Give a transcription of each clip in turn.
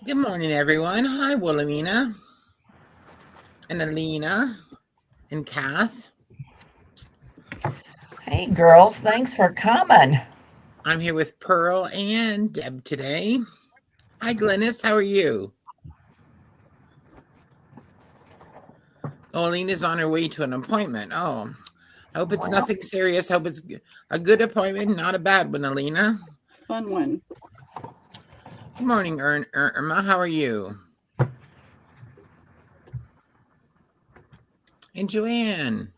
Good morning, everyone. Hi, Wilhelmina and Alina and Kath. Hey, girls, thanks for coming. I'm here with Pearl and Deb today. Hi, Glennis. How are you? Oh, Alina's on her way to an appointment. Oh, I hope it's nothing serious. Hope it's a good appointment, not a bad one, Alina. Fun one. Good morning, Irma. How are you? And Joanne.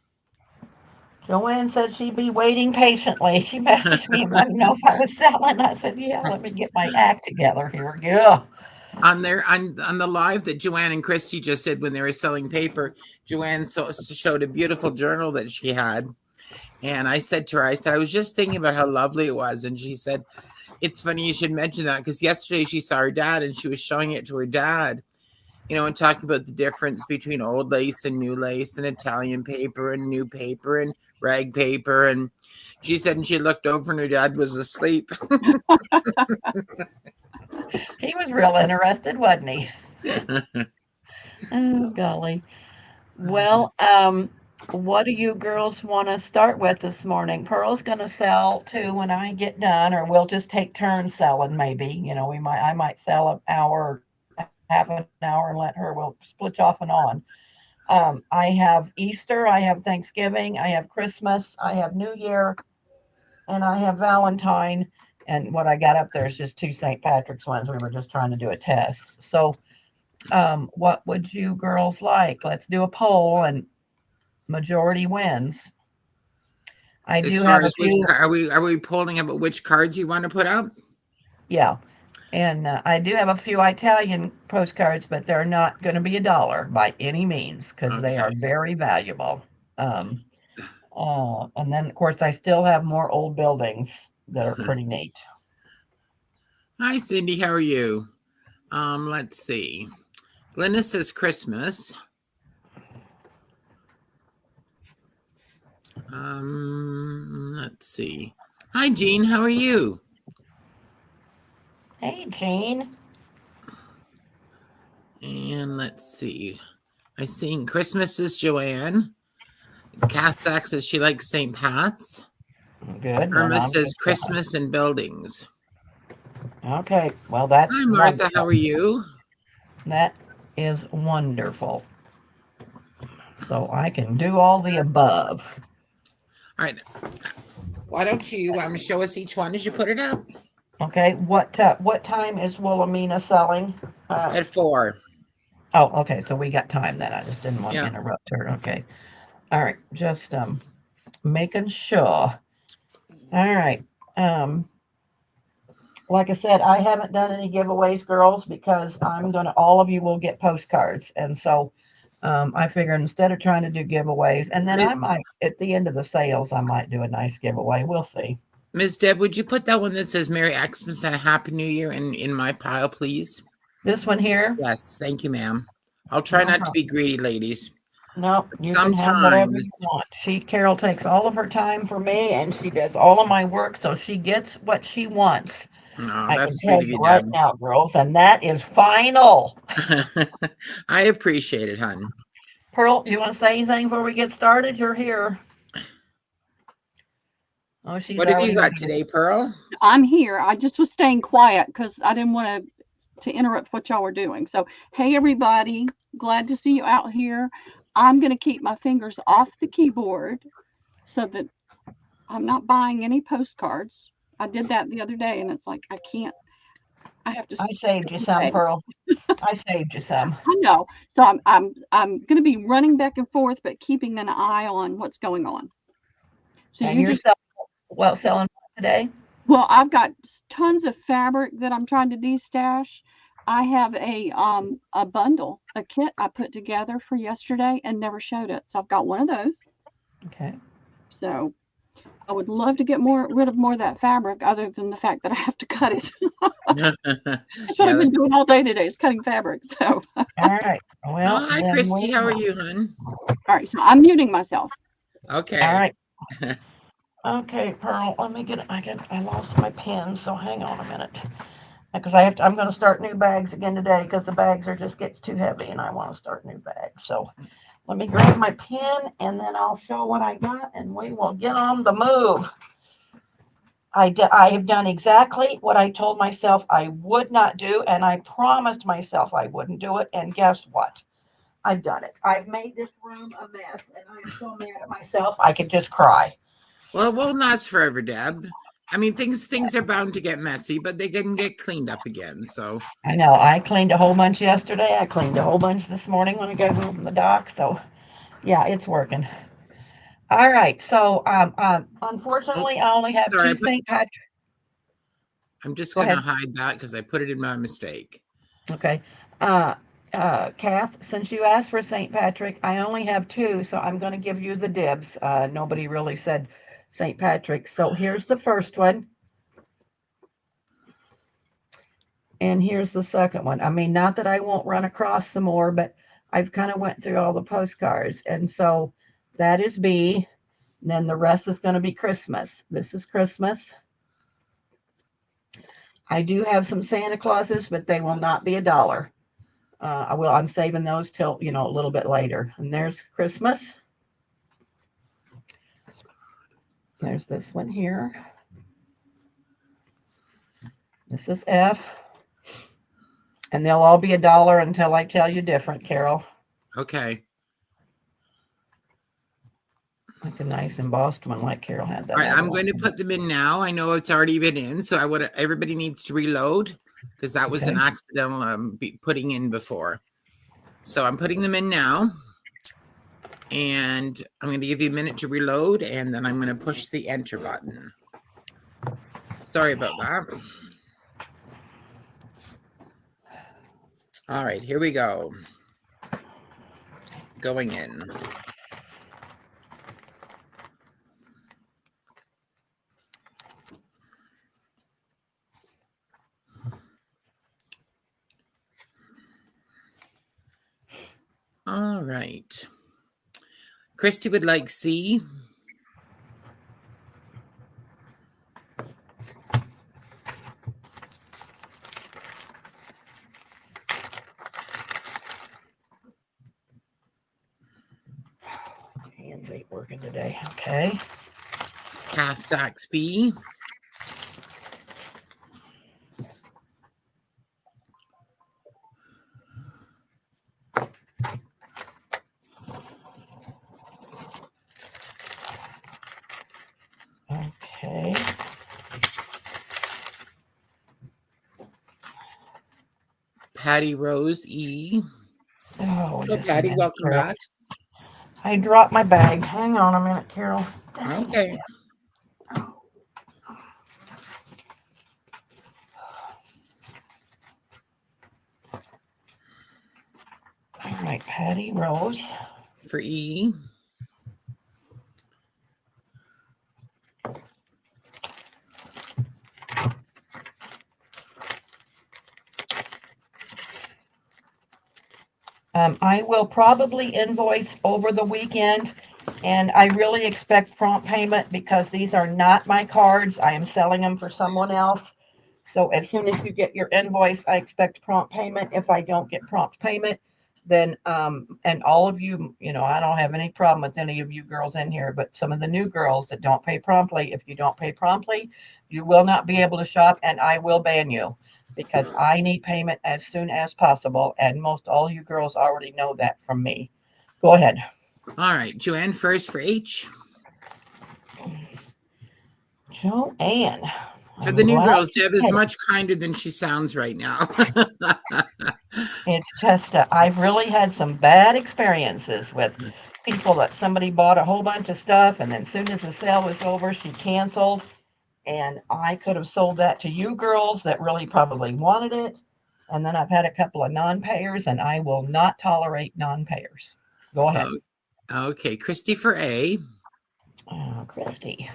Joanne said she'd be waiting patiently. She messaged me and wanted to know if I was selling. I said, yeah, let me get my act together here. Yeah. On the live that Joanne and Christy just did when they were selling paper, Joanne showed a beautiful journal that she had. And I said to her, I was just thinking about how lovely it was. And she said, it's funny you should mention that because yesterday she saw her dad and she was showing it to her dad, and talking about the difference between old lace and new lace and Italian paper and new paper and rag paper. And she said, and she looked over and her dad was asleep. He was real interested, wasn't he? Oh, golly. Well, what do you girls want to start with this morning? Pearl's going to sell too when I get done, or we'll just take turns selling. Maybe I might sell an hour, half an hour, and let her. We'll split off and on. I have Easter, I have Thanksgiving, I have Christmas, I have New Year, and I have Valentine. And what I got up there is just two St. Patrick's ones. We were just trying to do a test. So, what would you girls like? Let's do a poll and majority wins. I As do far have a as which few. are we polling about which cards you want to put out? Yeah. And I do have a few Italian postcards, but they're not going to be $1 by any means because they are Okay. very valuable. And then, of course, I still have more old buildings that are pretty neat. Hi, Cindy. How are you? Let's see. Glenda says Christmas. Let's see. Hi, Jean. How are you? Hey, Jean. And let's see. I sing Christmas is Joanne. Kath Sack says she likes St. Pat's. Good. Irma says Christmas and buildings. Okay. Well, that's Hi, Martha. wonderful. How are you? That is wonderful. So I can do all the above. All right. Why don't you show us each one as you put it up? Okay. What time is Wilhelmina selling? At 4. Oh, okay. So we got time then. I just didn't want to interrupt her. Okay. All right. Just making sure. All right. Like I said, I haven't done any giveaways, girls, because all of you will get postcards. And so I figured instead of trying to do giveaways, and then I might, at the end of the sales, I might do a nice giveaway. We'll see. Ms. Deb, would you put that one that says Merry Xmas and a Happy New Year in my pile, please? This one here? Yes, thank you, ma'am. I'll try not to be greedy, ladies. No, you can have whatever you want. Carol takes all of her time for me, and she does all of my work, so she gets what she wants. Oh, I that's can tell you right now, girls, and that is final. I appreciate it, hon. Pearl, you want to say anything before we get started? You're here. Oh, what have you got today, Pearl? I'm here. I just was staying quiet because I didn't want to interrupt what y'all were doing. So, hey, everybody. Glad to see you out here. I'm going to keep my fingers off the keyboard so that I'm not buying any postcards. I did that the other day, and it's like, I can't. I have to. I saved you some, Pearl. I saved you some. I know. So I'm going to be running back and forth, but keeping an eye on what's going on. So and you're selling today? Well, I've got tons of fabric that I'm trying to destash. I have a bundle, a kit I put together for yesterday and never showed it. So I've got one of those. Okay. So I would love to get rid of more of that fabric, other than the fact that I have to cut it. That's what I've been doing all day today, is cutting fabric. So. All right. Well, hi, Christy. How are you, hon? All right. So I'm muting myself. Okay. All right. Okay, Pearl. Let me I lost my pen, so hang on a minute. because I'm going to start new bags again today because the bags are just gets too heavy and I want to start new bags. So let me grab my pen and then I'll show what I got and we will get on the move. I have done exactly what I told myself I would not do, and I promised myself I wouldn't do it. And guess what? I've done it. I've made this room a mess, and I am so mad at myself. I could just cry. Well, it won't last forever, Deb. I mean, things are bound to get messy, but they can get cleaned up again. So I know. I cleaned a whole bunch yesterday. I cleaned a whole bunch this morning when I got home from the dock. So yeah, it's working. All right. So unfortunately, I only have sorry, two St. Patrick. I'm just Go gonna ahead. hide that because I put it in my mistake. Okay. Kath, since you asked for St. Patrick, I only have two, so I'm going to give you the dibs. Nobody really said St. Patrick. So here's the first one. And here's the second one. I mean, not that I won't run across some more, but I've kind of went through all the postcards. And so that is B. Then the rest is going to be Christmas. This is Christmas. I do have some Santa Clauses, but they will not be $1. I'm saving those till, a little bit later. And there's Christmas. There's this one here. This is F. And they'll all be $1 until I tell you different, Carol. Okay. That's a nice embossed one like Carol had that. All right, I'm going to put them in now. I know it's already been in, so everybody needs to reload because that was an accidental putting in before. So I'm putting them in now. And I'm going to give you a minute to reload, and then I'm going to push the enter button. Sorry about that. All right, here we go. It's going in. All right. Christy would like C. Hands ain't working today. Okay. Half sacks B. Okay. Patty Rose E. Oh, Hello, Patty. Welcome back. I dropped my bag. Hang on a minute, Carol. Dang Okay. it. All right, Patty Rose. For E. I will probably invoice over the weekend, and I really expect prompt payment because these are not my cards. I am selling them for someone else. So as soon as you get your invoice, I expect prompt payment. If I don't get prompt payment, then and all of you, I don't have any problem with any of you girls in here, but some of the new girls that don't pay promptly, if you don't pay promptly, you will not be able to shop, and I will ban you because I need payment as soon as possible, and most all you girls already know that from me. Go ahead. All right, Joanne first for H. Joanne. For the new girls, Deb is much kinder than she sounds right now. It's just, I've really had some bad experiences with people that somebody bought a whole bunch of stuff, and then as soon as the sale was over, she canceled. And I could have sold that to you girls that really probably wanted it. And then I've had a couple of non-payers, and I will not tolerate non-payers. Go ahead. Okay, Christy for A. Oh, Christy.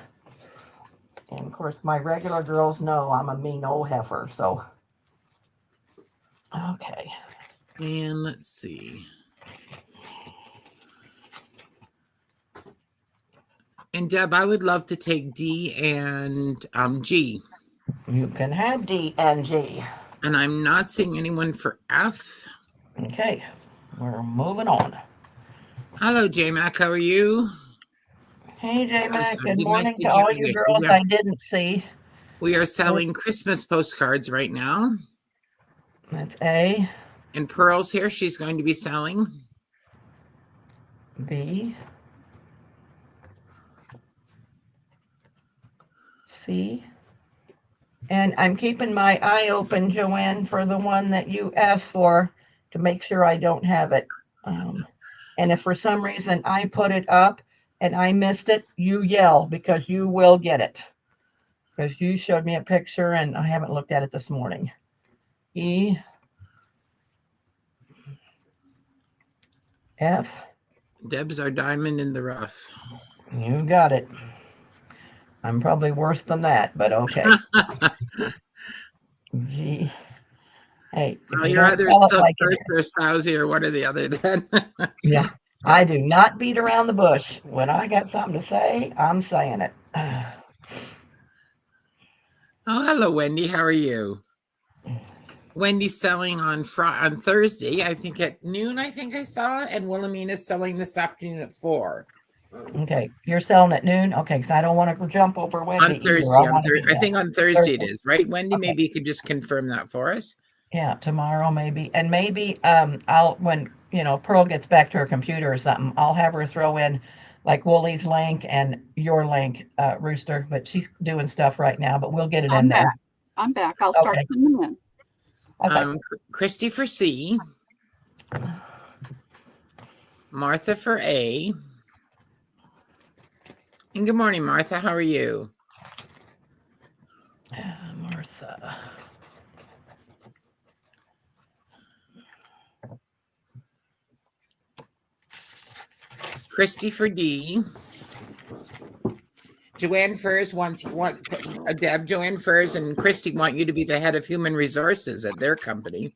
And of course, my regular girls know I'm a mean old heifer, so. Okay. And let's see. And Deb, I would love to take D and G. You can have D and G. And I'm not seeing anyone for F. Okay, we're moving on. Hello, J Mac. How are you? Hey, J Mac. So Good did my morning to speech all over you there. girls I didn't see. We are selling Christmas postcards right now. That's A, And Pearl's here. She's going to be selling. B, C. And I'm keeping my eye open, Joanne, for the one that you asked for to make sure I don't have it. And if for some reason I put it up and I missed it, you yell because you will get it. Because you showed me a picture and I haven't looked at it this morning. E, F. Deb's our diamond in the rough. You got it. I'm probably worse than that, but okay. G. Hey, Well, you you're don't either tell it like it first or Sousy or one or the other then. Yeah, I do not beat around the bush. When I got something to say, I'm saying it. Oh, hello, Wendy. How are you? Wendy's selling on Thursday, I think at noon, I think I saw, and Wilhelmina's selling this afternoon at 4. Okay, you're selling at noon? Okay, because I don't want to jump over Wendy On Thursday, either. I think on Thursday it is, right? Wendy, Okay. maybe you could just confirm that for us. Yeah, tomorrow maybe. And maybe I'll when Pearl gets back to her computer or something, I'll have her throw in like Woolie's link and your link, Rooster. But she's doing stuff right now, but we'll get it in there. I'm back. I'll start putting them in. Okay. Christy for C. Martha for A. And good morning, Martha. How are you? Martha. Christy for D. Joanne Furs Deb, Joanne Furs and Christy want you to be the head of human resources at their company.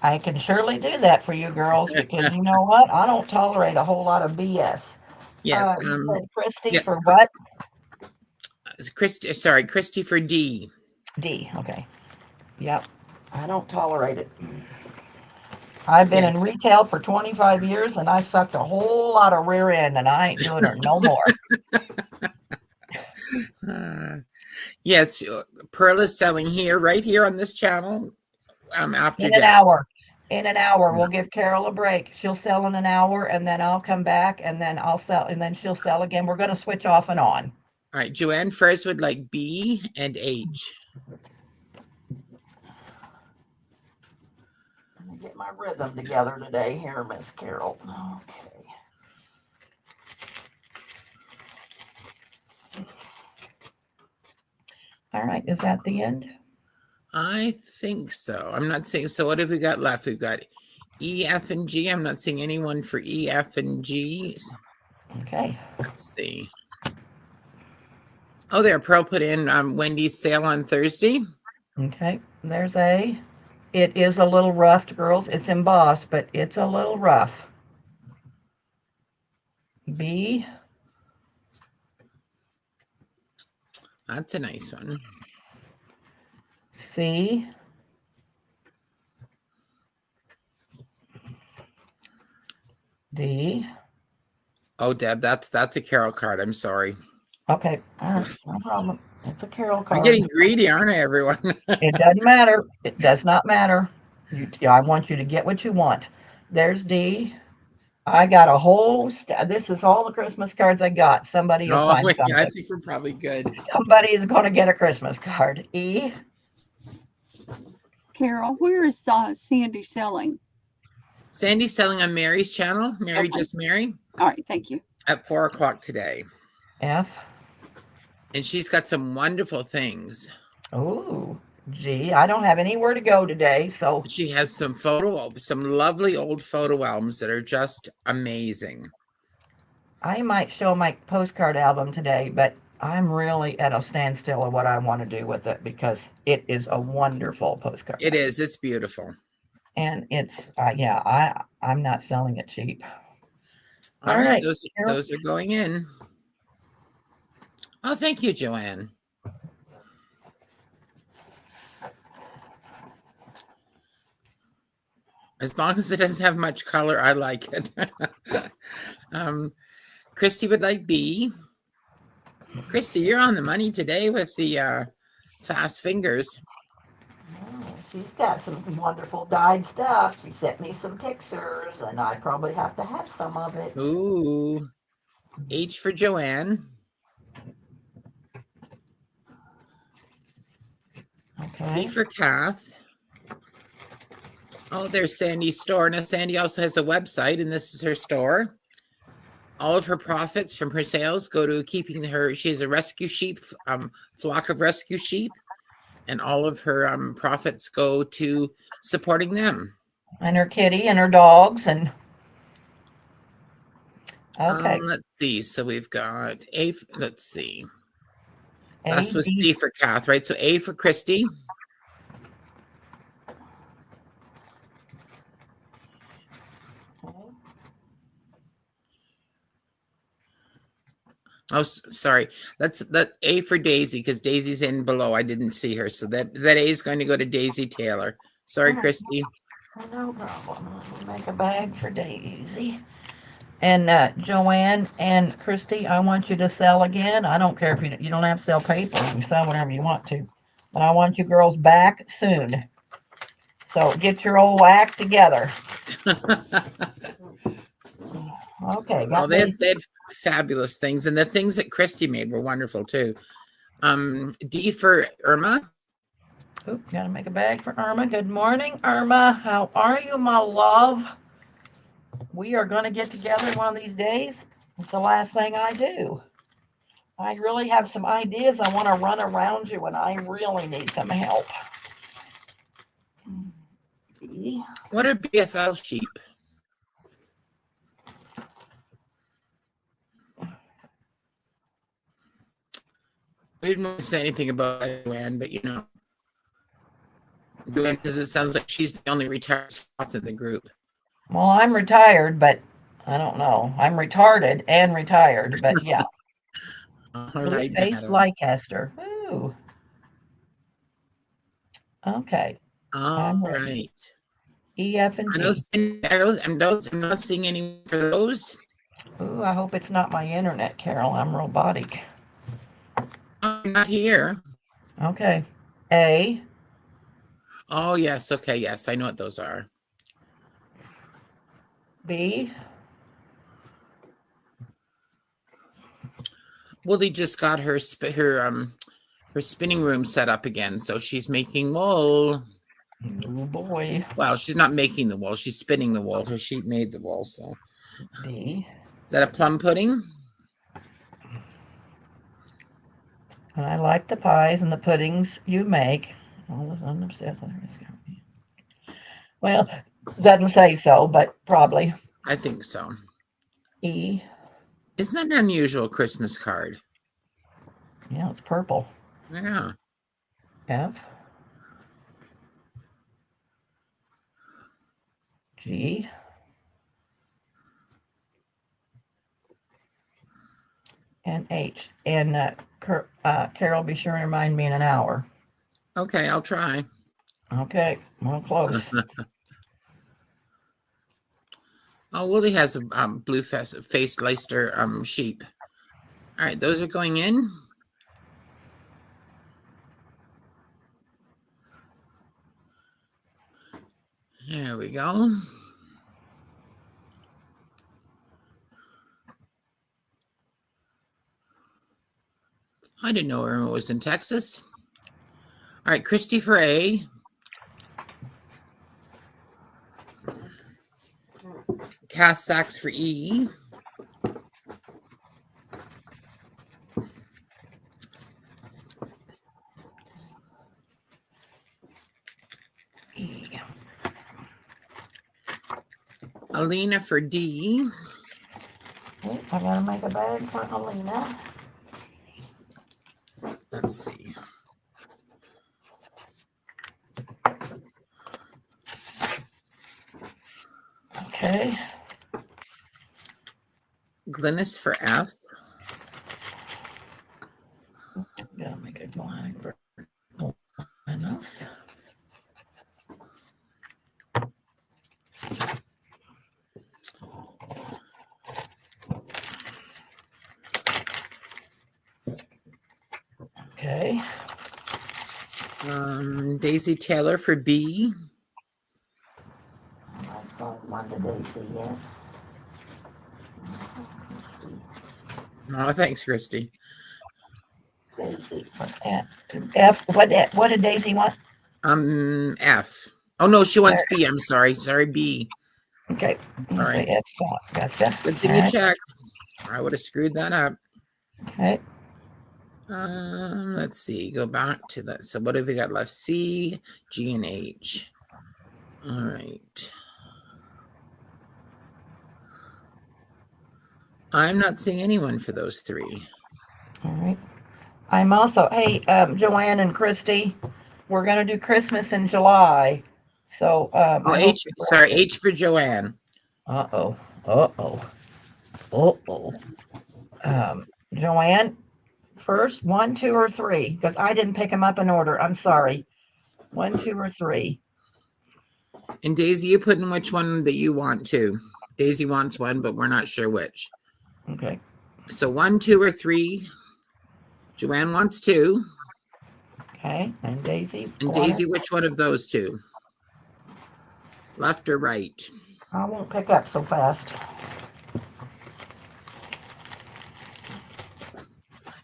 I can surely do that for you girls because you know what? I don't tolerate a whole lot of BS. Yeah. You said Christy for what? Christy for D. D. Okay. Yep. I don't tolerate it. I've been in retail for 25 years and I sucked a whole lot of rear end and I ain't doing it no more. Yes, Pearl is selling right here on this channel. After in an hour. In an hour, we'll give Carol a break. She'll sell in an hour, and then I'll come back, and then I'll sell, and then she'll sell again. We're going to switch off and on. All right, Joanne first would like B and H. Let me get my rhythm together today here, Miss Carol. Okay. All right, is that the end? I think so. I'm not seeing. So what have we got left? We've got E, F, and G. I'm not seeing anyone for E, F, and G. Okay. Let's see. Oh, there. Pearl put in Wendy's sale on Thursday. Okay. There's A. It is a little rough, girls. It's embossed, but it's a little rough. B. That's a nice one. C. D. Oh, Deb, that's a Carol card. I'm sorry. Okay, all right, no problem. It's a Carol card. I'm getting greedy, aren't I, everyone? It doesn't matter. It does not matter. I want you to get what you want. There's D. I got a whole. This is all the Christmas cards I got. Somebody will find something. I think we're probably good. Somebody is going to get a Christmas card. E. Carol, where is Sandy selling? Sandy's selling on Mary's channel. Mary, Okay. Just Mary. All right, thank you. At 4:00 today. F. And she's got some wonderful things. Oh, G. I don't have anywhere to go today, so. She has some lovely old photo albums that are just amazing. I might show my postcard album today, but I'm really at a standstill of what I want to do with it because it is a wonderful postcard. It is. It's beautiful. And it's, I'm not selling it cheap. All right. Those are going in. Oh, thank you, Joanne. As long as it doesn't have much color, I like it. Christy would like B. Christy, you're on the money today with the fast fingers. Oh, she's got some wonderful dyed stuff. She sent me some pictures, and I probably have to have some of it. Ooh. H for Joanne. C Okay. for Kath. Oh, there's Sandy's store. Now, Sandy also has a website, and this is her store. All of her profits from her sales go to keeping her. She has a rescue sheep, flock of rescue sheep, and all of her profits go to supporting them. And her kitty and her dogs and okay. Let's see. So we've got A. Let's see. A, Last was B. C for Kath, right? So A for Christy. Oh, sorry. That's that A for Daisy because Daisy's in below. I didn't see her, so that A is going to go to Daisy Taylor. Sorry, Oh. Christy. No problem. We'll make a bag for Daisy. And Joanne and Christy, I want you to sell again. I don't care if you don't have to sell paper. You sell whatever you want to. But I want you girls back soon. So get your old act together. Okay. Oh, they had fabulous things, and the things that Christy made were wonderful too. D for Irma. Oop, gotta make a bag for Irma. Good morning, Irma. How are you, my love? We are going to get together one of these days. It's the last thing I do. I really have some ideas. I want to run around you, and I really need some help. What are BFL sheep? We didn't want to say anything about Joanne, but Joanne, because it sounds like she's the only retired spot in the group. Well, I'm retired, but I don't know. I'm retarded and retired, but yeah. Blue-faced Leicester. Ooh. Okay. All right. E, F, and G. I'm not seeing any for those. Ooh, I hope it's not my internet, Carol. I'm robotic. I'm not here. Okay. A. Oh, yes. Okay. Yes. I know what those are. B. Woolly just got her spinning room set up again, so she's making wool. Oh boy. Well, she's not making the wool; she's spinning the wool. Her sheep made the wool. So, B. Is that a plum pudding? I like the pies and the puddings you make. Well, doesn't say so, but probably. I think so. E. Isn't that an unusual Christmas card? Yeah, it's purple. Yeah. F. G. And H. And Carol, be sure and remind me in an hour. Okay, I'll try. Okay, well, close. Oh, Woolly has a blue-faced Leicester sheep. All right, those are going in. There we go. I didn't know Irma was in Texas. All right, Christy for A. Kath Sachs for E. E. Alina for D. Oh, I gotta make a bag for Alina. Let's see. Okay. Glynis for F. Gotta make a bag for Glynis. Okay. Daisy Taylor for B. I saw one to Daisy yet. Oh, thanks, Christy. Daisy. F. What did Daisy want? F. Oh no, she wants B. I'm sorry. Sorry, B. Okay. All right. F spot. Gotcha. Good thing you checked. I would have screwed that up. Okay. Let's see. Go back to that. So what have we got left? C, G, and H. All right. I'm not seeing anyone for those three. All right. I'm also, hey, Joanne and Christy, we're going to do Christmas in July. So, H. Sorry, H for Joanne. Uh-oh. Joanne, first, 1, 2, or 3, because I didn't pick them up in order. I'm sorry. 1, 2, or 3. And Daisy, you put in which one that you want to. Daisy wants one, but we're not sure which. Okay. So 1, 2, or 3. Joanne wants 2. Okay. And Daisy. And Daisy, which one of those 2? Left or right? I won't pick up so fast.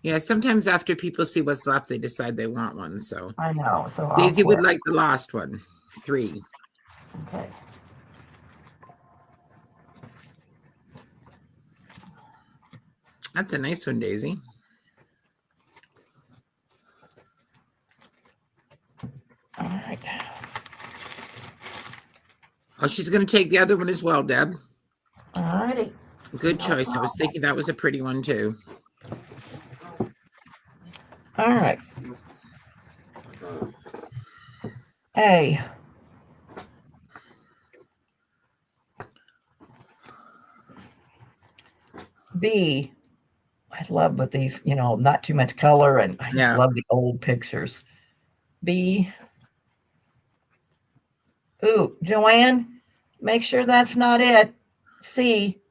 Yeah, sometimes after people see what's left, they decide they want one. So I know. So Daisy would like the last one. 3. Okay. That's a nice one, Daisy. All right. Oh, she's going to take the other one as well, Deb. All righty. Good choice. I was thinking that was a pretty one, too. All right. A. B. I love with these, not too much color, and I just love the old pictures. B. Ooh, Joanne, make sure that's not it. C.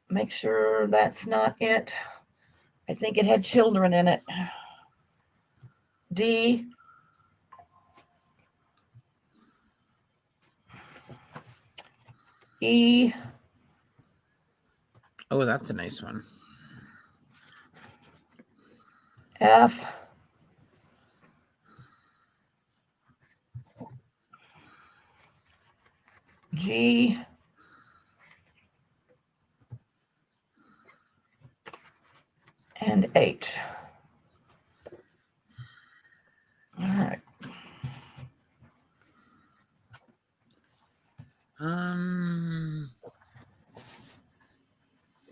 Make sure that's not it. I think it had children in it. D. E. Oh, that's a nice one. F. G. And H. All right.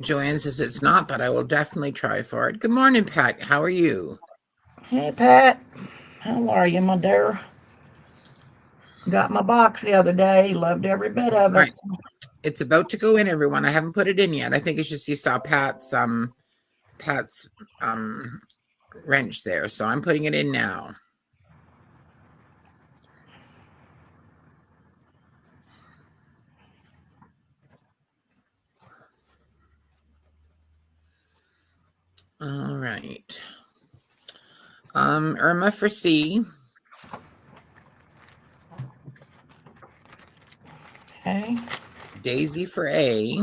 Joanne says it's not, but I will definitely try for it. Good morning, Pat. How are you? Hey, Pat. How are you, my dear? Got my box the other day. Loved every bit of it. Right. It's about to go in, everyone. I haven't put it in yet. I think it's just you saw Pat's wrench there, so I'm putting it in now. All right. Irma for C. Okay. Daisy for A.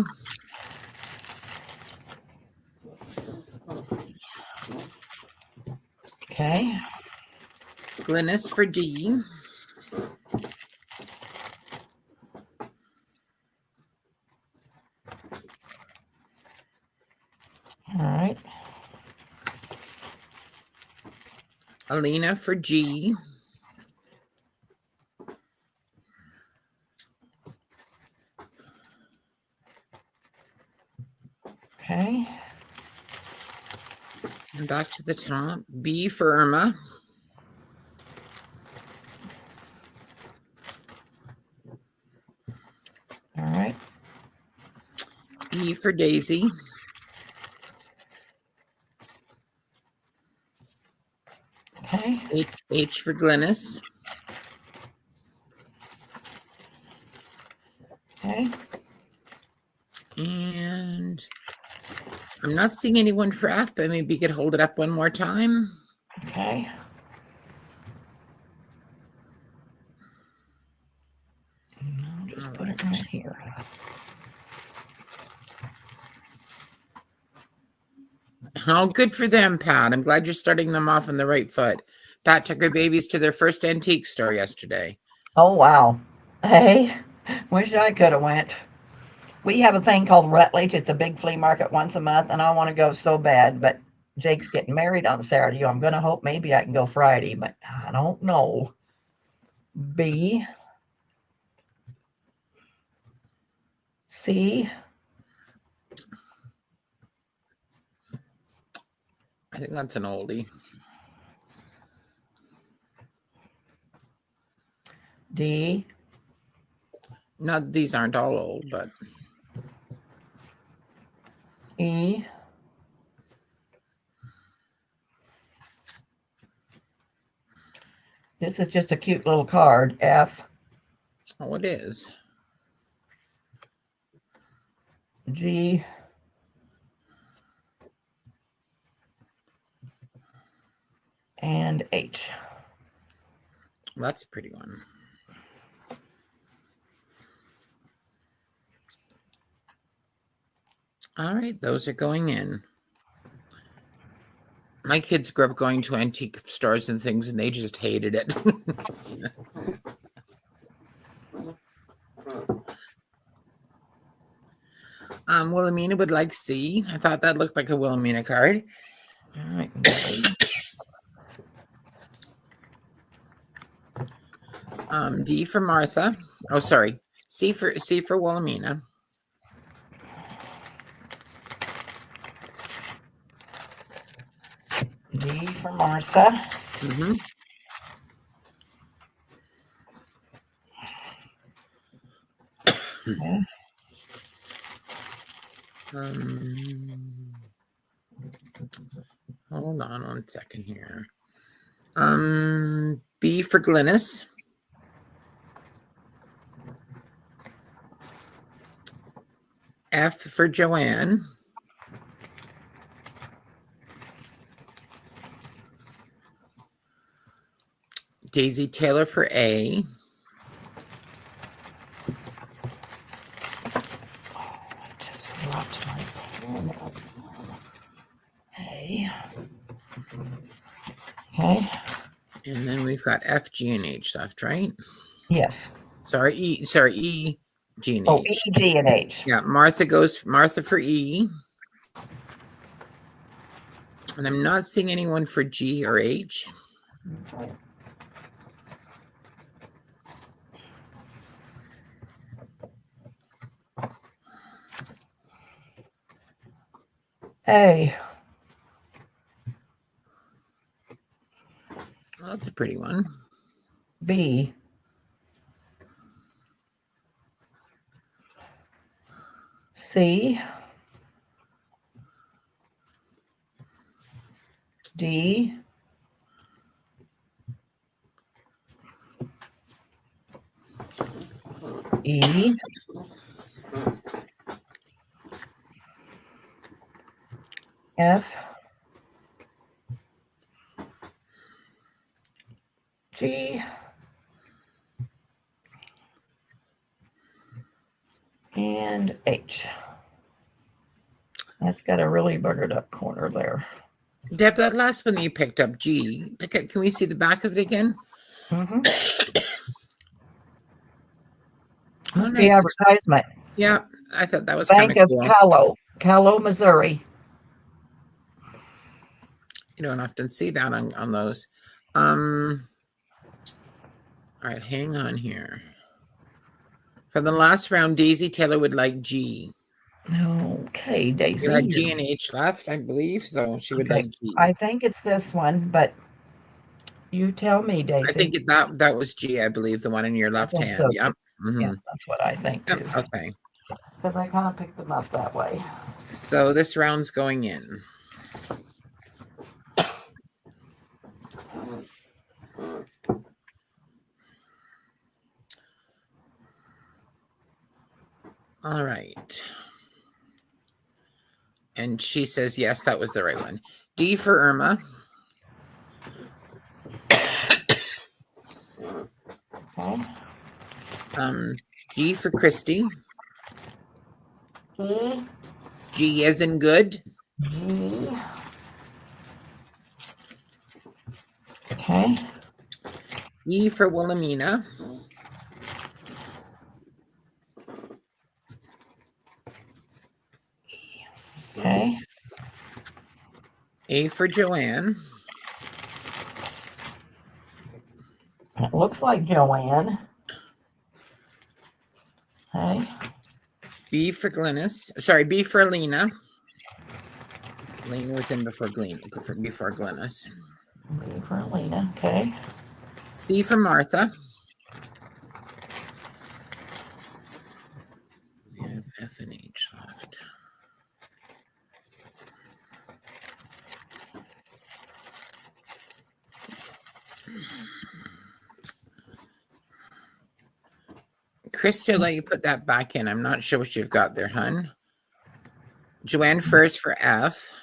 Okay. Glynis for D. All right. Alina for G. Okay. And back to the top. B for Irma. All right. E for Daisy. Okay. H for Glynis. Okay. And I'm not seeing anyone for F, but maybe you could hold it up one more time. Okay. I'll just put it right here. Oh, good for them, Pat. I'm glad you're starting them off on the right foot. Pat took her babies to their first antique store yesterday. Oh, wow. Hey, wish I could have went. We have a thing called Rutledge. It's a big flea market once a month, and I want to go so bad, but Jake's getting married on Saturday. I'm going to hope maybe I can go Friday, but I don't know. B. C. I think that's an oldie. D. No, these aren't all old, but E. This is just a cute little card. F. oh, it is. G. And H. That's a pretty one. All right, those are going in. My kids grew up going to antique stores and things, and they just hated it. Wilhelmina would like C. I thought that looked like a Wilhelmina card. All right. D for Martha. Oh, sorry. C for Wilhelmina. D for Martha. Mm-hmm. Okay. Hold on 1 second here. B for Glynis. F for Joanne. Daisy Taylor for A. A. Okay. And then we've got F, G, and H left, right? Yes. E, G, and Oh, H. E, G, and H. Yeah, Martha for E. And I'm not seeing anyone for G or H. A. Well, that's a pretty one. B. C. D. E. F. G. And H. That's got a really buggered up corner there. Deb, that last one that you picked up, G, can we see the back of it again? Mm-hmm. Oh, Must be nice. advertisement. Yeah, I thought that was Bank kind of of cool. Callow, Missouri. You don't often see that on those. All right, hang on here. For the last round, Daisy Taylor would like G. Okay, Daisy. You had G and H left, I believe, so she would like G. I think it's this one, but you tell me, Daisy. I think that was G, I believe, the one in your left hand. So. Yep. Mm-hmm. Yeah, that's what I think too. Yep. Okay. Because I kind of picked them up that way. So this round's going in. All right. And she says, yes, that was the right one. D for Irma. Okay. G for Christy. E, G as in good. G. Okay. E for Wilhelmina. Okay. A for Joanne. It looks like Joanne. Okay. B for Glynis. Sorry, B for Alina. Alina was in before Glynis. B for Alina. Okay. C for Martha. We have F and H left. Krista, let you put that back in. I'm not sure what you've got there, hun. Joanne first for F.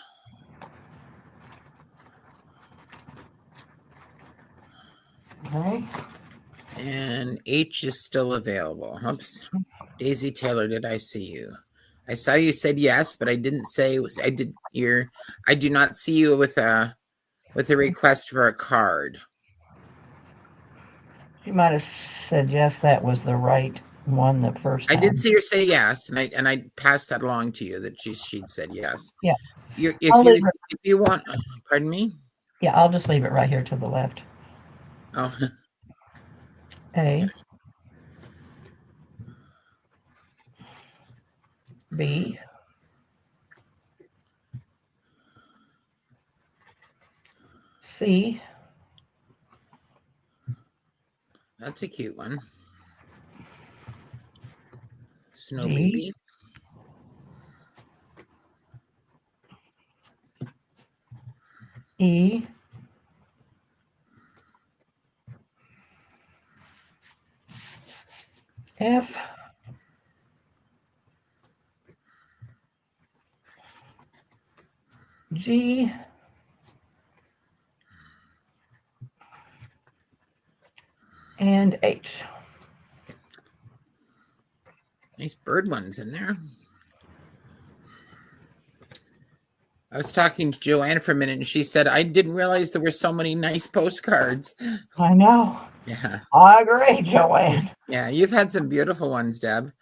Okay. And H is still available. Oops. Daisy Taylor, did I see you? I saw you said yes, but I didn't say I do not see you with a request for a card. She might have said yes, that was the right one the first I time. did see her say yes, and I passed that along to you that she'd said yes. Yeah. If you want, pardon me. Yeah, I'll just leave it right here to the left. Oh, A, B, C, that's a cute one. Snow G, baby. E, F, G, and H. Nice bird ones in there. I was talking to Joanne for a minute, and she said, I didn't realize there were so many nice postcards. I know. Yeah. I agree, Joanne. Yeah, you've had some beautiful ones, Deb.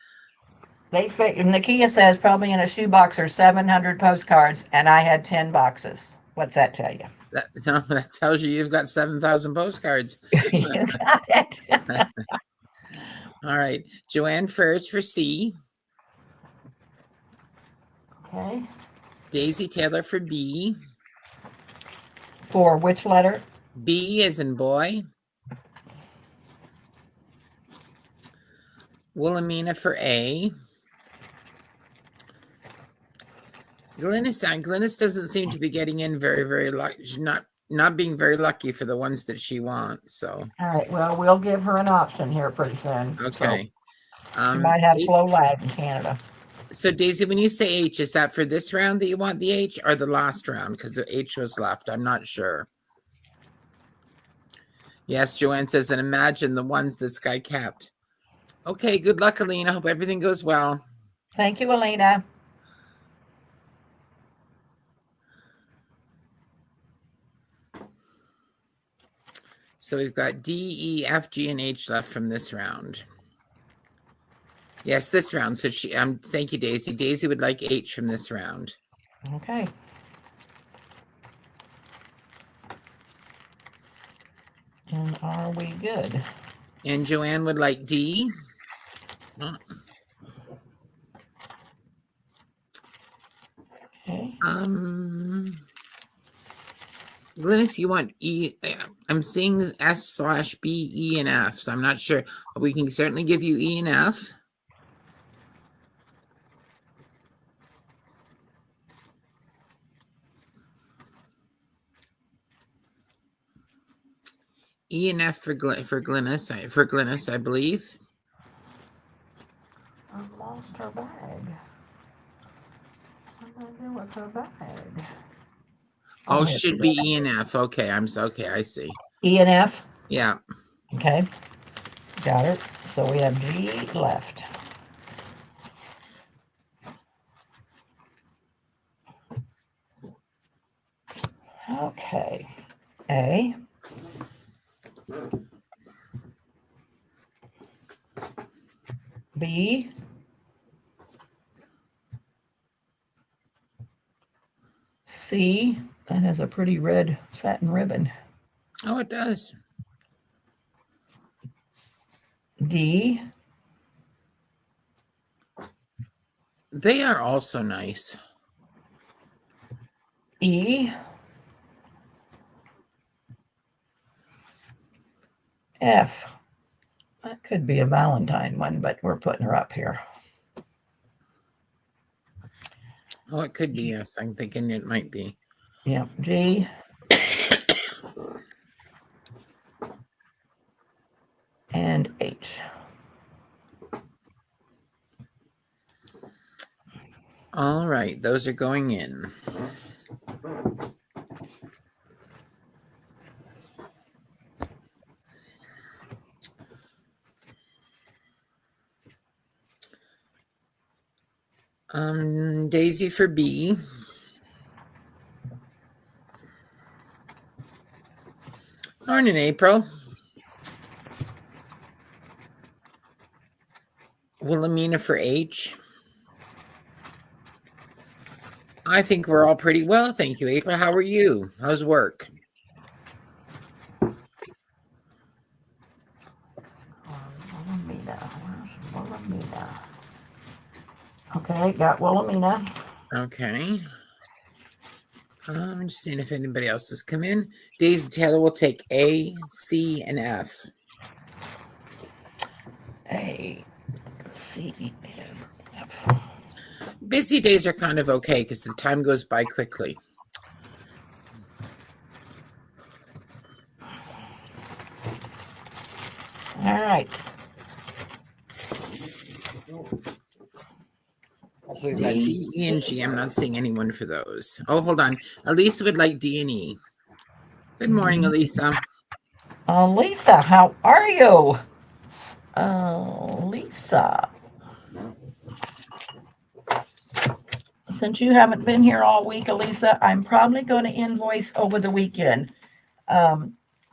Nakia says probably in a shoebox are 700 postcards, and I had 10 boxes. What's that tell you? That tells you you've got 7,000 postcards. You got it. All right. Joanne first for C. Okay. Daisy Taylor for B. For which letter? B as in boy. Wilhelmina for A. Glynis doesn't seem to be getting in very, very lucky. She's not being very lucky for the ones that she wants. So All right. Well, we'll give her an option here pretty soon. okay. So she might have slow lag in Canada. So Daisy, when you say H, is that for this round that you want the H or the last round? Because the H was left. I'm not sure. Yes, Joanne says, and imagine the ones this guy kept. Okay, good luck, Alina. Hope everything goes well. Thank you, Alina. So we've got D, E, F, G, and H left from this round. Yes, this round. So thank you, Daisy. Daisy would like H from this round. Okay. And are we good? And Joanne would like D. Okay. Glynis, you want E? I'm seeing S/B, E, and F. So I'm not sure. We can certainly give you E and F. E and F for Glynis, I believe. I've lost her bag. What did I do with her bag? Oh, should be E and F. Okay, I see. E and F? Yeah. Okay. got it. So we have G left. Okay. A. B. C. That has a pretty red satin ribbon. Oh, it does. D. They are also nice. E. F. That could be a Valentine one, but we're putting her up here. Oh, it could be. Yes, I'm thinking it might be. Yeah, G. And H. All right, those are going in. Daisy for B. Morning, April. Wilhelmina for H. I think we're all pretty well, thank you, April. How are you? How's work? Wilhelmina. Okay, got Wilhelmina. Okay. I'm just seeing if anybody else has come in. Daisy Taylor will take A, C, and F. A, C, and F. Busy days are kind of okay because the time goes by quickly. All right. So we've got D, E, and G. I'm not seeing anyone for those. Oh, hold on. Elisa would like D and E. Good morning, Elisa. Lisa, how are you? Lisa. Since you haven't been here all week, Elisa, I'm probably going to invoice over the weekend.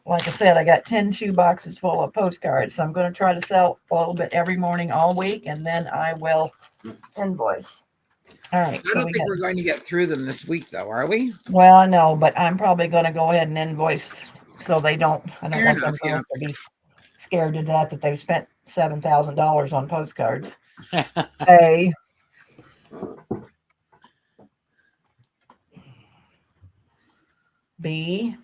Like I said, I got 10 shoe boxes full of postcards, so I'm going to try to sell a little bit every morning all week, and then I will invoice. All right. I don't think we're going to get through them this week, though, are we? Well, I know, but I'm probably going to go ahead and invoice so I don't want them to be scared to death that they've spent $7,000 on postcards. A. B.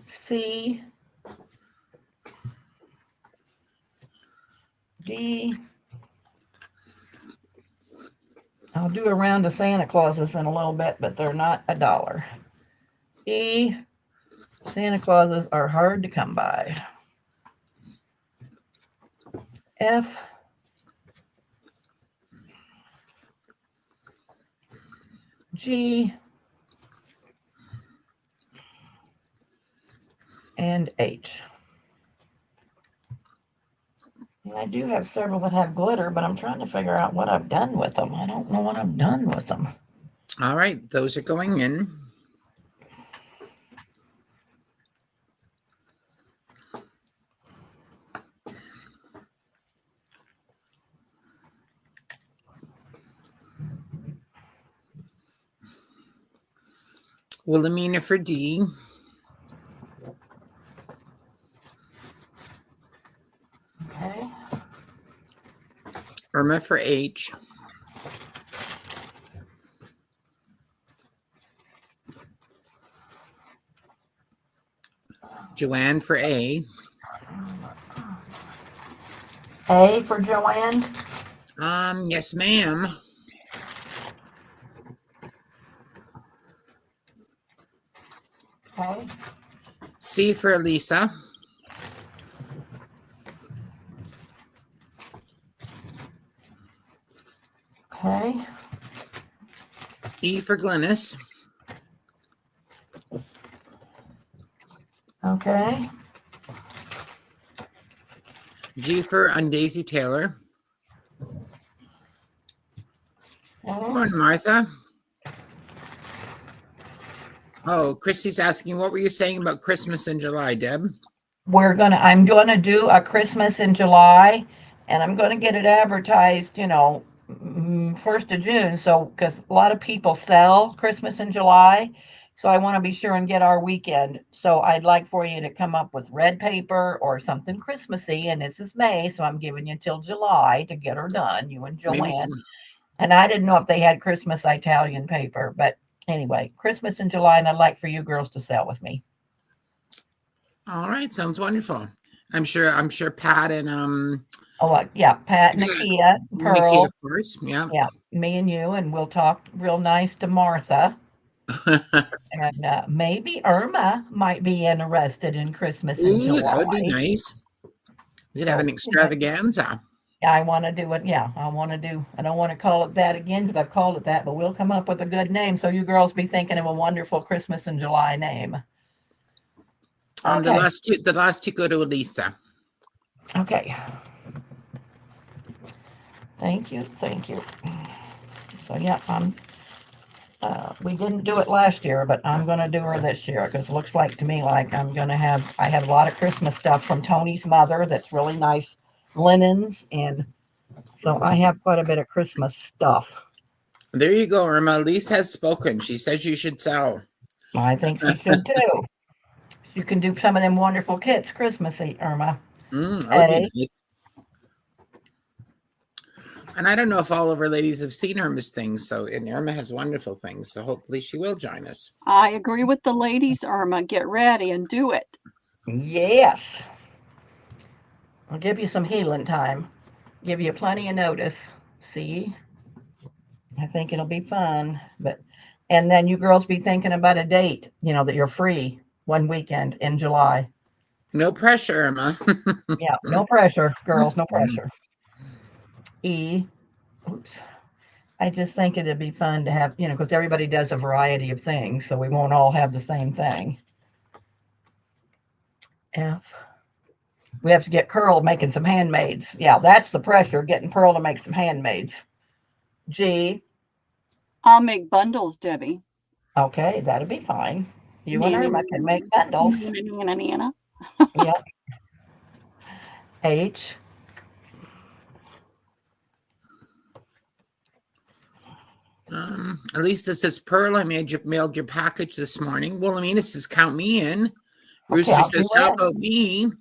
C. D. I'll do a round of Santa Clauses in a little bit, but they're not $1. E. Santa Clauses are hard to come by. F. G. And H. And I do have several that have glitter, but I'm trying to figure out what I've done with them. I don't know what I've done with them. All right, those are going in. Wilhelmina for D. Okay. Irma for H. Joanne for A. A for Joanne. Yes, ma'am. Okay. C for Elisa. Okay. E for Glennis. Okay. G for on Daisy Taylor. Good morning, Martha. Oh, Christy's asking, what were you saying about Christmas in July, Deb? I'm gonna do a Christmas in July, and I'm gonna get it advertised, 1st of June. So, because a lot of people sell Christmas in July, so I want to be sure and get our weekend. So I'd like for you to come up with red paper or something Christmassy, and this is May, so I'm giving you till July to get her done, you and Maybe Joanne. And I didn't know if they had Christmas Italian paper, but anyway, Christmas in July, and I'd like for you girls to sell with me. All right, sounds wonderful. I'm sure Pat and Yeah, Pat, Nakia, Nikki, Pearl, of course. Yeah. me and you, and we'll talk real nice to Martha. And maybe Irma might be interested in Christmas in Ooh, July. that would be nice. We could have an extravaganza. I want to do it. Yeah, I don't want to call it that again because I've called it that, but we'll come up with a good name. So you girls be thinking of a wonderful Christmas in July name. The last two go to Elisa. Okay. Thank you. So yeah, we didn't do it last year, but I'm going to do her this year because it looks like to me like I have a lot of Christmas stuff from Tony's mother that's really nice linens, and so I have quite a bit of Christmas stuff. There you go, Irma. Elise has spoken. She says you should sell. I think she should too. You can do some of them wonderful kits Christmassy, Irma. That would be nice. And I don't know if all of our ladies have seen Irma's things, and Irma has wonderful things, so hopefully she will join us. I agree with the ladies, Irma. Get ready and do it. Yes. I'll give you some healing time. Give you plenty of notice. See? I think it'll be fun. And then you girls be thinking about a date, that you're free one weekend in July. No pressure, Irma. Yeah, no pressure, girls, no pressure. Oops. I just think it'd be fun to have, because everybody does a variety of things, so we won't all have the same thing. F. We have to get Curl making some handmaids. Yeah, that's the pressure, getting Pearl to make some handmaids. G. I'll make bundles, Debbie. Okay, that'd be fine. You and Irma can make bundles. Yep. H. Elisa says, Pearl, I mailed your package this morning. Wilhelmina says, count me in. Rooster says, how about me?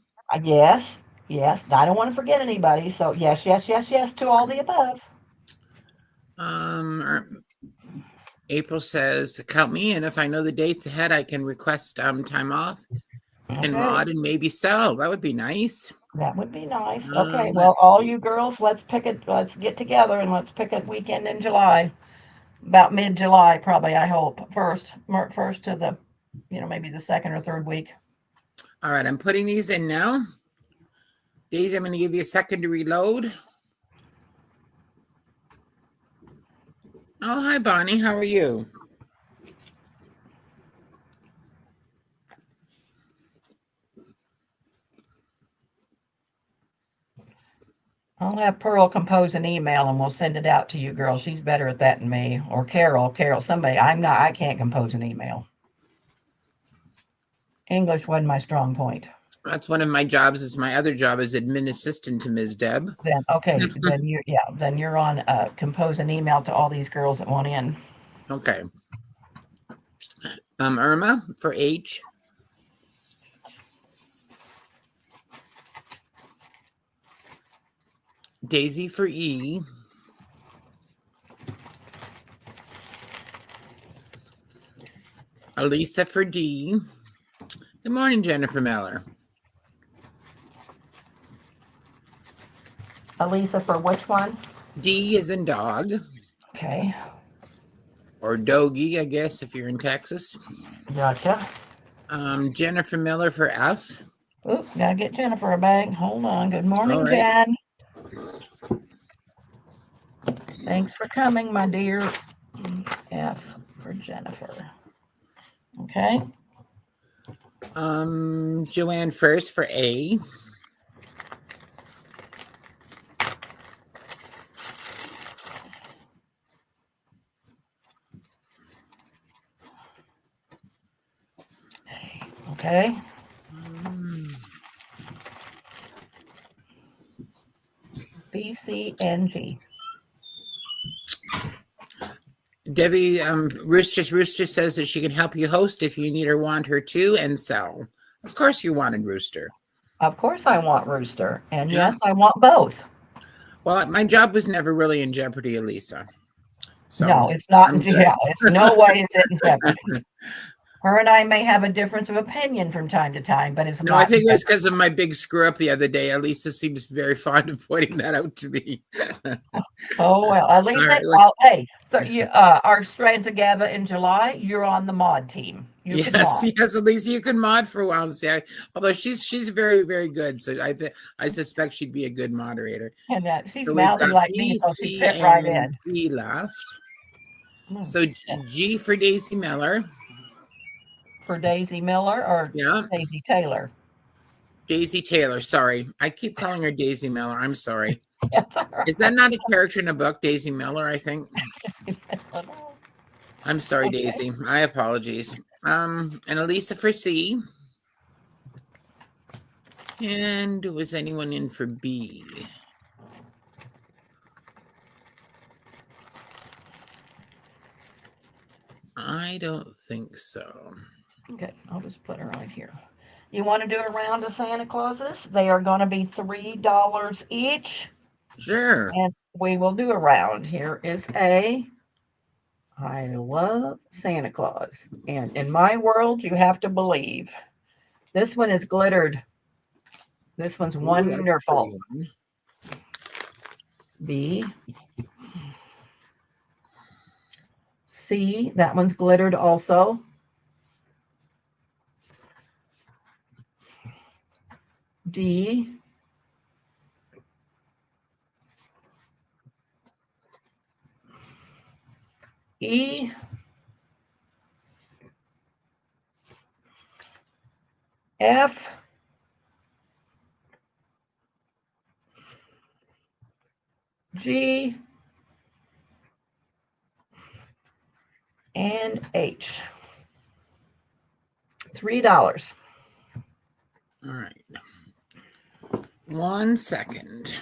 Yes. I don't want to forget anybody. So yes to all the above. April says, count me in. If I know the dates ahead, I can request time off and mod and maybe sell. That would be nice. That would be nice. Okay, well, all you girls, let's get together and let's pick a weekend in July. About mid-July, probably, I hope. First to the, maybe the second or third week. All right, I'm putting these in now. Daisy, I'm going to give you a second to reload. Oh, hi, Bonnie. How are you? I'll have Pearl compose an email and we'll send it out to you girls. She's better at that than me. Or Carol, somebody. I can't compose an email. English wasn't my strong point. That's one of my jobs. My other job is admin assistant to Ms. Deb. Then you're on compose an email to all these girls that want in. Okay. Irma for H. Daisy for E. Elisa for D. Good morning, Jennifer Miller. Elisa for which one? D is in dog. Okay. Or doggy, I guess, if you're in Texas. Gotcha. Jennifer Miller for F. Oop, gotta get Jennifer a bag. Hold on. Good morning, Jen. Thanks for coming, my dear. F for Jennifer. Okay. Joanne first for A. Okay. B, C, and G. Debbie, Rooster says that she can help you host if you need or want her to, and sell. Of course you wanted Rooster. Of course I want Rooster. And Yeah. yes, I want both. Well, my job was never really in jeopardy, Elisa. So no, it's not. I'm good. Yeah, it's no way is it in jeopardy. Her and I may have a difference of opinion from time to time, but it's No, not. I think it was because of my big screw up the other day. Elisa seems very fond of pointing that out to me. Oh well, at least All right, well, hey, so you our Strands of Gaba in July, you're on the mod team. You can mod. Yes, Elisa, you can mod for a while and say, although she's very, very good. So I suspect she'd be a good moderator. And she's So we've mouthy got like B, me, so she C, fit right in. and D left. So G for Daisy Miller. For Daisy Miller or Yeah. Daisy Taylor? Daisy Taylor. Sorry. I keep calling her Daisy Miller. I'm sorry. Is that not a character in a book, Daisy Miller, I think? I'm sorry, Okay. Daisy. My apologies. And Elisa for C. And was anyone in for B? I don't think so. Okay, I'll just put her right here. You want to do a round of Santa Clauses? They are going to be $3 each. Sure. And we will do a round. Here is A. I love Santa Claus. And in my world, you have to believe. This one is glittered. This one's wonderful. B. C. That one's glittered also. D. E. F. G. And H. $3. All right. 1 second.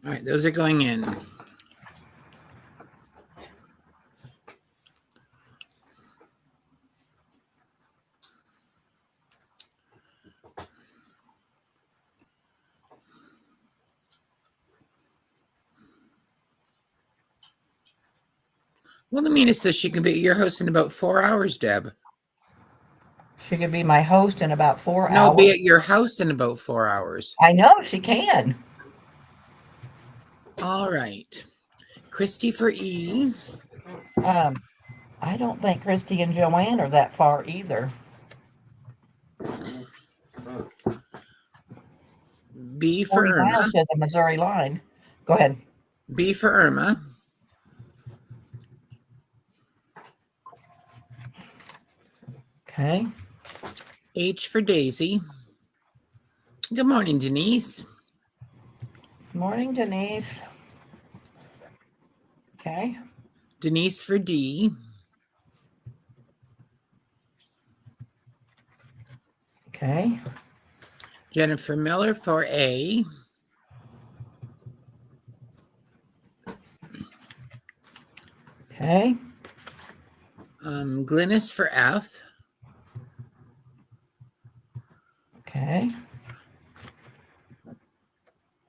All right, those are going in. Well, Amina says she can be your host in about 4 hours, Deb. She could be my host in about 4 hours. No, be at your house in about 4 hours. I know she can. All right. Christy for E. I don't think Christy and Joanne are that far either. B for 40 Irma. miles to the Missouri line. Go ahead. B for Irma. Okay. H for Daisy. Good morning, Denise. Morning, Denise. Okay. Denise for D. Okay. Jennifer Miller for A. Okay. Glynis for F. Okay.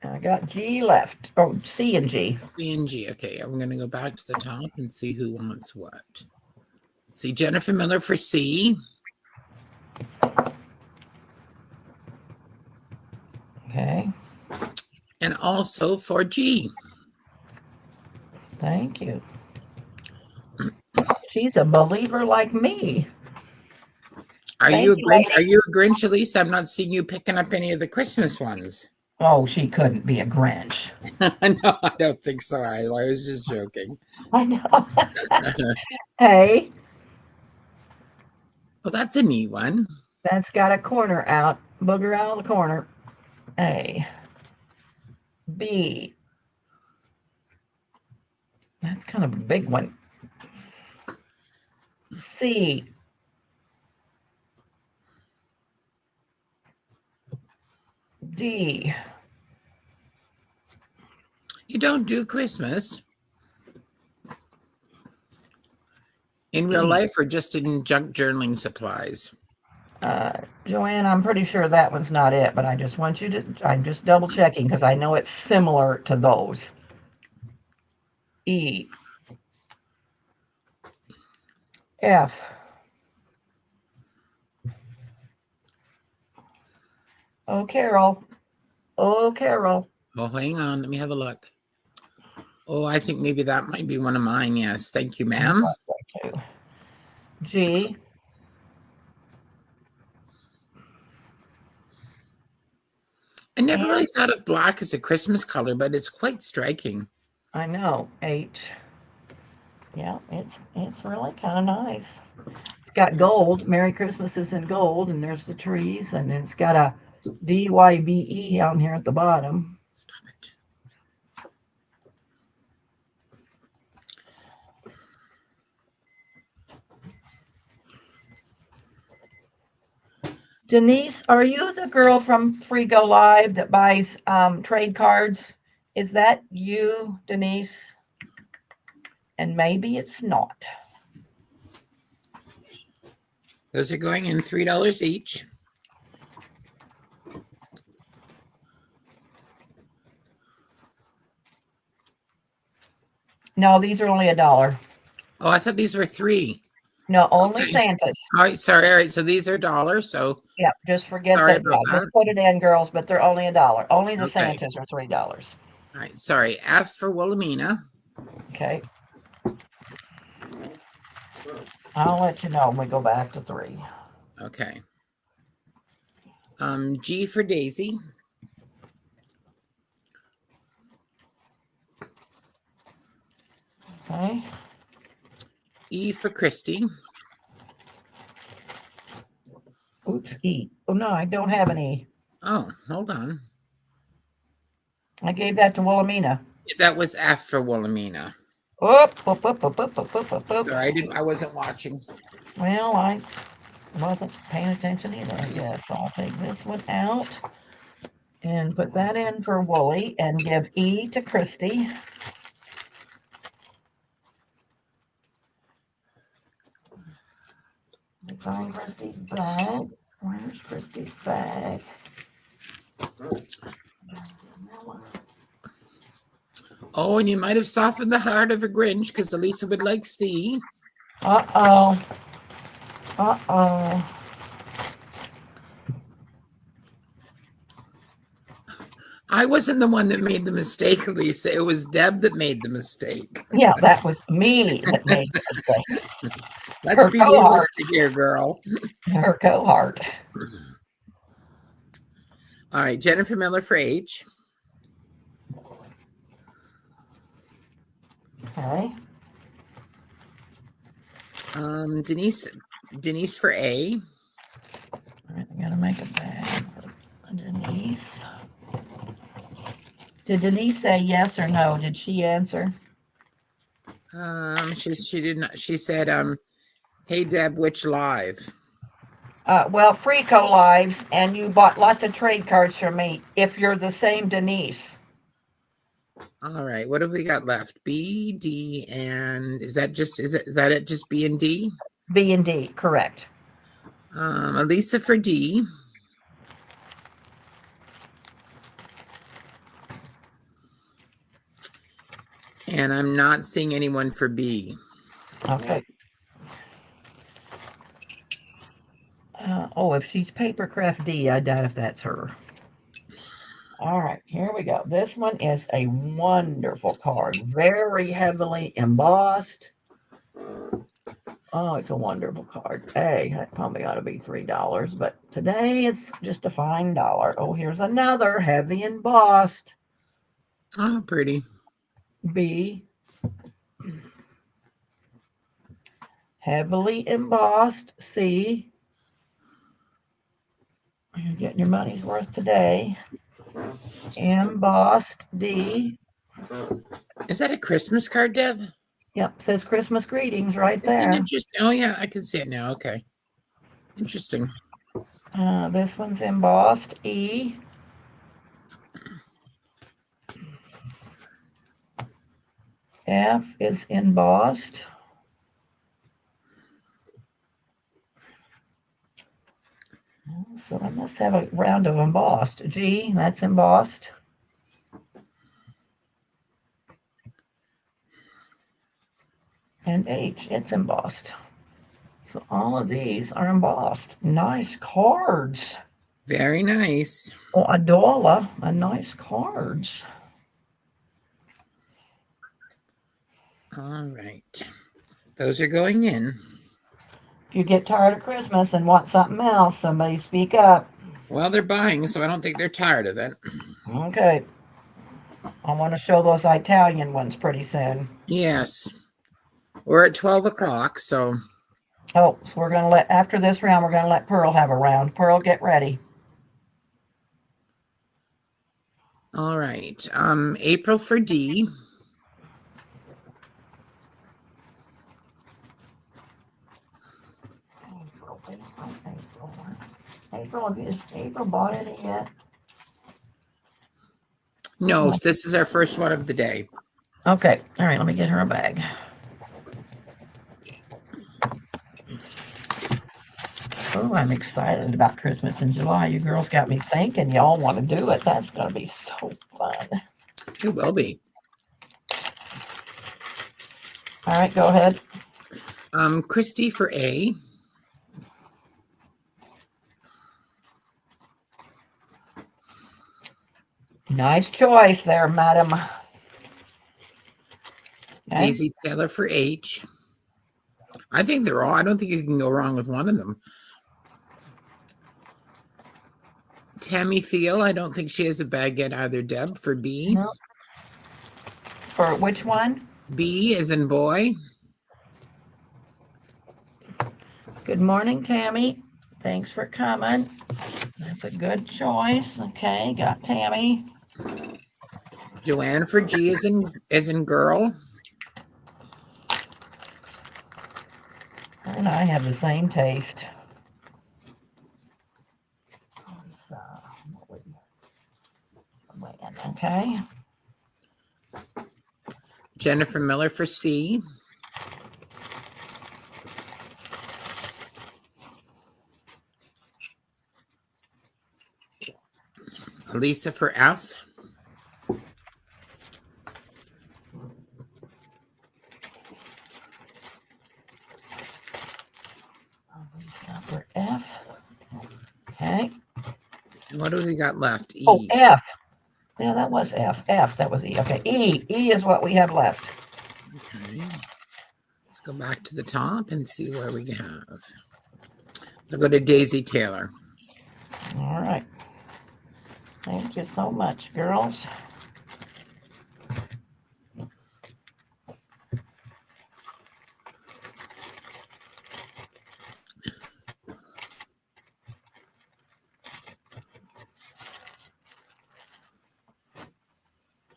I got G left. Oh, C and G. C and G. Okay, I'm going to go back to the top and see who wants what. Let's see, Jennifer Miller for C. Okay. And also for G. Thank you. She's a believer like me. Are Thank you a you, Grinch? Are ladies. you a Grinch, Elise? I'm not seeing you picking up any of the Christmas ones. Oh, she couldn't be a Grinch. No, I don't think so. I was just joking. I know. Hey, Well, that's a neat one. that's got a corner out. Booger out of the corner. A. B. That's kind of a big one. C. D. You don't do Christmas in real E. life or just in junk journaling supplies? Joanne, I'm pretty sure that one's not it, but I just want you to, I'm just double checking because I know it's similar to those. E. F. Oh, Carol. Oh, Carol. Oh, hang on. Let me have a look. Oh, I think maybe that might be one of mine. Yes. Thank you, ma'am. Two. G. I never really thought of black as a Christmas color, but it's quite striking. I know. H. Yeah, it's really kind of nice. It's got gold. Merry Christmas is in gold, and there's the trees, and it's got a DYBE down here at the bottom. Stop it. Denise, are you the girl from Free Go Live that buys trade cards? Is that you, Denise? And maybe it's not. Those are going in $3 each. No, these are only $1. Oh, I thought these were $3. No, only Okay. Santa's. All right, sorry. All right, so these are $1. So Yeah, just forget Sorry that. about Yeah, that. just put it in, girls, but they're only $1. Only the Okay. Santas are $3. all right, sorry. F for Wilhelmina. Okay. I'll let you know when we go back to 3. Okay. G for Daisy. Okay. E for Christy. Oops, E. Oh, no, I don't have an E. Oh, hold on. I gave that to Wilhelmina. That was F for Wilhelmina. Oop, oop, oop, oop, oop, oop, oop, oop, oop. Sorry, I wasn't watching. Well, I wasn't paying attention either, I guess. I'll take this one out and put that in for Wooly and give E to Christy. Let me find Christy's bag. Where's Christy's bag? Oh, and you might have softened the heart of a Grinch because Elisa would like C. Uh-oh. Uh-oh. I wasn't the one that made the mistake, Elisa. It was Deb that made the mistake. Yeah, that was me that made the mistake. Let's Her be cohort. realistic here, girl. Her cohort. All right, Jennifer Miller for H. Okay. Denise for A. All right, I gotta make a bag for Denise. Did Denise say yes or no? Did she answer? She did not. She said, "Hey Deb, which live?" Well, Freeco Lives, and you bought lots of trade cards from me. If you're the same Denise. All right, what have we got left? B, D, and is that it? Just B and D? B and D, correct. Elisa for D. And I'm not seeing anyone for B. Okay. Oh, if she's Papercraft D, I doubt if that's her. All right, here we go. This one is a wonderful card, very heavily embossed. Oh, it's a wonderful card. A, that probably ought to be $3, but today it's just a fine dollar. Oh, here's another heavy embossed. Oh, pretty. B, heavily embossed. C, you're getting your money's worth today. Embossed. D. Is that a Christmas card, Deb? Yep, says Christmas greetings right Isn't it there. interesting? Oh, yeah, I can see it now. Okay. Interesting. This one's embossed. E. F is embossed. So I must have a round of embossed. G, that's embossed. And H, it's embossed. So all of these are embossed. Nice cards. Very nice. Oh, Adola, a nice cards. All right. Those are going in. If you get tired of Christmas and want something else, somebody speak up. Well, they're buying, so I don't think they're tired of it. Okay. I want to show those Italian ones pretty soon. Yes. We're at 12 o'clock, so. Oh, so we're going to after this round, we're going to let Pearl have a round. Pearl, get ready. All right. April for D. April, has April bought any yet? No, this is our first one of the day. Okay. All right, let me get her a bag. Oh, I'm excited about Christmas in July. You girls got me thinking y'all want to do it. That's going to be so fun. It will be. All right, go ahead. Christy for A. Nice choice there, madam. Okay. Daisy Taylor for H. I think they're all. I don't think you can go wrong with one of them. Tammy Thiel. I don't think she has a bag yet either. Deb for B. No. For which one? B as in boy. Good morning, Tammy. Thanks for coming. That's a good choice. Okay, got Tammy. Joanne for G as in girl. And I have the same taste. Okay. Jennifer Miller for C. Lisa for F. Lisa for F. Okay. And what do we got left? E. Oh, F. Yeah, that was F. F, that was E. Okay, E. E is what we have left. Okay. Let's go back to the top and see where we have. I'll go to Daisy Taylor. All right. Thank you so much, girls.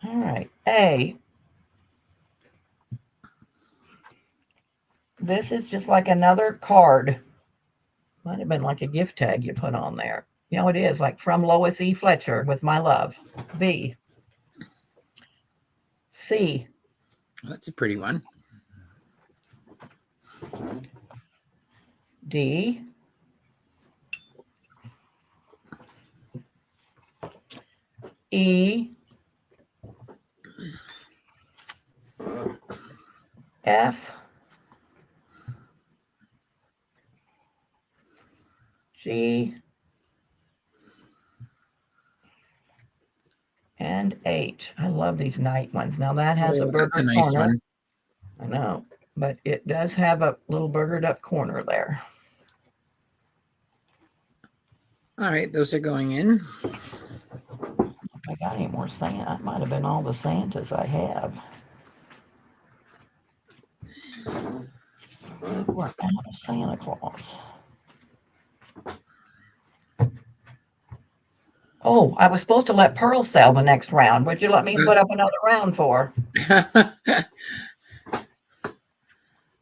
All right. A. This is just like another card. Might have been like a gift tag you put on there. You know, it is like from Lois E. Fletcher with my love. B. C. That's a pretty one. D. E. F. G. And H. I love these night ones. Now that has a burger That's a nice corner. one. I know. but it does have a little burgered up corner there. All right, those are going in. If I got any more Santa, that might have been all the Santas I have. We're out of Santa Claus. Oh, I was supposed to let Pearl sell the next round. Would you let me put up another round for her?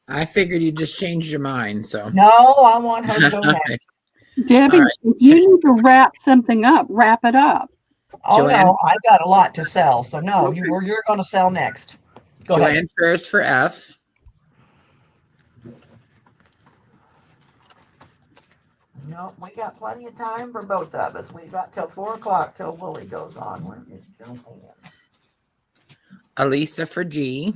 I figured you just changed your mind, so. No, I want her to go next. Debbie, right. if you need to wrap something up, wrap it up. Oh Joanne? no, I've got a lot to sell, so no, Okay. you're going to sell next. Go Joanne ahead. first for F. No, we got plenty of time for both of us. We got till 4 o'clock till Willie goes on. Where is Joanne? Elisa for G.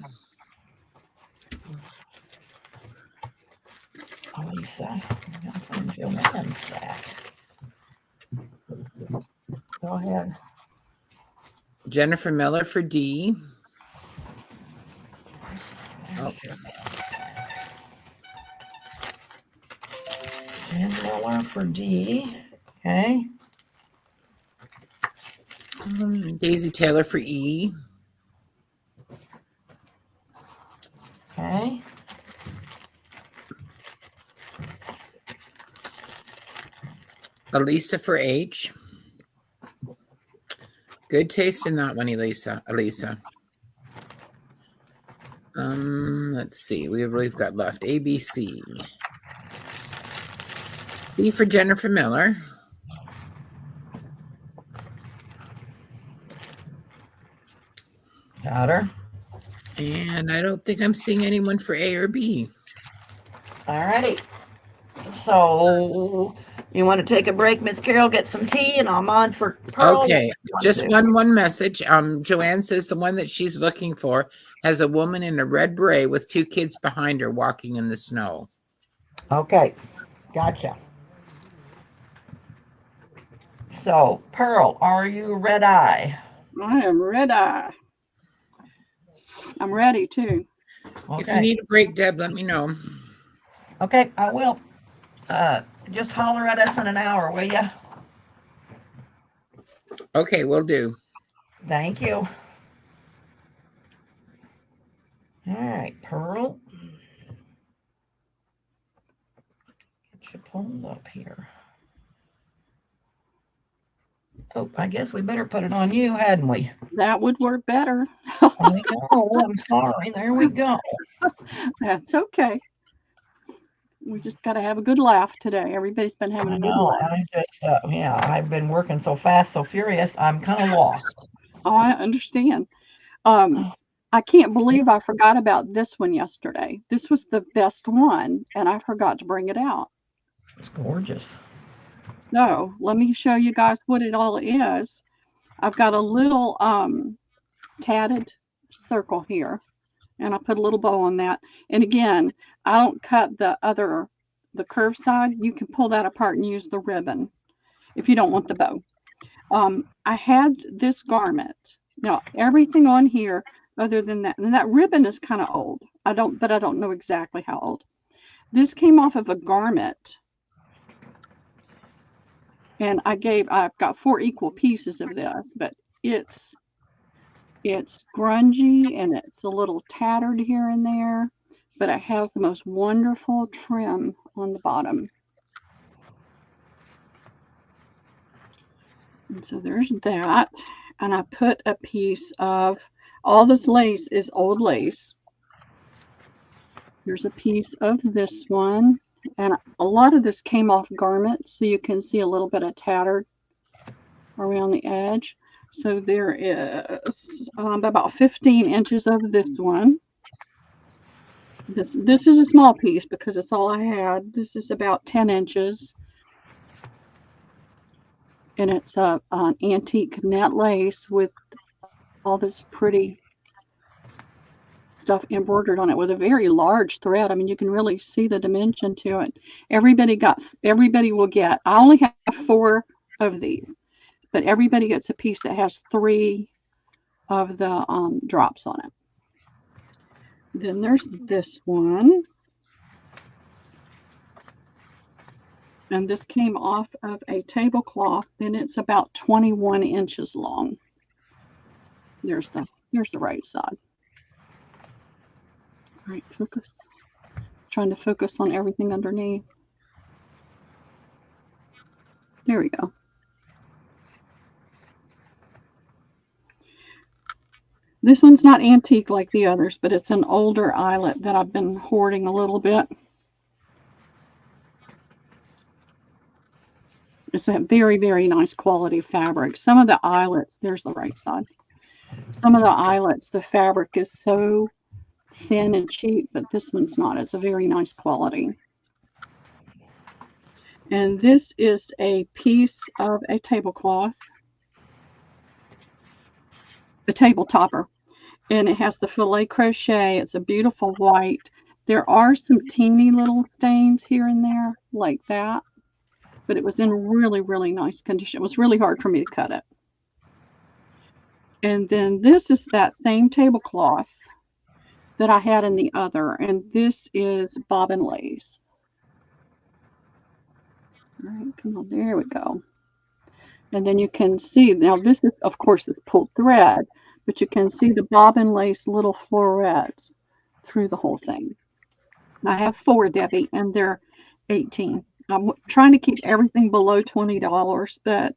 Elisa, I gotta find Joanne's sack. Go ahead. Jennifer Miller for D. Oh. And Miller for D. Okay. Daisy Taylor for E. Okay. Elisa for H. Good taste in that one, Elisa. Let's see. We've got left A, B, C. C for Jennifer Miller. Got her. And I don't think I'm seeing anyone for A or B. All righty. So you want to take a break, Miss Carol, get some tea, and I'm on for Pearl. Okay, just one message. Joanne says the one that she's looking for has a woman in a red beret with 2 kids behind her walking in the snow. Okay, gotcha. So, Pearl, are you red eye? I am red eye. I'm ready too. Okay. If you need a break, Deb, let me know. Okay, I will. Just holler at us in an hour, will you? Okay, will do. Thank you. All right, Pearl. Get you pulled up here. Oh, I guess we better put it on you, hadn't we? That would work better. There we go. I'm sorry. There we go. That's okay. We just got to have a good laugh today. Everybody's been having I a good know. laugh. I just, yeah, I've been working so fast, so furious. I'm kind of lost. Oh, I understand. I can't believe I forgot about this one yesterday. This was the best one, and I forgot to bring it out. It's gorgeous. So let me show you guys what it all is. I've got a little tatted circle here, and I put a little bow on that. And again, I don't cut the curved side. You can pull that apart and use the ribbon if you don't want the bow. I had this garment. Now everything on here other than that, and that ribbon is kind of old. I don't know exactly how old. This came off of a garment. And I've got 4 equal pieces of this, but it's grungy and it's a little tattered here and there, but it has the most wonderful trim on the bottom. And so there's that. And I put a piece of, all this lace is old lace. Here's a piece of this one. And a lot of this came off garment, so you can see a little bit of tattered around the edge. So there is about 15 inches of this one. This is a small piece because it's all I had. This is about 10 inches. And it's an antique net lace with all this pretty stuff embroidered on it with a very large thread. I mean, you can really see the dimension to it. Everybody will get, I only have 4 of these, but everybody gets a piece that has 3 of the drops on it. Then there's this one. And this came off of a tablecloth, and it's about 21 inches long. Here's the right side. All right, focus. Trying to focus on everything underneath. There we go. This one's not antique like the others, but it's an older eyelet that I've been hoarding a little bit. It's a very, very nice quality fabric. Some of the eyelets, there's the right side. Some of the eyelets, the fabric is so thin and cheap, but this one's not. It's a very nice quality. And this is a piece of a tablecloth, a table topper, and it has the filet crochet. It's a beautiful white. There are some teeny little stains here and there like that, but it was in really, really nice condition. It was really hard for me to cut it. And then this is that same tablecloth that I had in the other, and this is bobbin lace. All right, come on, there we go. And then you can see, now this is, of course, it's pulled thread, but you can see the bobbin lace little florets through the whole thing. I have 4, Debbie, and they're 18. I'm trying to keep everything below $20, but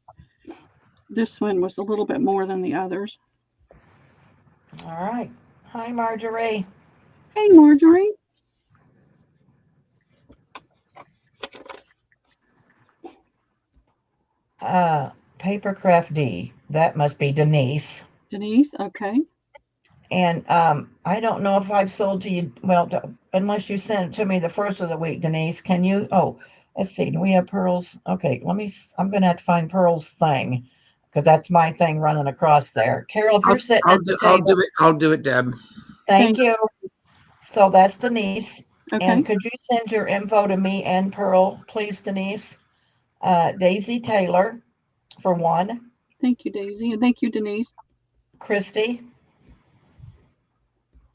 this one was a little bit more than the others. All right. Hi, Marjorie. Hey, Marjorie. Papercraft D. That must be Denise. Denise, okay. And I don't know if I've sold to you. Well, unless you sent it to me the first of the week, Denise. Can you? Oh, let's see. Do we have Pearl's? Okay, let me. I'm going to have to find Pearl's thing because that's my thing running across there. Carol, if you're sitting at the table, I'll do it, Deb. Thank you. So that's Denise. Okay. And could you send your info to me and Pearl, please, Denise? Daisy Taylor, for one. Thank you, Daisy, and thank you, Denise. Christy.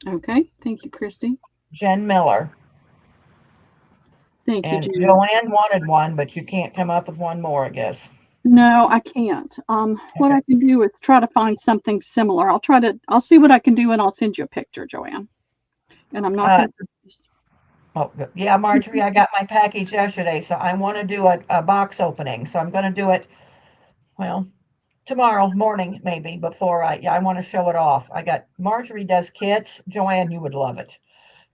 Okay, thank you, Christy. Jen Miller. Thank you, Jen. Joanne wanted one, but you can't come up with one more, I guess. No, I can't. What I can do is try to find something similar. I'll see what I can do, and I'll send you a picture, Joanne. And I'm not going to. Oh, yeah, Marjorie, I got my package yesterday, so I want to do a box opening. So I'm going to do it, well, tomorrow morning, maybe, before I want to show it off. Marjorie does kits. Joanne, you would love it.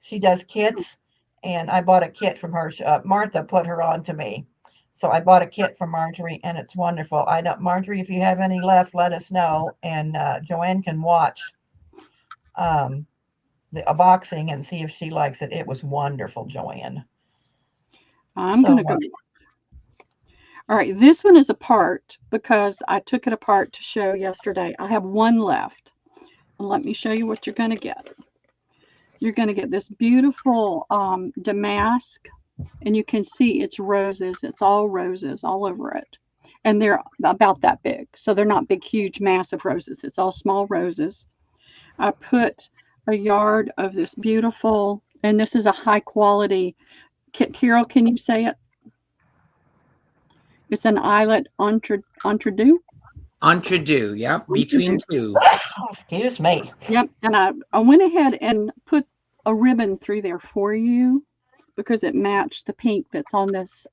She does kits, and I bought a kit from her. Martha put her on to me. So I bought a kit from Marjorie, and it's wonderful. Marjorie, if you have any left, let us know, and Joanne can watch the boxing and see if she likes it. It was wonderful, Joanne. I'm going to go. All right, this one is apart because I took it apart to show yesterday. I have one left. And let me show you what you're going to get. You're going to get this beautiful damask, and you can see it's roses. It's all roses all over it. And they're about that big. So they're not big, huge, massive roses. It's all small roses. I put a yard of this beautiful, and this is a high quality. Carol, can you say it? It's an eyelet entre deux. Entre deux, yeah, between two. Oh, excuse me. Yep, and I went ahead and put a ribbon through there for you because it matched the pink that's on this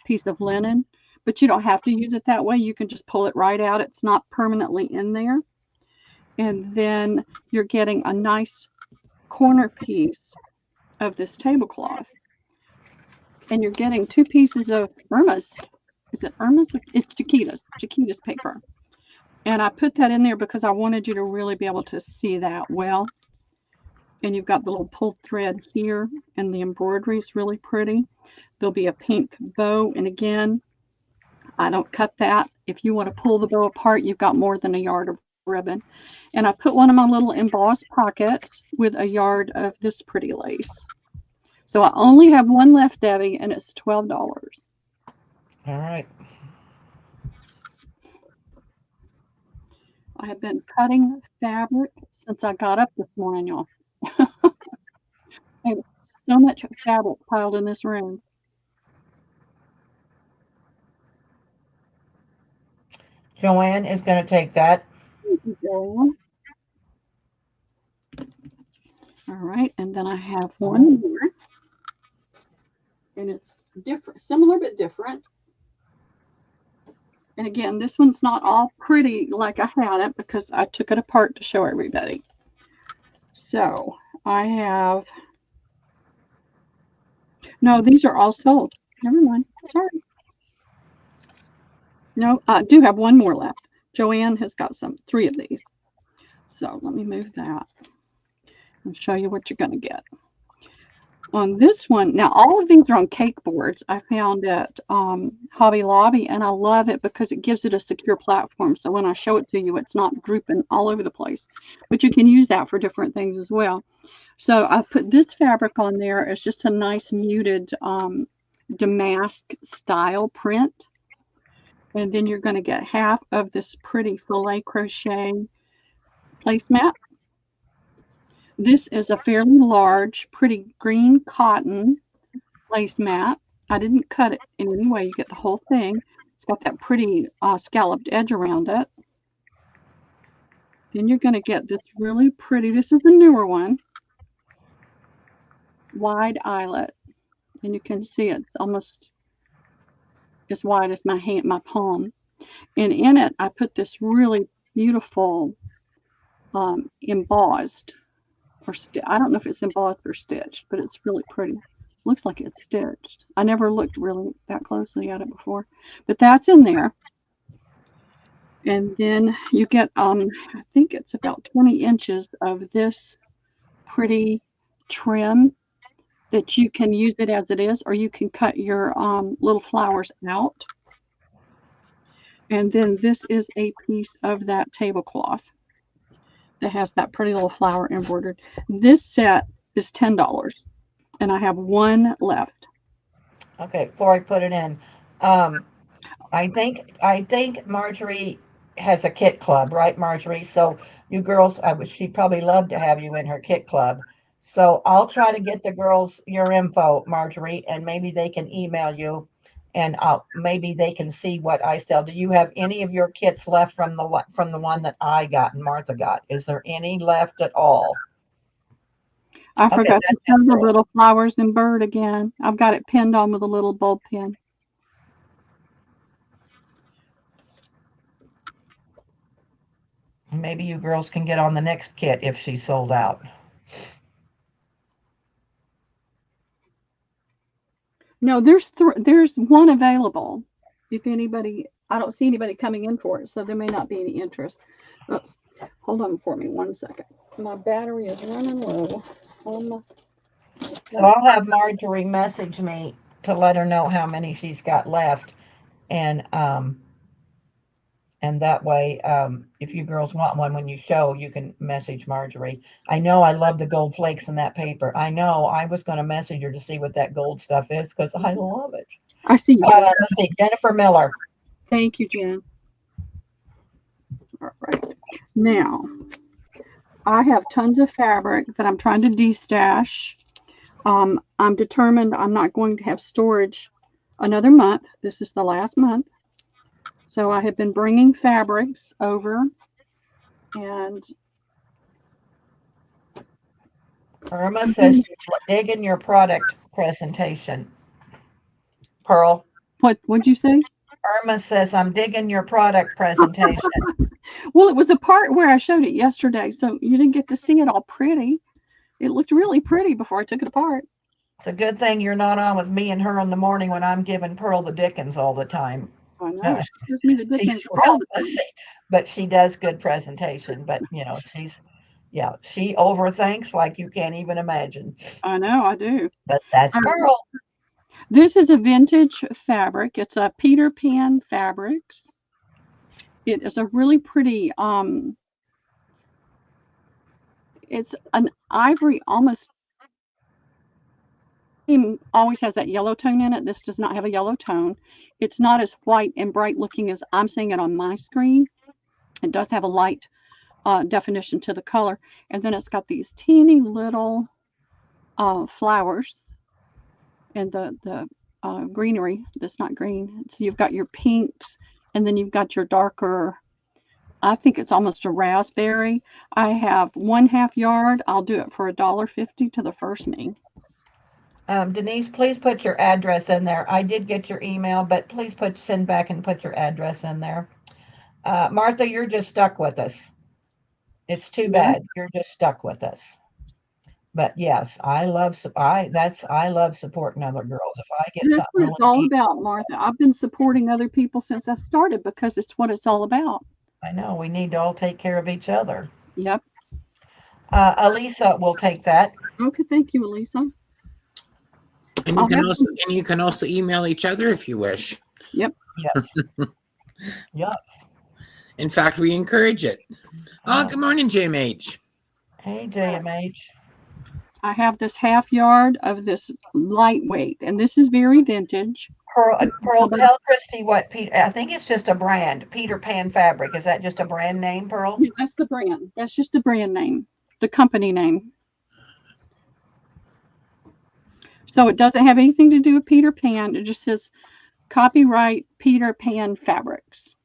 piece of linen. But you don't have to use it that way. You can just pull it right out. It's not permanently in there. And then you're getting a nice corner piece of this tablecloth. And you're getting 2 pieces of Irma's. Is it Irma's? It's Chiquita's paper. And I put that in there because I wanted you to really be able to see that well. And you've got the little pulled thread here, and the embroidery is really pretty. There'll be a pink bow. And again, I don't cut that. If you want to pull the bow apart, you've got more than a yard of ribbon. And I put one of my little embossed pockets with a yard of this pretty lace. So I only have one left, Debbie, and it's $12. All right. I have been cutting fabric since I got up this morning, y'all. so much fabric piled in this room. Joanne is going to take that. Thank you, Joanne. All right, and then I have one more. And it's different, similar but different. And again, this one's not all pretty like I had it because I took it apart to show everybody. So I have, no, these are all sold. Never mind, sorry. No, I do have one more left. Joanne has got three of these. So let me move that and show you what you're going to get. On this one, now all of these are on cake boards I found at Hobby Lobby, and I love it because it gives it a secure platform. So when I show it to you, it's not drooping all over the place. But you can use that for different things as well. So I put this fabric on there. It's just a nice muted damask style print. And then you're going to get half of this pretty filet crochet placemat. This is a fairly large, pretty green cotton placemat. I didn't cut it in any way. You get the whole thing. It's got that pretty scalloped edge around it. Then you're going to get this really pretty, this is the newer one, wide eyelet. And you can see it's almost as wide as my hand, my palm. And in it, I put this really beautiful embossed, or I don't know if it's embossed or stitched, but it's really pretty. Looks like it's stitched. I never looked really that closely at it before, but that's in there. And then you get, I think it's about 20 inches of this pretty trim that you can use it as it is, or you can cut your little flowers out. And then this is a piece of that tablecloth that has that pretty little flower embroidered. This set is $10, and I have one left. Okay, before I put it in, I think Marjorie has a kit club, right, Marjorie? So you girls, she'd probably love to have you in her kit club. So I'll try to get the girls your info, Marjorie, and maybe they can email you, and maybe they can see what I sell. Do you have any of your kits left from the one that I got and Martha got? Is there any left at all? I forgot to show the little flowers and bird again. I've got it pinned on with a little bulb pin. Maybe you girls can get on the next kit if she's sold out. No, there's one available. If anybody, I don't see anybody coming in for it, so there may not be any interest. Oops. Hold on for me 1 second. My battery is running low on the. So I'll have Marjorie message me to let her know how many she's got left, and that way, if you girls want one when you show, you can message Marjorie. I know I love the gold flakes in that paper. I know I was going to message her to see what that gold stuff is because I love it. I see you. Let's see, Jennifer Miller. Thank you, Jen. All right. Now, I have tons of fabric that I'm trying to destash. I'm determined I'm not going to have storage another month. This is the last month. So I have been bringing fabrics over, and Irma says she's digging your product presentation. Pearl. What'd you say? Irma says, I'm digging your product presentation. Well, it was a part where I showed it yesterday, so you didn't get to see it all pretty. It looked really pretty before I took it apart. It's a good thing you're not on with me and her in the morning when I'm giving Pearl the Dickens all the time. I know. She gives me the good things all the time. But she does good presentation. But, she overthinks like you can't even imagine. I know, I do. But that's Pearl. This is a vintage fabric. It's a Peter Pan Fabrics. It is a really pretty, it's an ivory, almost always has that yellow tone in it. This does not have a yellow tone. It's not as white and bright looking as I'm seeing it on my screen. It does have a light definition to the color. And then it's got these teeny little flowers and the greenery that's not green. So you've got your pinks, and then you've got your darker. I think it's almost a raspberry. I have 1/2 yard. I'll do it for $1.50 to the first me. Denise, please put your address in there. I did get your email, but please send back and put your address in there. Martha, you're just stuck with us. It's too Yeah. bad. You're just stuck with us. But yes, I love supporting other girls. If I get That's something what really it's all neat, about, Martha. I've been supporting other people since I started because it's what it's all about. I know we need to all take care of each other. Yep. Elisa will take that. Okay, thank you, Elisa. And you can also email each other if you wish. Yep. Yes. Yes. In fact, we encourage it. Oh, good morning, JMH. Hey, JMH. I have this 1/2 yard of this lightweight, and this is very vintage. Pearl, tell Christy what I think it's just a brand. Peter Pan Fabric. Is that just a brand name, Pearl? Yeah, that's the brand. That's just the brand name, the company name. So it doesn't have anything to do with Peter Pan. It just says copyright Peter Pan Fabrics.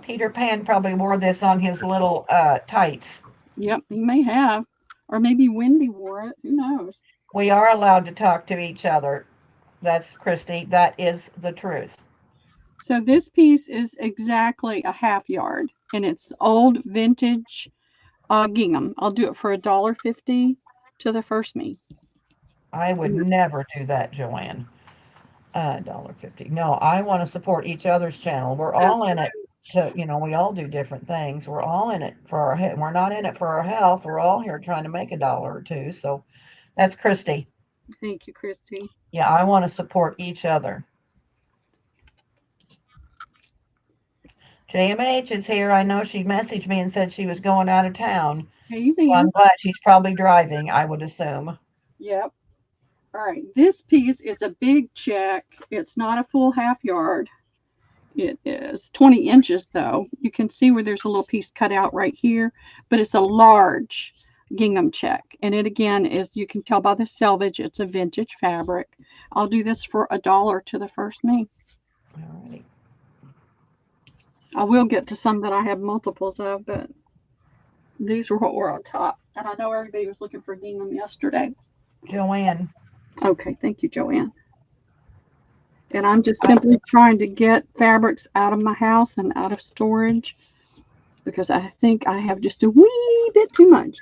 Peter Pan probably wore this on his little tights. Yep, he may have. Or maybe Wendy wore it. Who knows? We are allowed to talk to each other. That's Christy. That is the truth. So this piece is exactly a 1/2 yard, and it's old vintage gingham. I'll do it for $1.50 to the first me. I would never do that, Joanne. $1.50. No, I want to support each other's channel. We're all in it to, we all do different things. We're all in it for our head. We're not in it for our health. We're all here trying to make $1 or $2. So that's Christy. Thank you, Christy. Yeah, I want to support each other. JMH is here. I know she messaged me and said she was going out of town. Hey, so I'm glad she's probably driving, I would assume. Yep. All right. This piece is a big check. It's not a full 1/2 yard. It is 20 inches, though. You can see where there's a little piece cut out right here, but it's a large gingham check. And it, again, is, you can tell by the selvage, it's a vintage fabric. I'll do this for $1 to the first me. All righty. I will get to some that I have multiples of, but these were what were on top. And I know everybody was looking for gingham yesterday. Joanne. Okay, thank you, Joanne. And I'm just simply trying to get fabrics out of my house and out of storage because I think I have just a wee bit too much.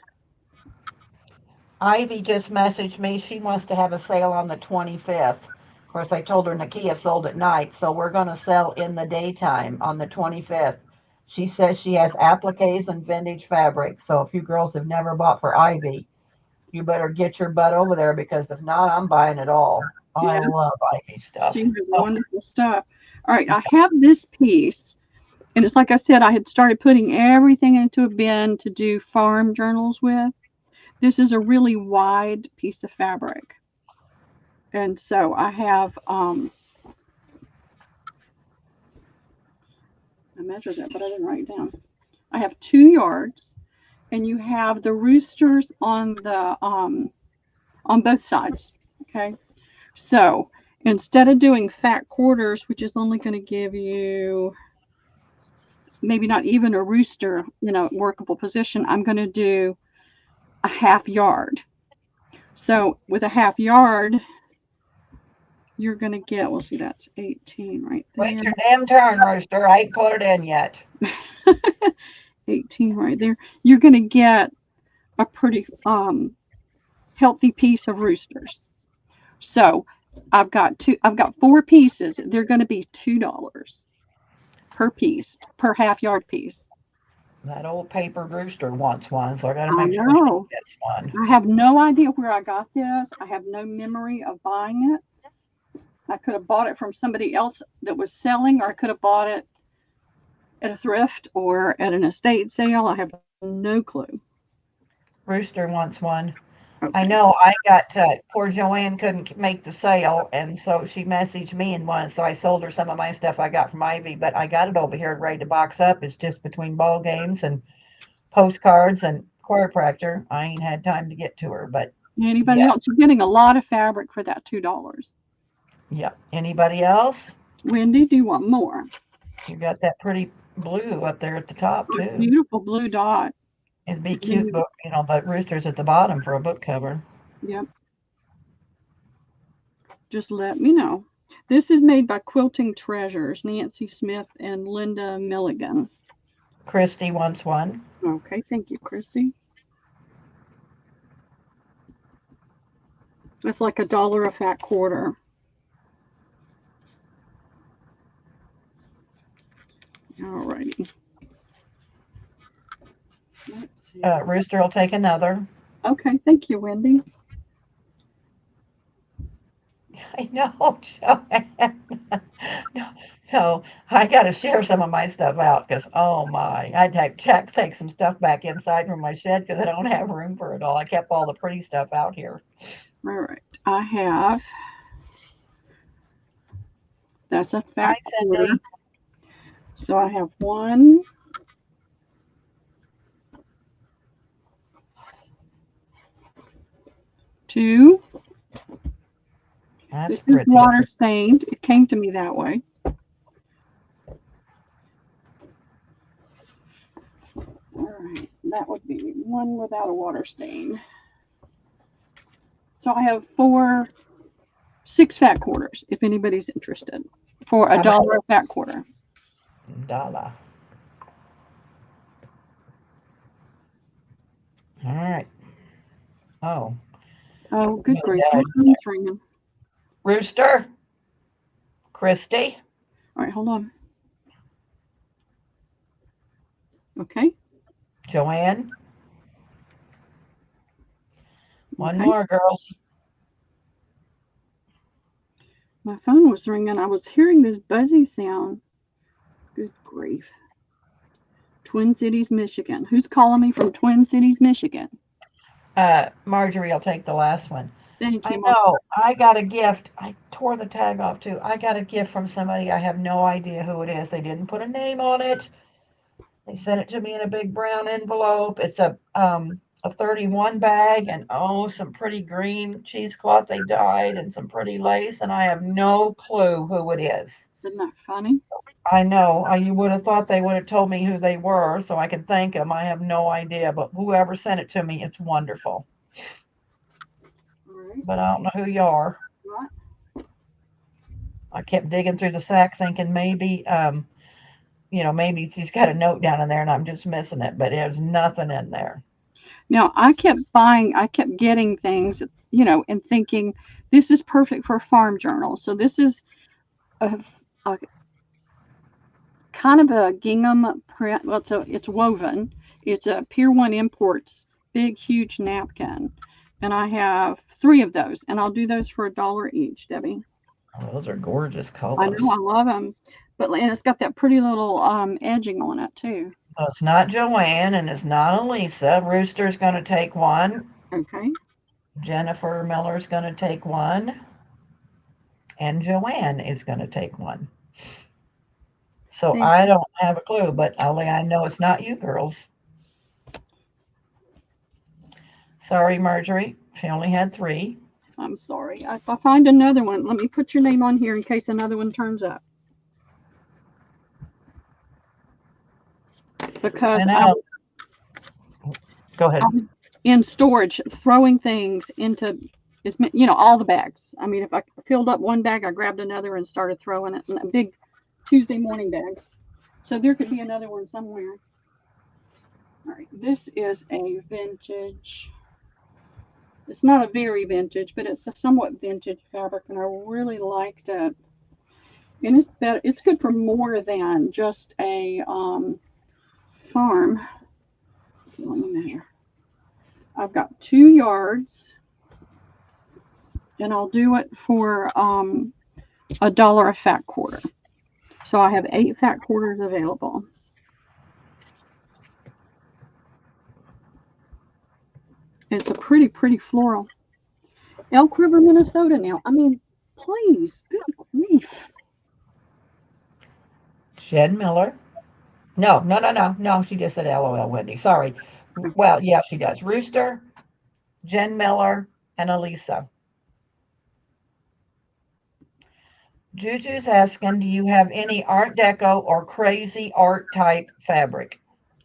Ivy just messaged me. She wants to have a sale on the 25th. Of course, I told her Nakia sold at night, so we're going to sell in the daytime on the 25th. She says she has appliques and vintage fabric. So if you girls have never bought for Ivy, you better get your butt over there because if not, I'm buying it all. Yeah. I love Ivy stuff. She has wonderful stuff. All right, I have this piece, and it's like I said, I had started putting everything into a bin to do farm journals with. This is a really wide piece of fabric. And so I have, I measured that, but I didn't write it down. I have 2 yards, and you have the roosters on the, on both sides. Okay. So instead of doing fat quarters, which is only going to give you maybe not even a rooster, workable position, I'm going to do a 1/2 yard. So with a 1/2 yard, you're going to get, we'll see, that's 18 right there. Wait your damn turn, rooster. I ain't put it in yet. 18 right there. You're going to get a pretty healthy piece of roosters. So I've got 4 pieces. They're going to be $2 per piece, per 1/2 yard piece. That old paper rooster wants one, so I got to make sure she gets one. I have no idea where I got this. I have no memory of buying it. I could have bought it from somebody else that was selling, or I could have bought it at a thrift or at an estate sale. I have no clue. Rooster wants one. Okay. I know. I got poor Joanne couldn't make the sale, and so she messaged me and one. So I sold her some of my stuff I got from Ivy, but I got it over here ready to box up. It's just between ball games and postcards and chiropractor. I ain't had time to get to her, but Anybody Yeah. else? You're getting a lot of fabric for that $2. Yep. Anybody else? Wendy, do you want more? You got that pretty blue up there at the top too. Beautiful blue dot. It'd be cute, but but roosters at the bottom for a book cover. Yep. Just let me know. This is made by Quilting Treasures, Nancy Smith and Linda Milligan. Christy wants one. Okay, thank you, Christy. It's like $1 a fat quarter. Alrighty. Let's see. Rooster will take another. Okay, thank you, Wendy. I know, Joanne. No, I got to share some of my stuff out because, oh my, I'd have Jack take some stuff back inside from my shed because I don't have room for it all. I kept all the pretty stuff out here. All right, I have. That's a fat quarter. So I have 1, 2. That's This pretty. is water stained. It came to me that way. All right, that would be 1 without a water stain. So I have 6 fat quarters, if anybody's interested, for $1 a fat quarter. $1. All right. Oh, good grief. Rooster, Christy. All right, hold on. Okay. Joanne. One more, girls. My phone was ringing. I was hearing this buzzy sound. Good grief. Twin Cities, Michigan. Who's calling me from Twin Cities, Michigan? Marjorie will take the last one. Thank you. I know. I got a gift. I tore the tag off too. I got a gift from somebody. I have no idea who it is. They didn't put a name on it. They sent it to me in a big brown envelope. It's a 31 bag and some pretty green cheesecloth they dyed and some pretty lace, and I have no clue who it is. Isn't that funny? So, I know. You would have thought they would have told me who they were so I could thank them. I have no idea, but whoever sent it to me, it's wonderful. Right. But I don't know who you are. Right. I kept digging through the sack thinking maybe maybe she's got a note down in there and I'm just missing it, but there's nothing in there. Now, I kept getting things, and thinking this is perfect for a farm journal. So this is a kind of a gingham print. Well, it's woven. It's a Pier 1 Imports big, huge napkin. And I have 3 of those, and I'll do those for $1 each, Debbie. Oh, those are gorgeous colors. I know, I love them. And it's got that pretty little edging on it too. So it's not Joanne and it's not Elisa. Rooster's going to take one. Okay. Jennifer Miller's going to take one. And Joanne is going to take one. So I don't have a clue, but I know it's not you girls. Sorry, Marjorie. She only had 3. I'm sorry. If I find another one, let me put your name on here in case another one turns up. Because go ahead. I'm in storage, throwing things into, all the bags. I mean, if I filled up one bag, I grabbed another and started throwing it in big Tuesday morning bags. So there could be another one somewhere. All right, this is a vintage. It's not a very vintage, but it's a somewhat vintage fabric, and I really liked it. And it's good for more than just a farm. So let me measure. I've got 2 yards, and I'll do it for $1 a fat quarter. So I have 8 fat quarters available. It's a pretty, pretty floral. Elk River, Minnesota now. I mean, please, good grief. Jen Miller. No. She just said LOL, Wendy. Sorry. Well, yeah, she does. Rooster, Jen Miller, and Elisa. Juju's asking, do you have any Art Deco or crazy art type fabric?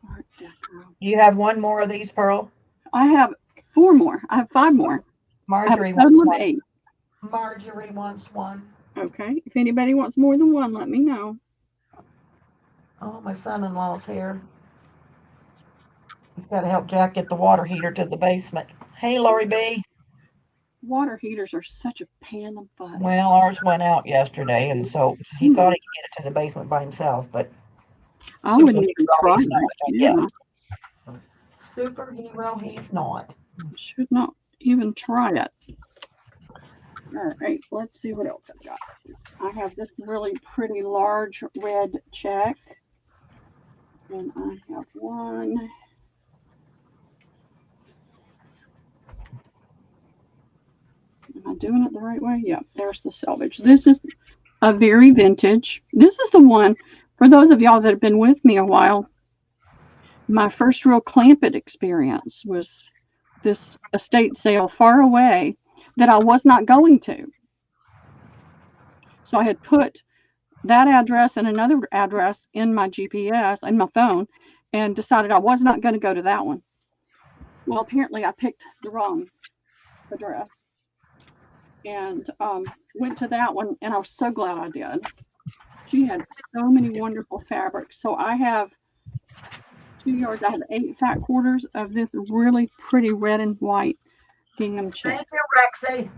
Art Deco. Do you have one more of these, Pearl? I have 4 more. I have 5 more. I have Marjorie a wants total of one. 8. Marjorie wants one. Okay. If anybody wants more than one, let me know. Oh, my son-in-law's here. He's got to help Jack get the water heater to the basement. Hey, Lori B. Water heaters are such a pain in the butt. Well, ours went out yesterday, and so he thought he could get it to the basement by himself, but I wouldn't even try he's not, that. I Yeah. guess. Superhero, he's not. Should not even try it. All right, let's see what else I've got. I have this really pretty large red check. And I have one. Am I doing it the right way? Yeah, there's the selvage. This is a very vintage. This is the one, for those of y'all that have been with me a while, my first real Clampett experience was this estate sale far away that I was not going to. So I had put that address and another address in my GPS, in my phone, and decided I was not going to go to that one. Well, apparently I picked the wrong address and went to that one, and I was so glad I did. She had so many wonderful fabrics. So I have 2 yards. I have 8 fat quarters of this really pretty red and white gingham check. Thank you, Rexy.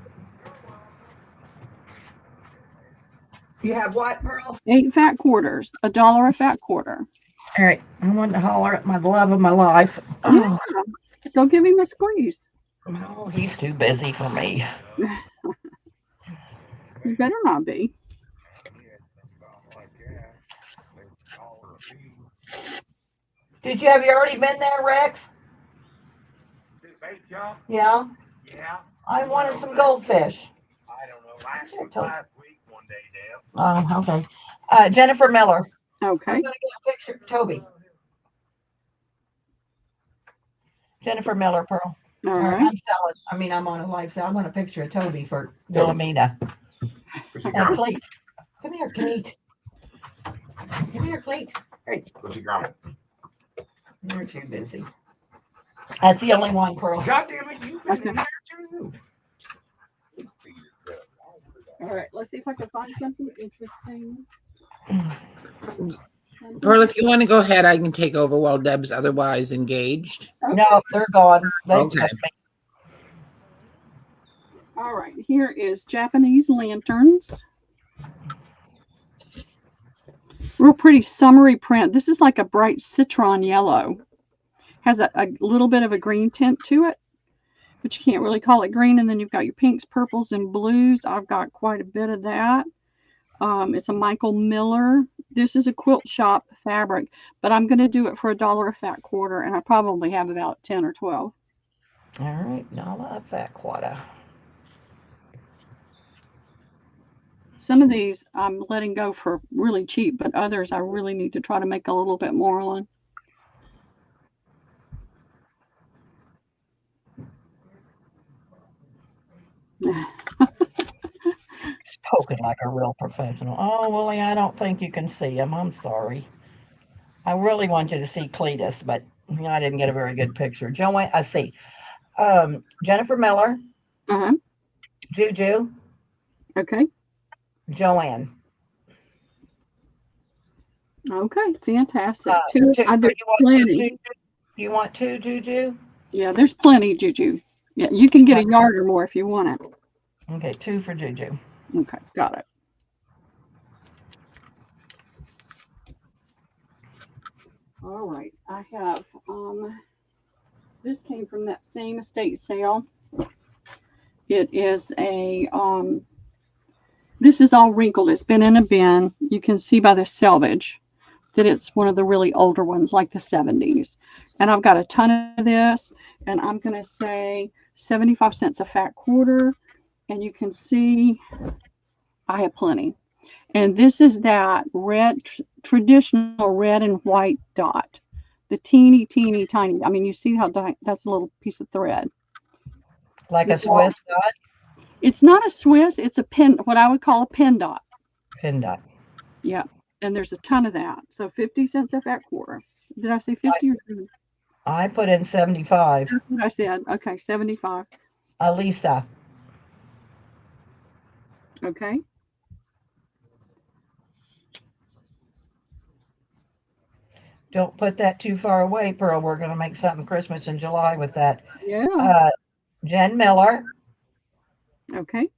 You have what, Pearl? 8 fat quarters, $1 a fat quarter. All right, I wanted to holler at my love of my life. Yeah, go give him a squeeze. Oh, he's too busy for me. You better not be. Have you already been there, Rex? Yeah? Yeah. I wanted some goldfish. I don't know. Last week, one day, Deb. Oh, okay. Jennifer Miller. Okay. I'm going to get a picture. Toby. Jennifer Miller, Pearl. All right. I'm on a live sale. I want a picture of Toby for Wilhelmina. And Cleet. Come here, Cleet. Come here, Cleet. Hey, what's your grandma? You're too busy. That's the only one, Pearl. God damn it, you've been in there too. All right, let's see if I can find something interesting. Pearl, if you want to go ahead, I can take over while Deb's otherwise engaged. Okay. No, they're gone. Okay. All right, here is Japanese lanterns. Real pretty summery print. This is like a bright citron yellow. Has a little bit of a green tint to it, but you can't really call it green. And then you've got your pinks, purples, and blues. I've got quite a bit of that. It's a Michael Miller. This is a quilt shop fabric, but I'm going to do it for $1 a fat quarter, and I probably have about 10 or 12. All right, $1 a fat quarter. Some of these I'm letting go for really cheap, but others I really need to try to make a little bit more on. Spoken like a real professional. Oh, Willie, I don't think you can see him. I'm sorry. I really want you to see Cletus, but I didn't get a very good picture. Joanne, I see. Jennifer Miller. Uh-huh. Juju. Okay. Joanne. Okay, fantastic. You want two, Juju? Yeah, there's plenty, Juju. Yeah, you can get a yard or more if you want it. Okay, 2 for Juju. Okay, got it. All right, I have, this came from that same estate sale. It is a, this is all wrinkled. It's been in a bin. You can see by the selvage that it's one of the really older ones, like the 70s. And I've got a ton of this, and I'm going to say 75 cents a fat quarter. And you can see I have plenty. And this is that red, traditional red and white dot. The teeny, teeny, tiny. I mean, you see how that's a little piece of thread. Like a Swiss dot? It's not a Swiss. It's a pin, what I would call a pin dot. Pin dot. Yeah. And there's a ton of that. So 50 cents a fat quarter. Did I say 50 or 70? I put in 75. That's what I said. Okay, 75. Alisa. Okay. Don't put that too far away, Pearl. We're going to make something Christmas in July with that. Yeah. Jen Miller. Okay.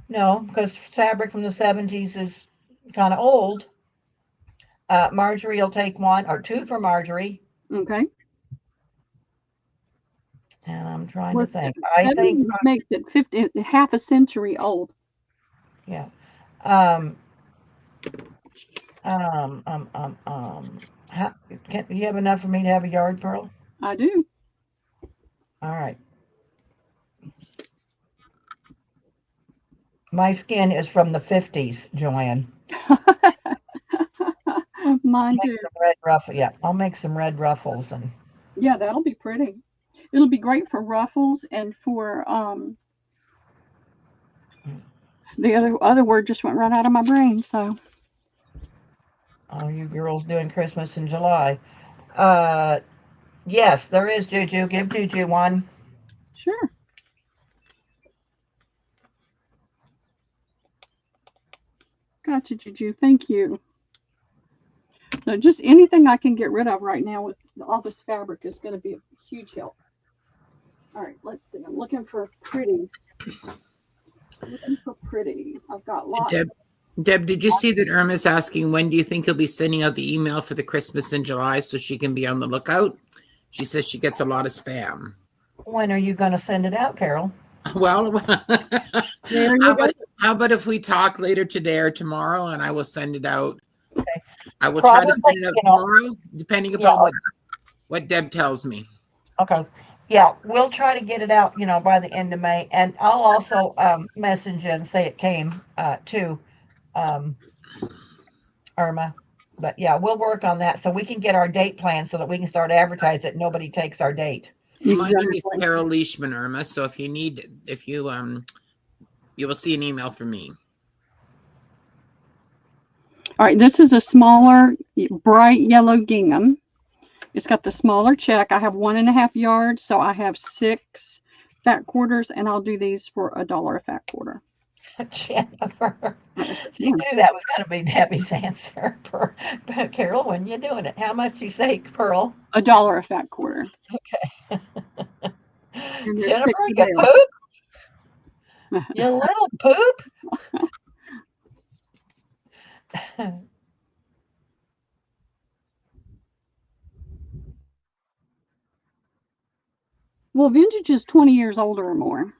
No, because fabric from the 70s is kind of old. Marjorie will take one or two for Marjorie. Okay. And I'm trying Well, to think. I think 70 makes it 50, half a century old. yeah. You have enough for me to have a yard, Pearl? I do. All right. My skin is from the 50s, Joanne. Mine Make too. some red ruffle. Yeah, I'll make some red ruffles and Yeah, that'll be pretty. It'll be great for ruffles and for the other word just went right out of my brain. So all you girls doing Christmas in July. Yes, there is Juju. Give Juju one. sure. Gotcha, Juju. Thank you. So just anything I can get rid of right now with all this fabric is going to be a huge help. All right, let's see. I'm looking for pretties. I've got lots. Deb, did you see that Irma's asking when do you think he'll be sending out the email for the Christmas in July so she can be on the lookout? She says she gets a lot of spam. When are you going to send it out, Carol? Well, There you go. how about if we talk later today or tomorrow and I will send it out? Okay. I will try to Probably, send it out tomorrow, depending upon what Deb tells me. Okay. Yeah, we'll try to get it out, by the end of May. And I'll also message you and say it came to Irma. But yeah, we'll work on that so we can get our date planned so that we can start advertising it. Nobody takes our date. My name is Carol Leishman, Irma. So if you will see an email from me. All right, this is a smaller, bright yellow gingham. It's got the smaller check. I have 1.5 yards, so I have 6 fat quarters, and I'll do these for $1 a fat quarter. Jennifer, she knew that was going to be Debbie's answer. Carol, when you doing it? How much you say, Pearl? $1 a fat quarter. Okay. Jennifer, you poop? You little poop? Well, vintage is 20 years older or more.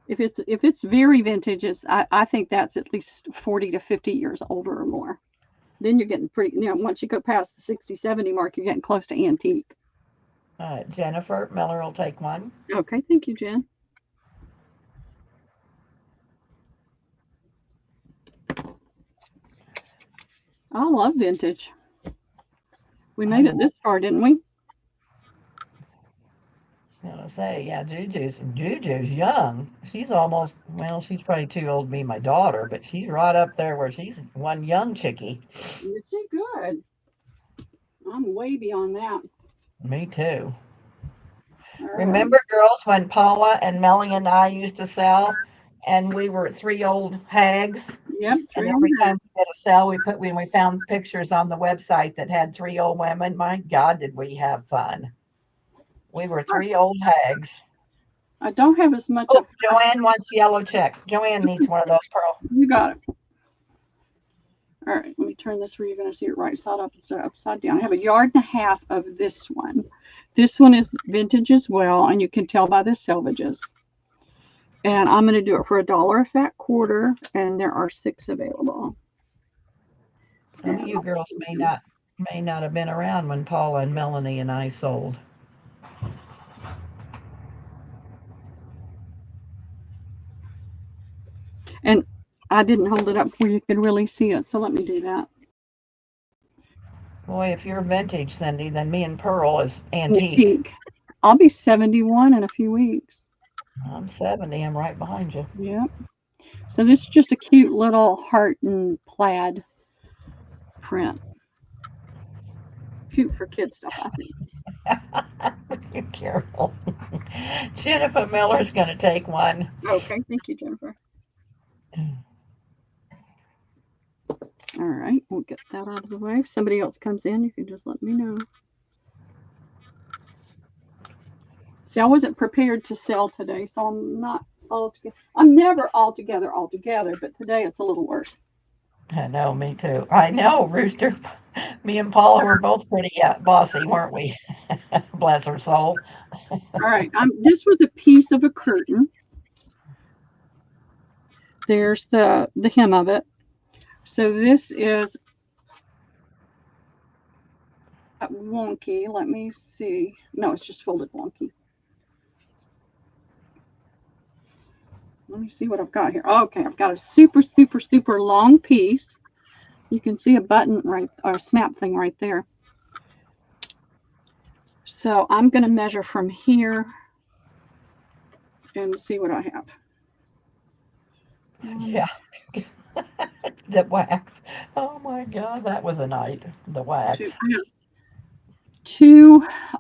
If it's very vintage, I think that's at least 40 to 50 years older or more. Then you're getting pretty, once you go past the 60, 70 mark, you're getting close to antique. Jennifer Miller will take one. Okay, thank you, Jen. I love vintage. We made it this far, didn't we? I was gonna say, yeah, Juju's young. She's almost, she's probably too old to be my daughter, but she's right up there where she's one young chickie. Is she good? I'm way beyond that. Me too. All Remember, girls, when Paula and Melanie and I used to sell, and we were 3 old hags? Yep. And every time we did a sell, when we found pictures on the website that had 3 old women, my God, did we have fun. We were 3 old hags. I don't have as much. Oh, Joanne wants yellow check. Joanne needs one of those, Pearl. You got it. All right, let me turn this where you're going to see it right side up instead of upside down. I have 1.5 yards of this one. This one is vintage as well, and you can tell by the selvages. And I'm going to do it for $1 a fat quarter, and there are 6 available. Some of you girls may not have been around when Paula and Melanie and I sold. And I didn't hold it up where you could really see it, so let me do that. Boy, if you're vintage, Cindy, then me and Pearl is antique. Antique. I'll be 71 in a few weeks. I'm 70. I'm right behind you. Yep. So this is just a cute little heart and plaid print. Cute for kid stuff, I think. You careful. Jennifer Miller's going to take one. Okay, thank you, Jennifer. All right, we'll get that out of the way. If somebody else comes in, you can just let me know. See, I wasn't prepared to sell today, so I'm not altogether. I'm never altogether, but today it's a little worse. I know, me too. I know, Rooster. Me and Paula were both pretty bossy, weren't we? Bless her soul. All right, this was a piece of a curtain. There's the hem of it. So this is wonky. Let me see. No, it's just folded wonky. Let me see what I've got here. Okay, I've got a super, super, super long piece. You can see a button right, or a snap thing right there. So I'm going to measure from here and see what I have. Yeah. The wax. Oh my God, that was a night. The wax.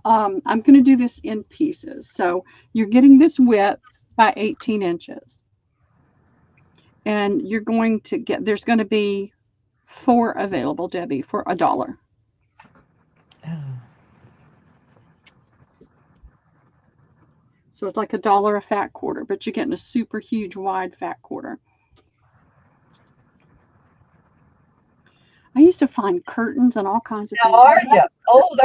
I'm going to do this in pieces. So you're getting this width by 18 inches. And you're going to get, there's going to be 4 available, Debbie, for $1. So it's like $1 a fat quarter, but you're getting a super huge wide fat quarter. I used to find curtains and all kinds of things. How are you?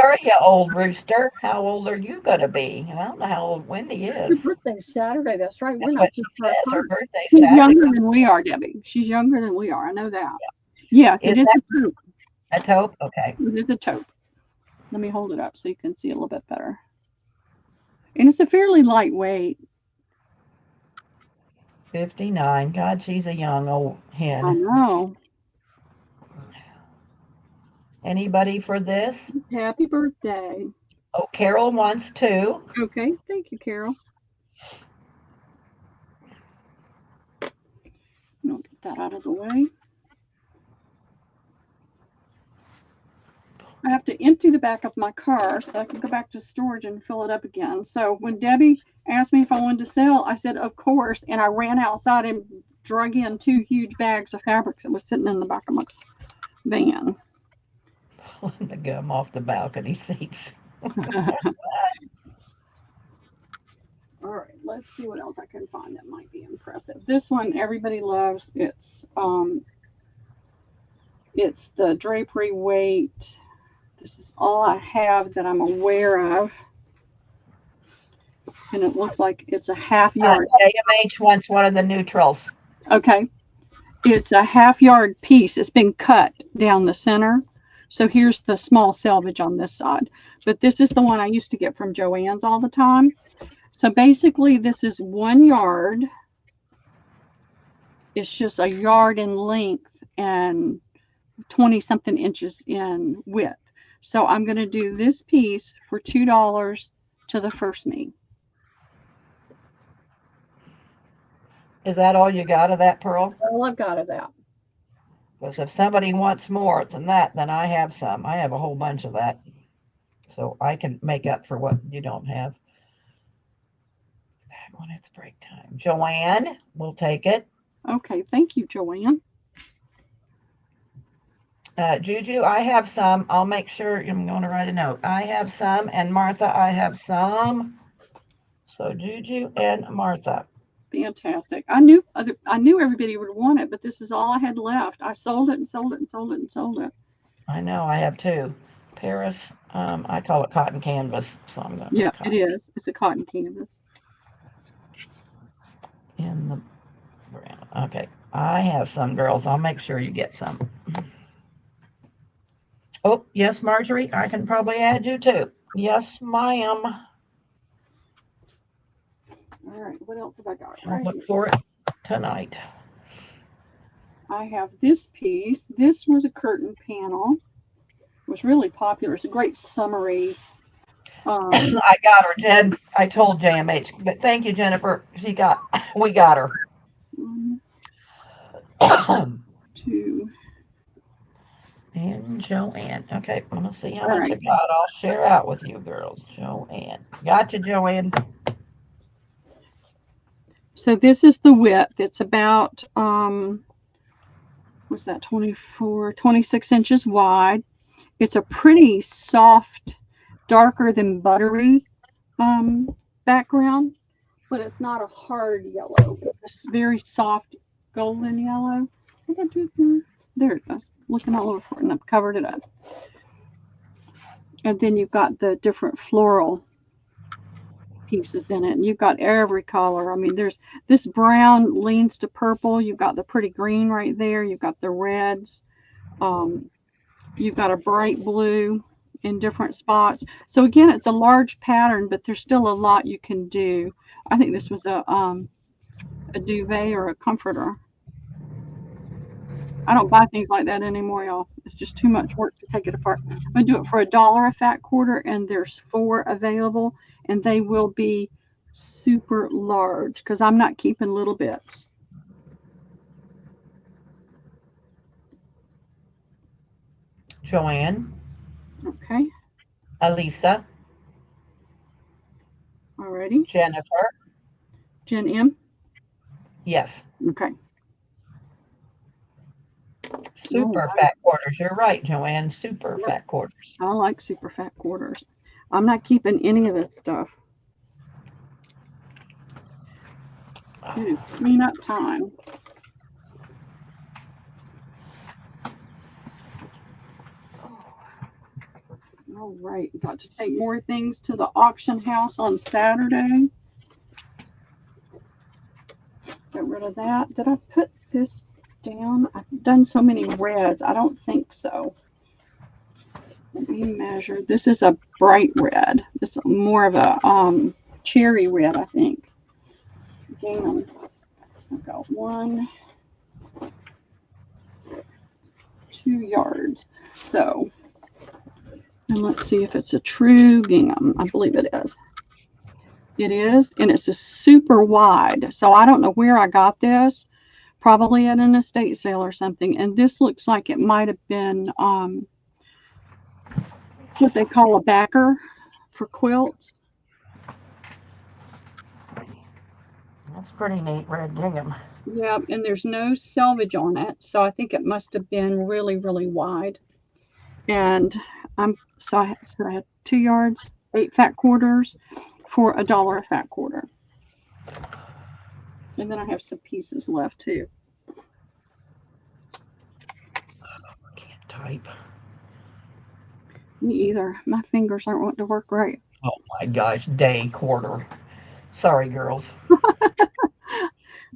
Are you, old Rooster? How old are you going to be? I don't know how old Wendy is. Her birthday's Saturday. That's right. That's what she says. Her birthday's She's Saturday. younger than we are, Debbie. She's younger than we are. I know that. Yeah. Yes, it is a taupe. A taupe? Okay. It is a taupe. Let me hold it up so you can see a little bit better. And it's a fairly lightweight. 59. God, she's a young old hen. I know. Anybody for this? Happy birthday. Oh, Carol wants to. Okay. Thank you, Carol. I'll get that out of the way. I have to empty the back of my car so I can go back to storage and fill it up again. So when Debbie asked me if I wanted to sell, I said, of course. And I ran outside and drug in 2 huge bags of fabrics that was sitting in the back of my van. Pulling the gum off the balcony seats. All right, let's see what else I can find that might be impressive. This one everybody loves. It's the drapery weight. This is all I have that I'm aware of. And it looks like it's a half yard. JMH wants one of the neutrals. Okay. It's a half yard piece. It's been cut down the center. So here's the small selvage on this side. But this is the one I used to get from Joann's all the time. So basically this is 1 yard. It's just a yard in length and 20 something inches in width. So I'm going to do this piece for $2 to the first me. Is that all you got of that, Pearl? All I've got of that. Because if somebody wants more than that, then I have some. I have a whole bunch of that. So I can make up for what you don't have. Back when it's break time. Joanne, we'll take it. Okay, thank you, Joanne. Juju, I have some. I'll make sure. I'm going to write a note. I have some. And Martha, I have some. So Juju and Martha. Fantastic. I knew everybody would want it, but this is all I had left. I sold it and sold it and sold it and sold it. I know. I have 2. Paris. I call it cotton canvas. So I'm going to. Yeah, it is. It's a cotton canvas. In the brown. Okay. I have some, girls. I'll make sure you get some. Oh, yes, Marjorie. I can probably add you too. Yes, ma'am. All right. What else have I got? I'll look for it tonight. I have this piece. This was a curtain panel. was really popular. It's a great summary. I got her, Jen. I told JMH, but thank you, Jennifer. We got her. 1, 2. And Joanne. Okay, I'm gonna see how All much I right. got. I'll share out with you girls. Joanne. Gotcha, Joanne. So this is the width. It's about what's that, 24, 26 inches wide. It's a pretty soft, darker than buttery background, but it's not a hard yellow. It's very soft golden yellow. What did I do here? There it is. Looking all over for it, and I've covered it up. And then you've got the different floral pieces in it, and you've got every color. I mean, there's this brown leans to purple. You've got the pretty green right there. You've got the reds. You've got a bright blue in different spots. So again, it's a large pattern, but there's still a lot you can do. I think this was a duvet or a comforter. I don't buy things like that anymore, y'all. It's just too much work to take it apart. I'm gonna do it for $1 a fat quarter, and there's 4 available, and they will be super large because I'm not keeping little bits. Joanne. Okay. Elisa. Alrighty. Jennifer. Jen M. Yes. Okay. Super fat quarters. You're right, Joanne. Super fat quarters. I like super fat quarters. I'm not keeping any of this stuff. It is cleanup time. All right, got to take more things to the auction house on Saturday. Get rid of that. Did I put this down? I've done so many reds. I don't think so. Let me measure. This is a bright red. This is more of a cherry red, I think. Again, I've got 1, 2 yards. So, and let's see if it's a true gingham. I believe it is. It is, and it's a super wide. So I don't know where I got this. Probably at an estate sale or something. And this looks like it might have been what they call a backer for quilts. That's pretty neat, red gingham. Yeah, and there's no selvage on it, so I think it must have been really, really wide. And I had 2 yards, 8 fat quarters for $1 a fat quarter. And then I have some pieces left too. I can't type. Me either. My fingers aren't wanting to work right. Oh my gosh, day quarter. Sorry, girls. No.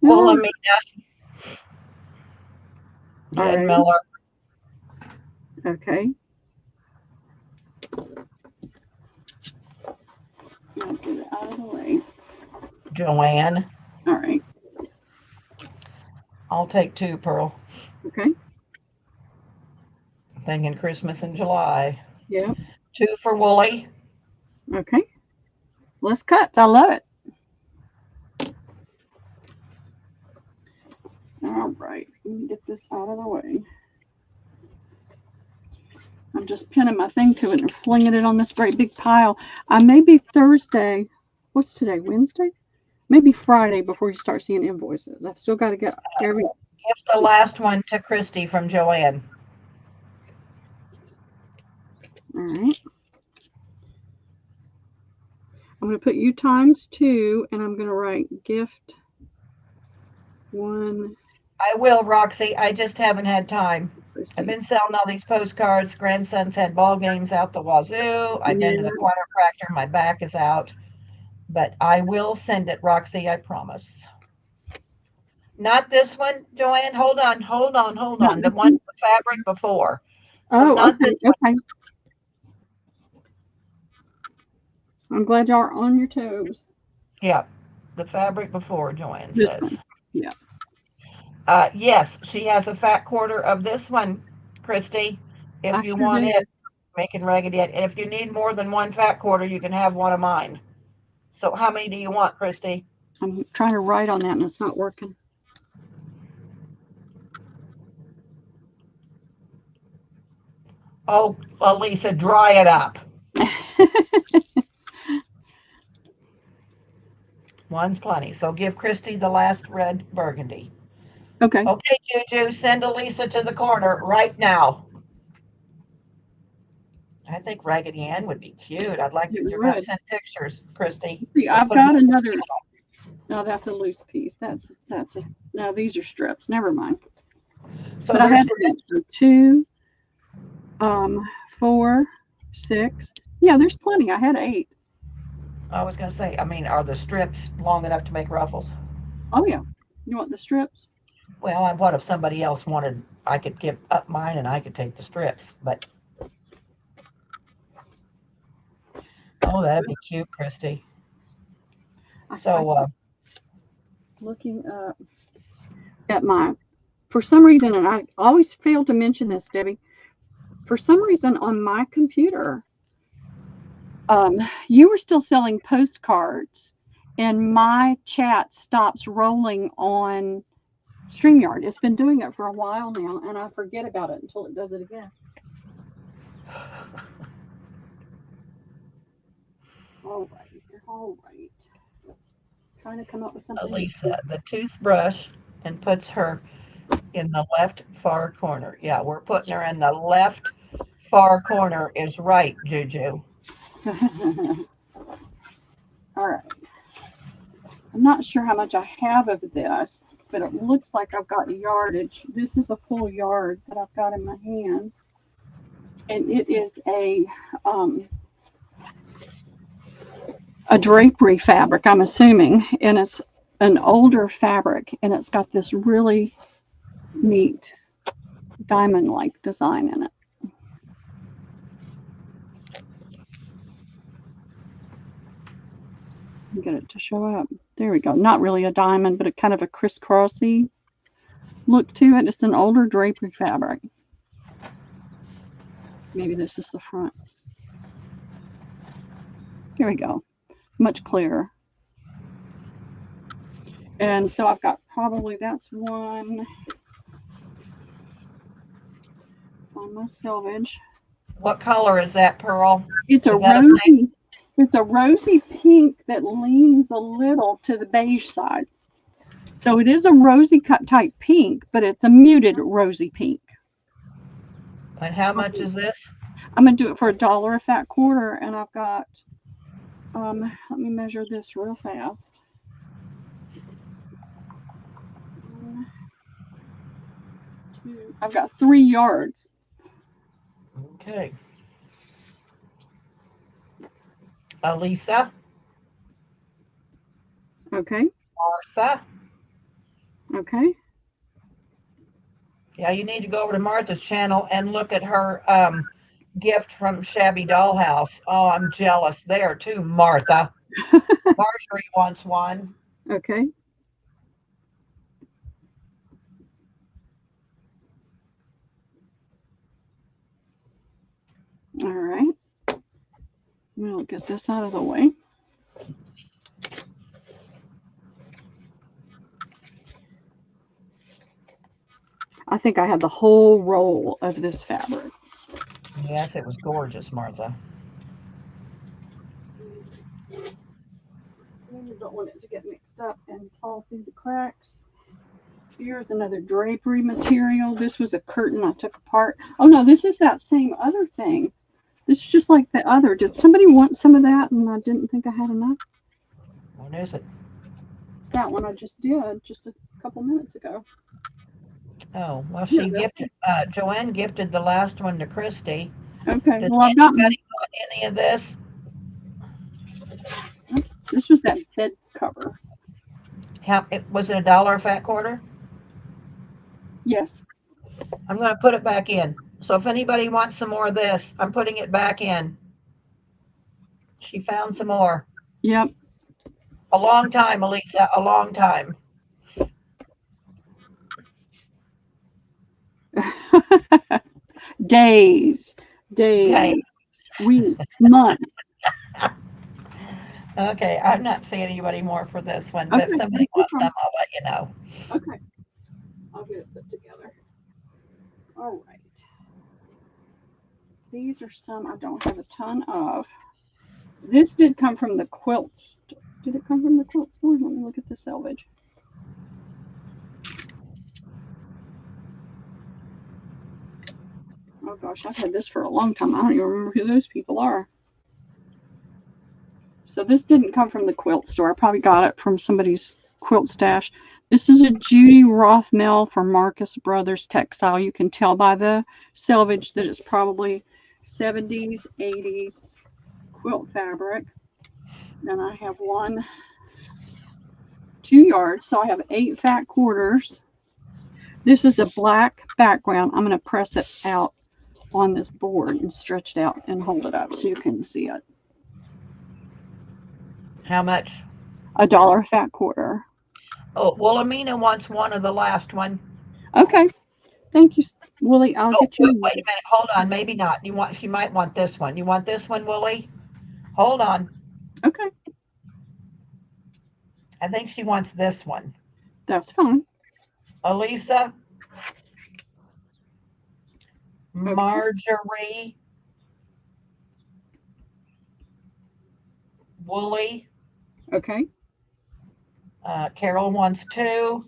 Wilhelmina. All Jen right. Miller. Okay. I'll get it out of the way. Joanne. All right. I'll take 2, Pearl. Okay. Thinking Christmas in July. Yeah. 2 for Wooly. Okay. Let's cut. I love it. All right. Let me get this out of the way. I'm just pinning my thing to it and flinging it on this great big pile. I may be Thursday. What's today? Wednesday? Maybe Friday before you start seeing invoices. I've still got to get every. Give the last one to Christy from Joanne. All right. I'm going to put you ×2, and I'm going to write gift 1. I will, Roxy. I just haven't had time. Christy. I've been selling all these postcards. Grandson's had ball games out the wazoo. I've been to the chiropractor. My back is out. But I will send it, Roxy. I promise. Not this one, Joanne. Hold on. The one with fabric before. So Oh, okay. this one. Okay. I'm glad y'all are on your toes. Yeah. The fabric before, Joanne This says. one. Yeah. Yes, she has a fat quarter of this one, Christy. If you want it. making Raggedy Ann. And if you need more than one fat quarter, you can have one of mine. So how many do you want, Christy? I'm trying to write on that and it's not working. Oh, well, Lisa, dry it up. One's plenty. So give Christy the last red burgundy. Okay. Okay, Juju, send Elisa to the corner right now. I think Raggedy Ann would be cute. I'd like to. It You're going to would. send pictures, Christy. See, We'll I've put 'em got in the another. channel. No, that's a loose piece. That's a. No, these are strips. Never mind. So But I there's had strips. 2, 4, 6. Yeah, there's plenty. I had 8. I was going to say, I mean, are the strips long enough to make ruffles? Oh yeah. You want the strips? Well, and what if somebody else wanted? I could give up mine and I could take the strips. But oh, that'd be cute, Christy. So Looking up at my, for some reason, and I always fail to mention this, Debbie. For some reason on my computer, you were still selling postcards, and my chat stops rolling on StreamYard. It's been doing it for a while now, and I forget about it until it does it again. All right. Trying to come up with something. Elisa, the toothbrush, and puts her in the left far corner. Yeah, we're putting her in the left far corner is right, Juju. All right. I'm not sure how much I have of this, but it looks like I've got yardage. This is a full yard that I've got in my hands. And it is a drapery fabric, I'm assuming. And it's an older fabric, and it's got this really neat diamond-like design in it. Get it to show up. There we go. Not really a diamond, but a kind of a crisscrossy look to it. It's an older drapery fabric. Maybe this is the front. Here we go. Much clearer. And so I've got probably, that's one on my selvage. What color is that, Pearl? It's a Is that a rosy. It's a rosy pink that leans a little to the beige side. So it is a rosy cut type pink, but it's a muted rosy pink. And how much is this? I'm gonna do it for $1 a fat quarter, and I've got. Let me measure this real fast. 1, 2. I've got 3 yards. Okay. Elisa, Okay. Martha. Okay. Yeah, you need to go over to Martha's channel and look at her gift from Shabby Dollhouse. Oh, I'm jealous there too, Martha. Marjorie wants one. Okay. All right. We'll get this out of the way. I think I had the whole roll of this fabric. Yes, it was gorgeous, Martha. You don't want it to get mixed up and fall through the cracks. Here's another drapery material. This was a curtain I took apart. Oh no, this is that same other thing. This is just like the other. Did somebody want some of that and I didn't think I had enough? What is it? It's that one I just did just a couple minutes ago. Oh, well, she gifted, Joanne gifted the last one to Christy. Okay, Does well I've got anybody want any of this? this was that bed cover. Was it $1 a fat quarter? Yes. I'm going to put it back in. So if anybody wants some more of this, I'm putting it back in. She found some more. Yep. A long time, Elisa, a long time. Days. days, weeks, months. Okay, I'm not seeing anybody more for this one, but if Okay, somebody no wants some, I'll let you know. Okay, I'll get it put together. All right. These are some I don't have a ton of. This did come from the quilt store. Did it come from the quilt store? Let me look at the selvage. Oh gosh, I've had this for a long time. I don't even remember who those people are. So this didn't come from the quilt store. I probably got it from somebody's quilt stash. This is a Judy Rothmel for Marcus Brothers Textile. You can tell by the selvage that it's probably 70s, 80s quilt fabric. Then I have 2 yards, so I have 8 fat quarters. This is a black background. I'm going to press it out on this board and stretch it out and hold it up so you can see it. How much? $1 a fat quarter. Oh, Wilhelmina wants one of the last one. Okay. Thank you, Willie. I'll get you. Wait a minute. Hold on. Maybe not. She might want this one. You want this one, Willie? Hold on. Okay. I think she wants this one. That's fine. Elisa, Marjorie, Wooly. Okay. Carol wants 2.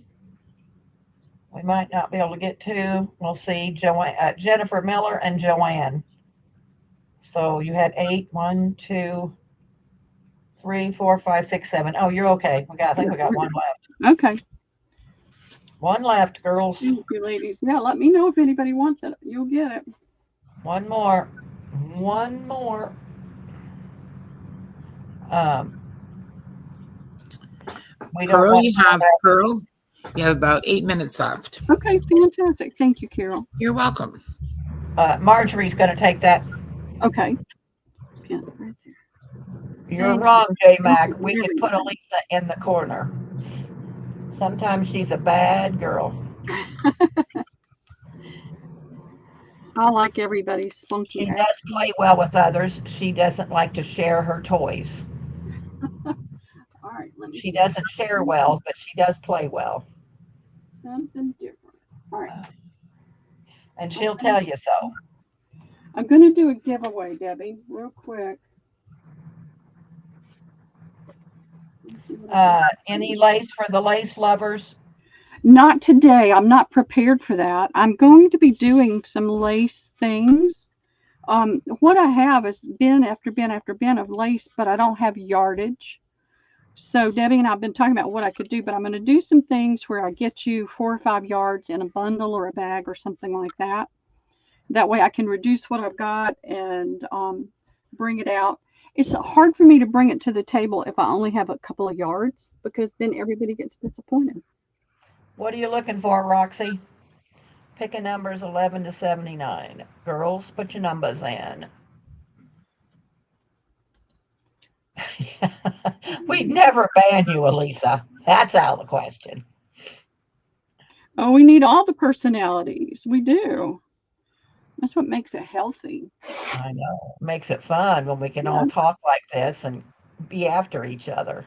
We might not be able to get 2. We'll see. Jennifer Miller and Joanne. So you had 8. 1, 2, 3, 4, 5, 6, 7. Oh, you're okay. I think we got 1 left. Okay. 1 left, girls. Thank you, ladies. Yeah, let me know if anybody wants it. You'll get it. 1 more. 1 more. We don't Pearl, want you to have Pearl. You have about 8 minutes left. Okay, fantastic. Thank you, Carol. You're welcome. Marjorie's going to take that. Okay. Pin right there. You're wrong, J-Mac. We can put Elisa in the corner. Sometimes she's a bad girl. I like everybody's spunky. She does play well with others. She doesn't like to share her toys. All right, let me She see. doesn't share well, but she does play well. Something different. All right. And she'll tell you so. I'm going to do a giveaway, Debbie, real quick. Any lace for the lace lovers? Not today. I'm not prepared for that. I'm going to be doing some lace things. What I have is bin after bin after bin of lace, but I don't have yardage. So Debbie and I have been talking about what I could do, but I'm going to do some things where I get you 4 or 5 yards in a bundle or a bag or something like that. That way I can reduce what I've got and bring it out. It's hard for me to bring it to the table if I only have a couple of yards, because then everybody gets disappointed. What are you looking for, Roxy? Pick a numbers 11 to 79. Girls, put your numbers in. We'd never ban you, Elisa. That's out of the question. Oh, we need all the personalities. We do. That's what makes it healthy. I know. Makes it fun when we can all talk like this and be after each other.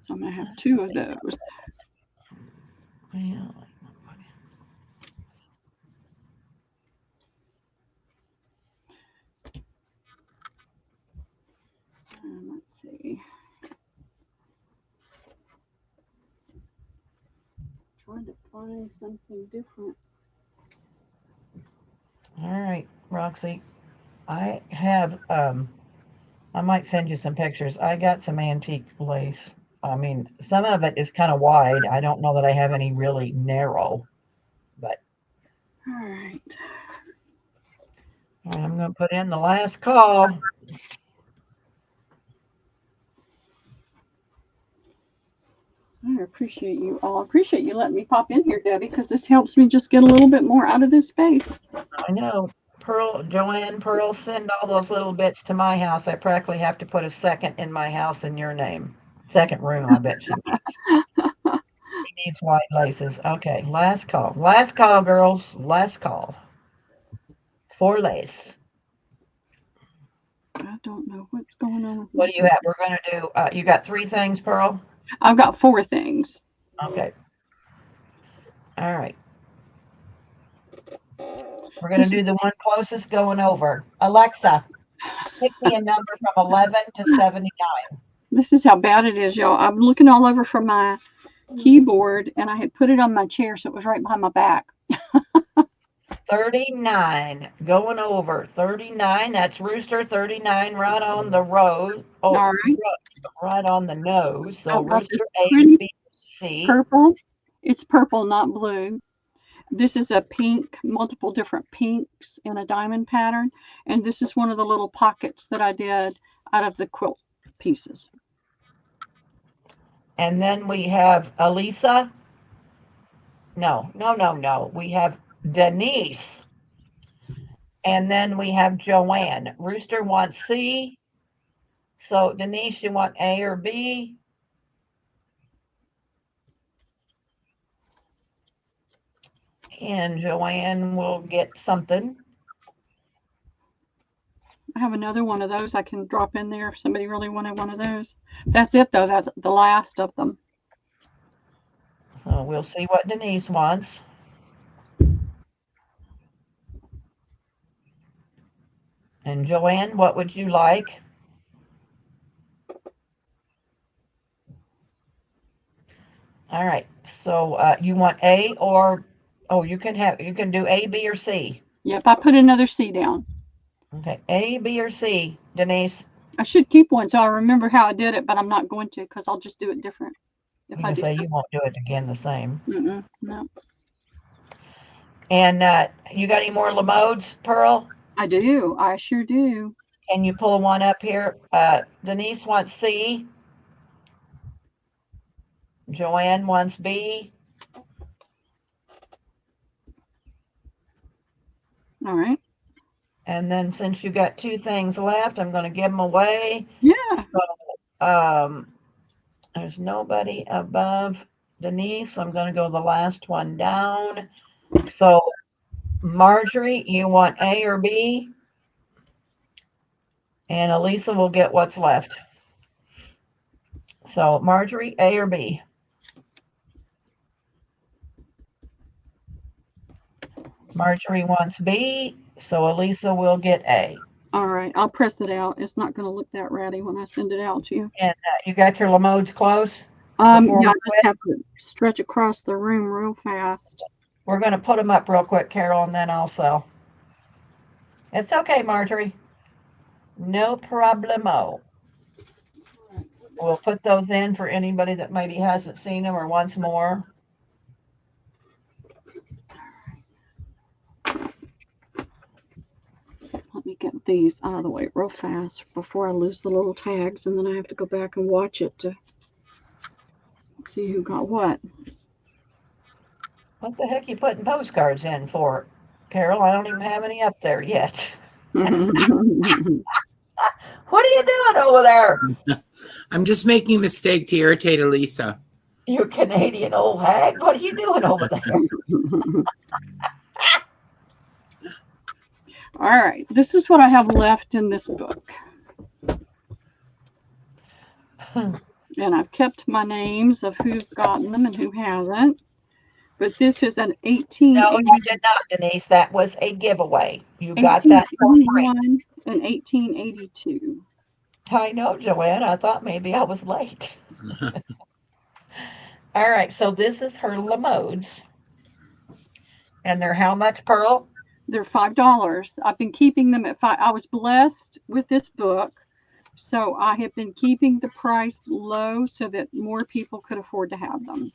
So I'm going to have 2 of those. Yeah. Let's see. Trying to find something different. All right, Roxy. I have I might send you some pictures. I got some antique lace. I mean, some of it is kind of wide. I don't know that I have any really narrow, but All right. I'm going to put in the last call. I appreciate you all. I appreciate you letting me pop in here, Debbie, because this helps me just get a little bit more out of this space. I know. Pearl, send all those little bits to my house. I practically have to put a second in my house in your name. Second room, I bet she needs. She needs white laces. Okay, last call. Last call, girls. Last call. for lace. I don't know what's going on with What my do you have? We're going to do, you got 3 things, Pearl? I've got 4 things. Okay. All right. We're going This, to do the one closest going over. Alexa, pick me a number from 11 to 79. this is how bad it is, y'all. I'm looking all over for my keyboard, and I had put it on my chair, so it was right behind my back. 39. Going over. 39. That's Rooster. 39 right on the road. Oh, All right. right on the nose. So I've got Rooster this A, pretty B, C. purple. It's purple, not blue. This is a pink, multiple different pinks in a diamond pattern. And this is one of the little pockets that I did out of the quilt pieces. And then we have Elisa. No. We have Denise. And then we have Joanne. Rooster wants C. So Denise, you want A or B? And Joanne will get something. I have another one of those I can drop in there if somebody really wanted one of those. That's it, though. That's the last of them. So we'll see what Denise wants. And Joanne, what would you like? All right. So you want A or you can do A, B, or C. Yep, I put another C down. Okay, A, B, or C, Denise. I should keep one so I remember how I did it, but I'm not going to because I'll just do it different. If You I can do. say you won't do it again the same. No, And you got any more Lamodes, Pearl? I do. I sure do. Can you pull one up here? Denise wants C. Joanne wants B. All right. And then since you got 2 things left, I'm going to give them away. Yeah. So there's nobody above Denise. I'm going to go the last one down. So Marjorie, you want A or B? And Elisa will get what's left. So Marjorie, A or B? Marjorie wants B, so Elisa will get A. All right. I'll press it out. It's not going to look that ratty when I send it out to you. And you got your Lamodes close? Yeah, Before we I quit? just have to stretch across the room real fast. We're going to put them up real quick, Carol, and then I'll sell. It's okay, Marjorie. No problemo. We'll put those in for anybody that maybe hasn't seen them or wants more. Let me get these out of the way real fast before I lose the little tags, and then I have to go back and watch it to see who got what. What the heck you putting postcards in for, Carol? I don't even have any up there yet. What are you doing over there? I'm just making a mistake to irritate Elisa. You Canadian old hag. What are you doing over there? All right, this is what I have left in this book. And I've kept my names of who's gotten them and who hasn't. But this is an 18. No, you did not, Denise. That was a giveaway. You got that for free. 1881 and 1882. I know, Joanne. I thought maybe I was late. All right, so this is her Lamodes. And they're how much, Pearl? They're $5. I've been keeping them at $5. I was blessed with this book, so I have been keeping the price low so that more people could afford to have them.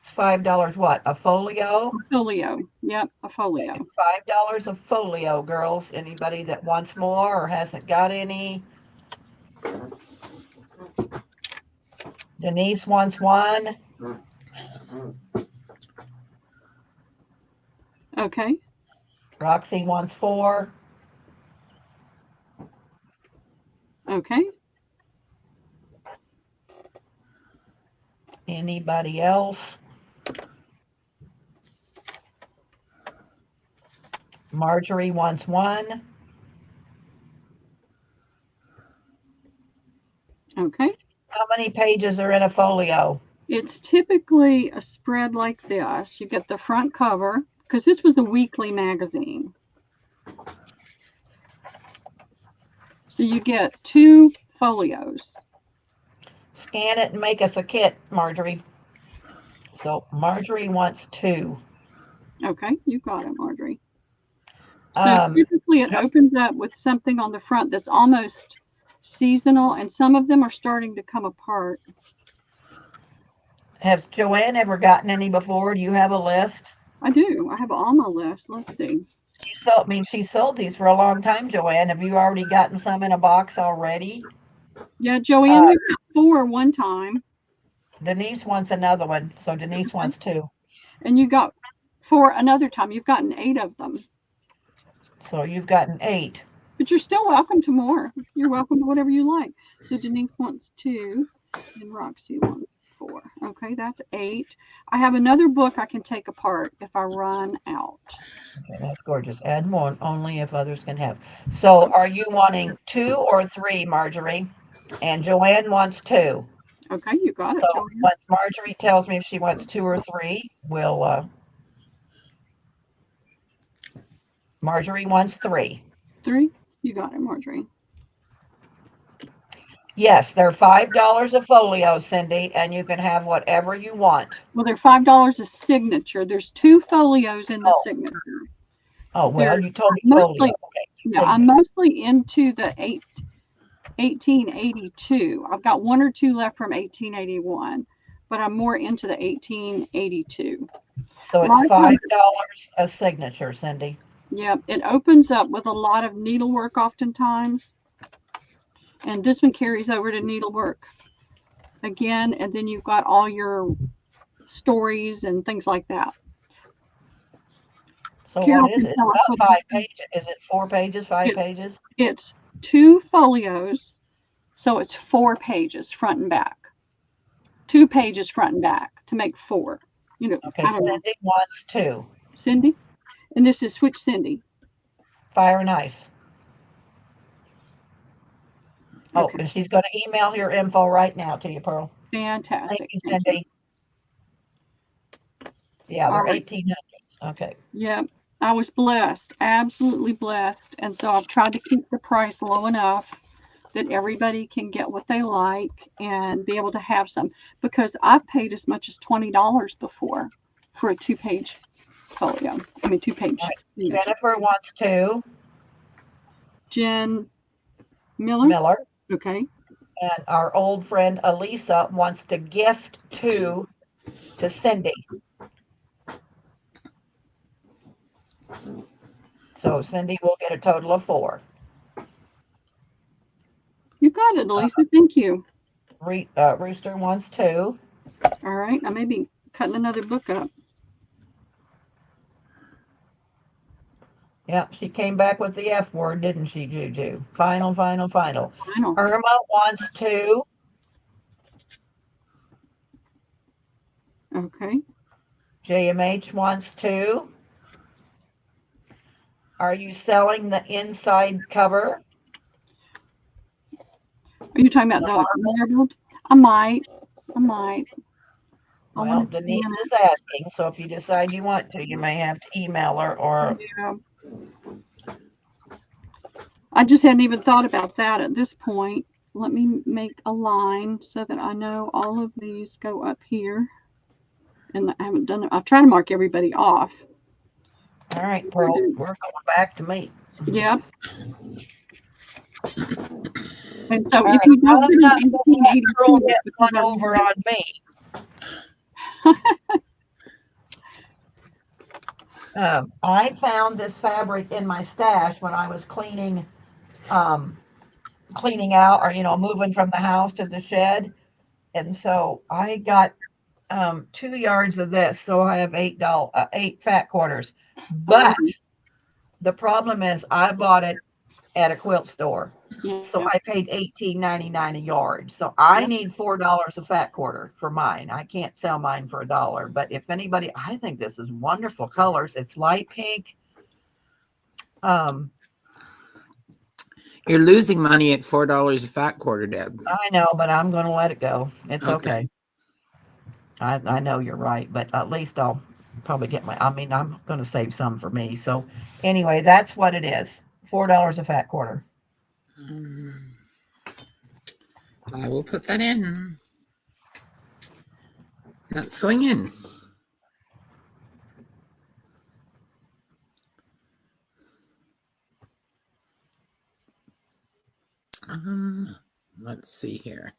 It's $5 what? A folio? A folio. Yep, a folio. It's $5 a folio, girls. Anybody that wants more or hasn't got any? Denise wants one. Okay. Roxy wants 4. Okay. Anybody else? Marjorie wants 1. Okay. How many pages are in a folio? It's typically a spread like this. You get the front cover, because this was a weekly magazine. So you get 2 folios. Scan it and make us a kit, Marjorie. So Marjorie wants 2. Okay, you got it, Marjorie. So typically it opens up with something on the front that's almost seasonal, and some of them are starting to come apart. Has Joanne ever gotten any before? Do you have a list? I do. I have it on my list. Let's see. She sold these for a long time, Joanne. Have you already gotten some in a box already? Yeah, Joanne, we got 4 one time. Denise wants another one, so Denise wants 2. And you got 4 another time. You've gotten 8 of them. So you've gotten 8. But you're still welcome to more. You're welcome to whatever you like. So Denise wants 2, and Roxy wants 4. Okay, that's 8. I have another book I can take apart if I run out. Okay, that's gorgeous. Add more only if others can have. So are you wanting 2 or 3, Marjorie? And Joanne wants 2. Okay, you got it, So Joanne. once Marjorie tells me if she wants 2 or 3, we'll Marjorie wants 3. 3? You got it, Marjorie. Yes, they're $5 a folio, Cindy, and you can have whatever you want. Well, they're $5 a signature. There's 2 folios in the signature. Oh, well, They're you told me mostly, folio. Okay, yeah, I'm mostly into the 1882. I've got 1 or 2 left from 1881, but I'm more into the 1882. So it's $5 a signature, Cindy. Yeah, it opens up with a lot of needlework oftentimes. And this one carries over to needlework again, and then you've got all your stories and things like that. So Carol what is can it? It's tell us about what 5 pages. Is it 4 pages, 5 pages? It's 2 folios, so it's 4 pages front and back. 2 pages front and back to make 4. You know, Okay, Cindy wants 2. Cindy? And this is which Cindy? Fire and Ice. Oh, Okay. and she's going to email your info right now to you, Pearl. Fantastic. Thank you, Cindy. Yeah, they're All right. 1800s. Okay. Yeah, I was blessed, absolutely blessed. And so I've tried to keep the price low enough that everybody can get what they like and be able to have some, because I've paid as much as $20 before for a 2-page folio. I mean, 2-page. Right. Jennifer wants 2. Jen Miller. Okay. And our old friend Elisa wants to gift 2 to Cindy. So Cindy will get a total of 4. You got it, Elisa. Thank you. Rooster wants 2. All right. I may be cutting another book up. Yeah, she came back with the F word, didn't she, Juju? Final. Final. Irma wants 2. Okay. JMH wants 2. Are you selling the inside cover? Are you talking about the marbled? I might. Well, Denise is asking, so if you decide you want to, you may have to email her or. Yeah. I just hadn't even thought about that at this point. Let me make a line so that I know all of these go up here. And I haven't done it. I've tried to mark everybody off. All right, Pearl, we're going back to me. Yep. And so if you don't see 1882, get one over on me. I found this fabric in my stash when I was cleaning out, or moving from the house to the shed, and so I got 2 yards of this. So I have 8 fat quarters, but the problem is I bought it at a quilt store. So I paid $18.99 a yard. So I need $4 a fat quarter for mine. I can't sell mine for $1. But if anybody, I think this is wonderful colors. It's light pink, Um, You're losing money at $4 a fat quarter, Deb. I know, but I'm going to let it go. It's Okay. okay. I know you're right, but at least I'll probably get my, I mean, I'm going to save some for me. So anyway, that's what it is. $4 a fat quarter. I will put that in. That's going in. Let's see here.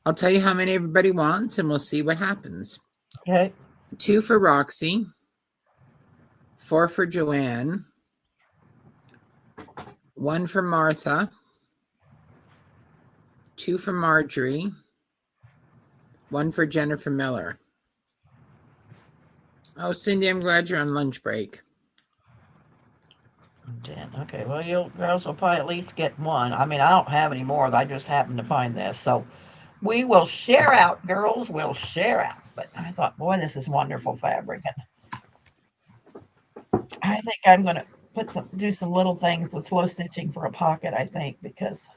I'll tell you how many everybody wants, and we'll see what happens. Okay. 2 for Roxy, 4 for Joanne, 1 for Martha, 2 for Marjorie, 1 for Jennifer Miller. Oh, Cindy, I'm glad you're on lunch break. 10. Okay. Well, you girls will probably at least get one. I mean, I don't have any more. I just happened to find this. So we will share out, girls. We'll share out. But I thought, boy, this is wonderful fabric. And I think I'm going to do some little things with slow stitching for a pocket, I think, because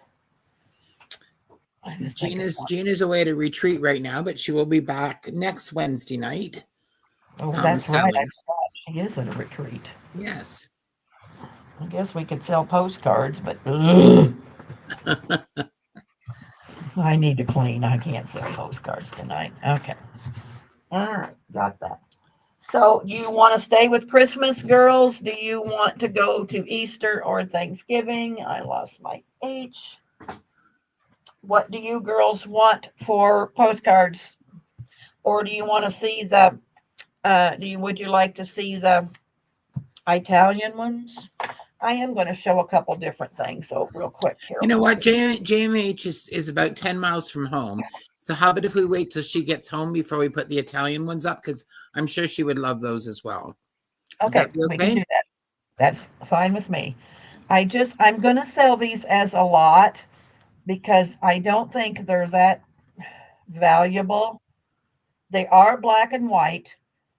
I just think it's Gina's away to retreat right now, but she will be back next Wednesday night. oh, that's right. I selling. forgot she is at a retreat. Yes. I guess we could sell postcards, but ugh, I need to clean. I can't sell postcards tonight. Okay. All right. Got that. So you want to stay with Christmas, girls? Do you want to go to Easter or Thanksgiving? I lost my H. What do you girls want for postcards? Or do you want to see the, would you like to see the Italian ones? I am going to show a couple different things. So real quick, Carol. You know what? JMH is about 10 miles from home. So how about if we wait till she gets home before we put the Italian ones up? Because I'm sure she would love those as well. Okay, we can do that. That's fine with me. I'm going to sell these as a lot because I don't think they're that valuable. They are black and white.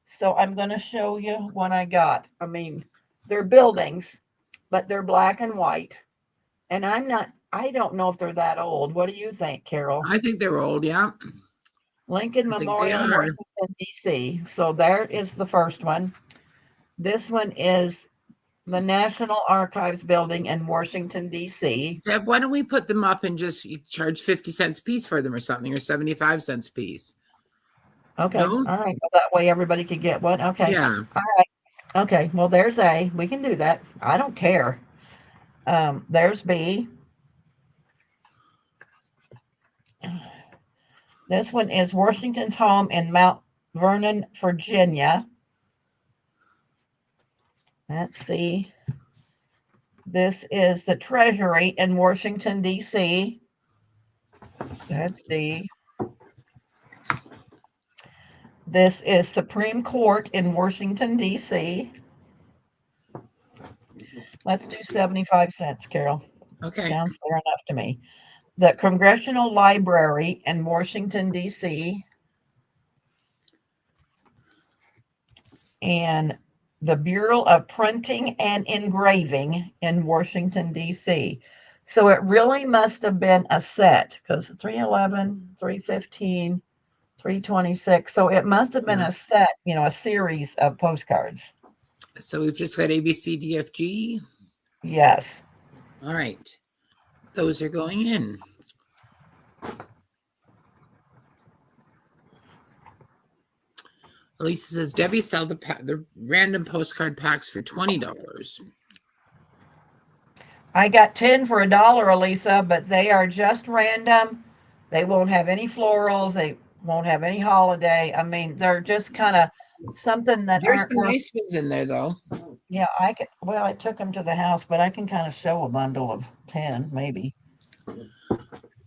So I'm going to show you what I got. I mean, they're buildings, but they're black and white. And I don't know if they're that old. What do you think, Carol? I think they're old, yeah. Lincoln Memorial, Washington, D.C. So there is the first one. This one is the National Archives building in Washington, D.C. Deb, why don't we put them up and just charge 50 cents a piece for them or something, or 75 cents a piece? Okay. No? All right. Well, that way everybody could get one. Okay. Yeah. All right. Okay. Well, there's A. We can do that. I don't care. There's B. This one is Washington's home in Mount Vernon, Virginia. Let's see. This is the Treasury in Washington, D.C. That's D. This is Supreme Court in Washington, D.C. Let's do 75 cents, Carol. Okay. Sounds fair enough to me. The Congressional Library in Washington, D.C. And the Bureau of Printing and Engraving in Washington, D.C. So it really must have been a set because 311, 315, 326. So it must have been a set, a series of postcards. So we've just got A, B, C, D, F, G. Yes. All right. Those are going in. Elisa says, Debbie, sell the random postcard packs for $20. I got 10 for $1, Elisa, but they are just random. They won't have any florals. They won't have any holiday. I mean, they're just kind of something that There's aren't some nice ones in there, though. Yeah, I took them to the house, but I can kind of show a bundle of 10, maybe.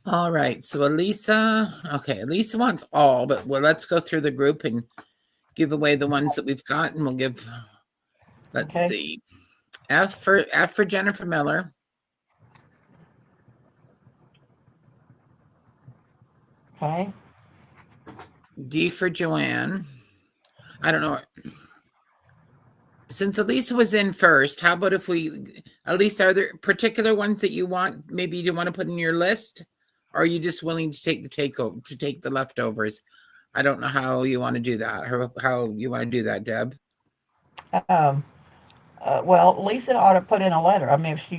All right. So Elisa wants all, but let's go through the group and give away the ones that we've got, and we'll give, let's see. F for Jennifer Miller. Okay. D for Joanne. I don't know. Since Elisa was in first, how about if we, Elisa, are there particular ones that you want? Maybe you want to put in your list, or are you just willing to take the leftovers? I don't know how you want to do that. How you want to do that, Deb? Um, well, Lisa ought to put in a letter. I mean, if she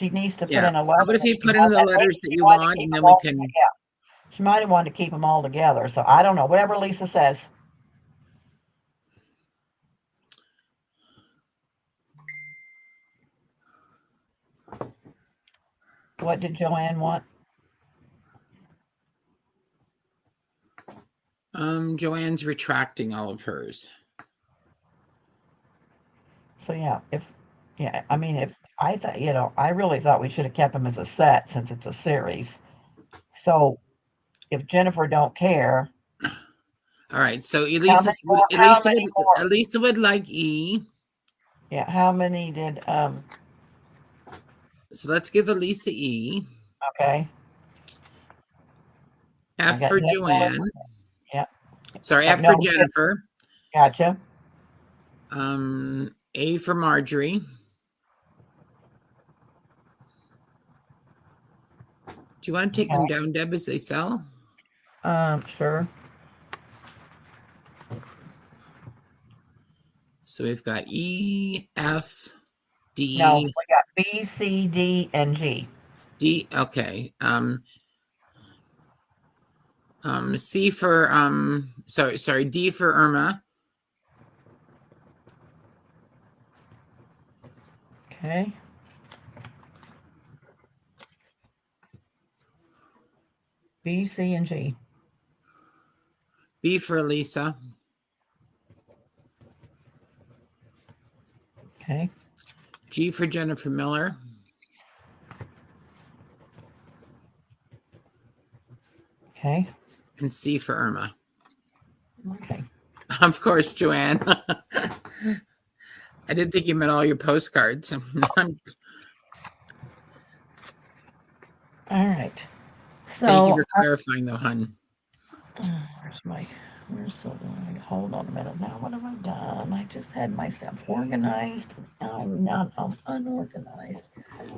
needs to put Yeah. in a How letter about if that you she put in wants, the and maybe letters that she you wanted to want, keep and them then we all. can. Yeah, she might have wanted to keep them all together. So I don't know. Whatever Lisa says. What did Joanne want? Joanne's retracting all of hers. So I mean, if I thought, I really thought we should have kept them as a set since it's a series. So if Jennifer don't care, All right. So how many more? How many more? Elisa would like E. Yeah, how many did? So let's give Elisa E. Okay, I F got for Deb Miller. Joanne. Yeah. Sorry, F No, for Jennifer. gotcha. A for Marjorie. Do you want to take them down, Deb, as they sell? Sure. So we've got E, F, D, No, we got B, C, D, and G. D. Okay. C for sorry, D for Irma. Okay. B, C, and G. B for Elisa. Okay. G for Jennifer Miller. Okay. And C for Irma. Okay. Of course, Joanne. I didn't think you meant all your postcards. All right. So Thank you for clarifying, though, hun. hold on a minute now. What have I done? I just had myself organized. I'm unorganized.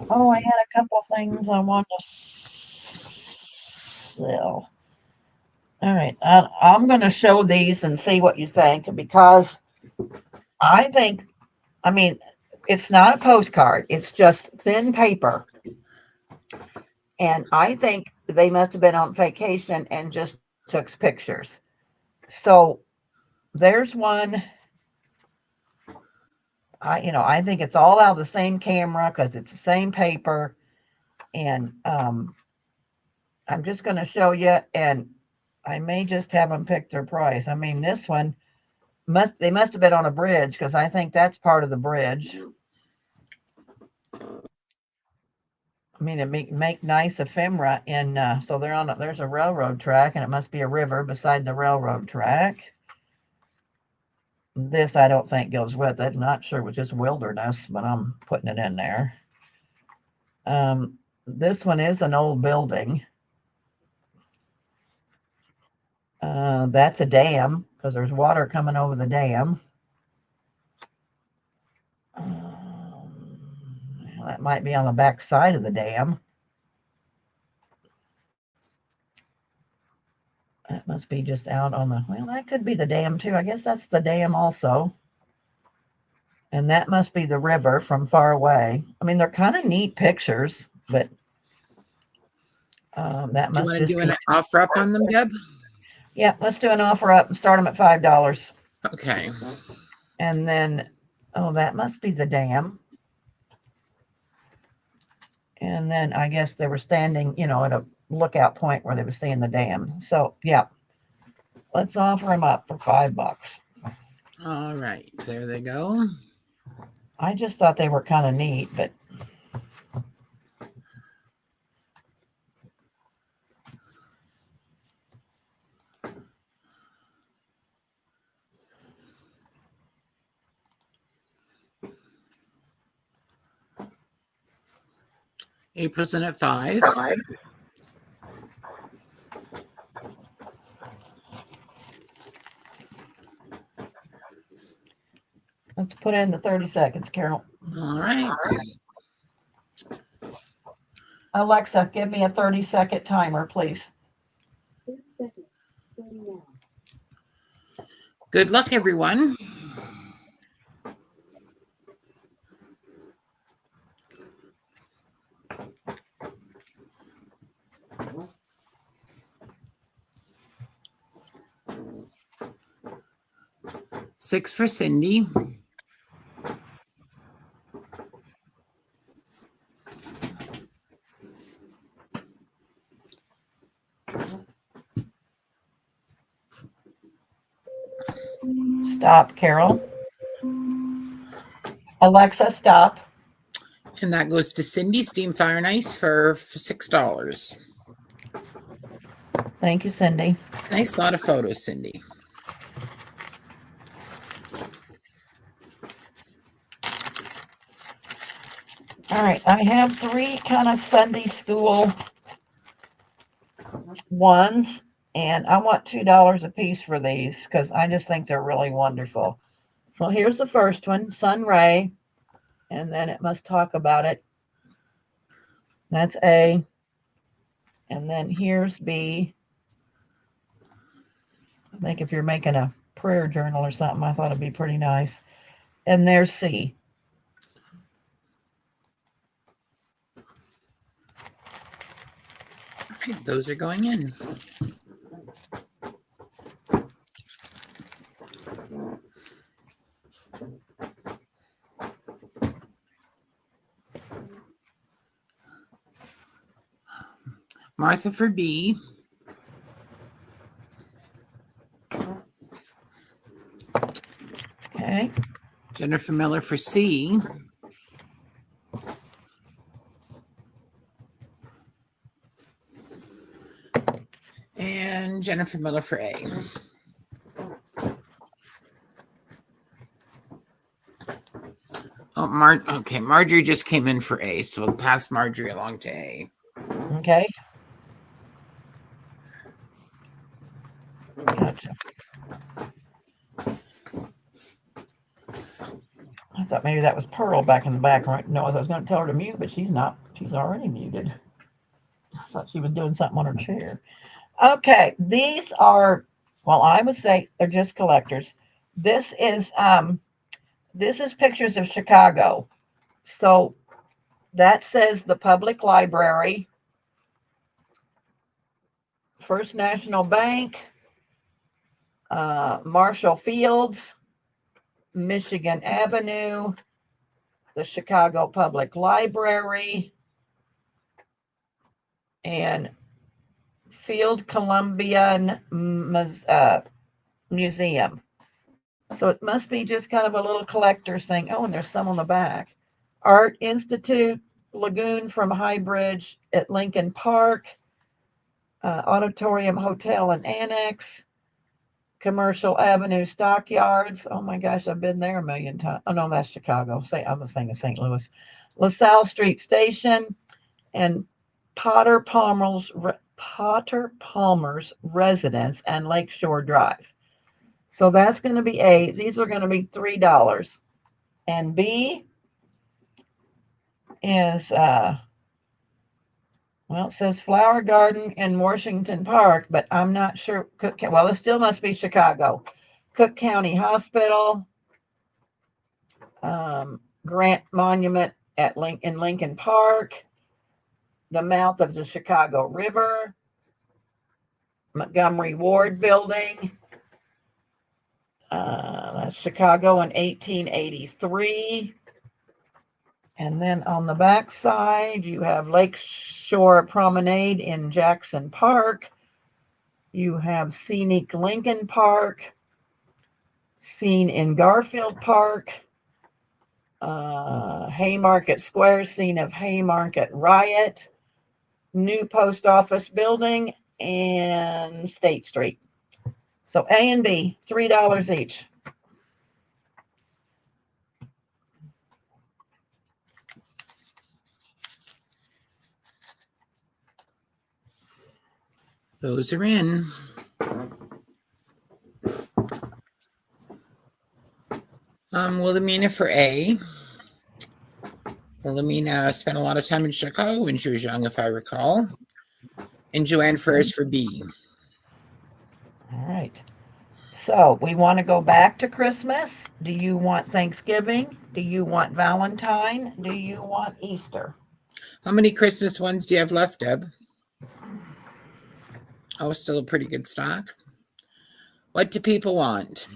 Oh, I had a couple things I wanted to sell. All right. I'm going to show these and see what you think because I think, I mean, it's not a postcard. It's just thin paper. And I think they must have been on vacation and just took pictures. So there's one. I think it's all out of the same camera because it's the same paper. And I'm just going to show you, and I may just have them pick their price. I mean, this one they must have been on a bridge because I think that's part of the bridge. I mean, it make nice ephemera in. So there's a railroad track, and it must be a river beside the railroad track. This I don't think goes with it. I'm not sure it was just wilderness, but I'm putting it in there. This one is an old building. That's a dam because there's water coming over the dam. That might be on the back side of the dam. That must be just out on that could be the dam too. I guess that's the dam also. And that must be the river from far away. I mean, they're kind of neat pictures, but that must just be. Do you want to do an offer up on them, Deb? Yeah, let's do an offer up and start them at $5. Okay. And then, that must be the dam. And then I guess they were standing, at a lookout point where they were seeing the dam. So, yeah, let's offer them up for $5. All right, there they go. I just thought they were kind of neat, but. April's in at 5. Let's put put in the 30 seconds, Carol. All right. Alexa, give me a 30-second timer, please. 30 seconds. Starting now. Good luck, everyone. Six for Cindy. Stop, Carol. Alexa, stop. And that goes to Cindy, Steam Fire and Ice for $6. Thank you, Cindy. Nice lot of photos, Cindy. All right, I have three kind of Sunday school ones, and I want $2 a piece for these because I just think they're really wonderful. So here's the first one, Sun Ray, and then it must talk about it. That's A. And then here's B. I think if you're making a prayer journal or something, I thought it'd be pretty nice. And there's C. All right, those are going in. Martha for B. Okay. Jennifer Miller for C. And Jennifer Miller for A. Oh, okay, Marjorie just came in for A, so we'll pass Marjorie along to A. Okay. Gotcha. I thought maybe that was Pearl back in the back, right? No, I was going to tell her to mute, but she's not. She's already muted. I thought she was doing something on her chair. Okay, these are, well, I would say they're just collectors. This is pictures of Chicago. So that says the Public Library, First National Bank, Marshall Fields, Michigan Avenue, the Chicago Public Library, and Field Columbian Museum. So it must be just kind of a little collector's thing. Oh, and there's some on the back. Art Institute, Lagoon from High Bridge at Lincoln Park, Auditorium Hotel and Annex, Commercial Avenue Stockyards. Oh my gosh, I've been there a million times. Oh no, that's Chicago. I was thinking St. Louis. LaSalle Street Station and Potter Palmer's Residence and Lakeshore Drive. So that's going to be A. These are going to be $3. And B is well, it says Flower Garden in Washington Park, but I'm not sure. Well, it still must be Chicago. Cook County Hospital, Grant Monument in Lincoln Park, the mouth of the Chicago River, Montgomery Ward Building. That's Chicago in 1883. And then on the back side, you have Lakeshore Promenade in Jackson Park. You have Scenic Lincoln Park, Scene in Garfield Park, Haymarket Square, Scene of Haymarket Riot, New Post Office Building, and State Street. So A and B, $3 each. Those are in. Wilhelmina for A. Wilhelmina spent a lot of time in Chicago when she was young, if I recall. And Joanne Ferris for B. All right. So we want to go back to Christmas. Do you want Thanksgiving? Do you want Valentine? Do you want Easter? How many Christmas ones do you have left, Deb? Oh, still a pretty good stock. What do people want?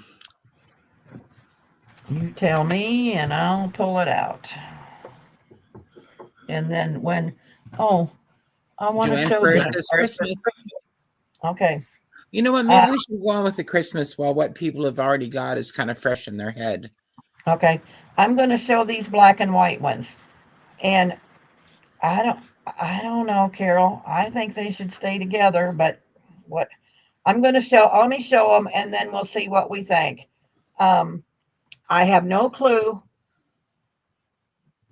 You tell me and I'll pull it out. And then when, oh, I want to Joanne show Ferris this. says Christmas. Okay. You know what? Maybe we should go on with the Christmas while what people have already got is kind of fresh in their head. Okay. I'm going to show these black and white ones. And I don't know, Carol. I think they should stay together, but what I'm going to show, let me show them and then we'll see what we think. I have no clue.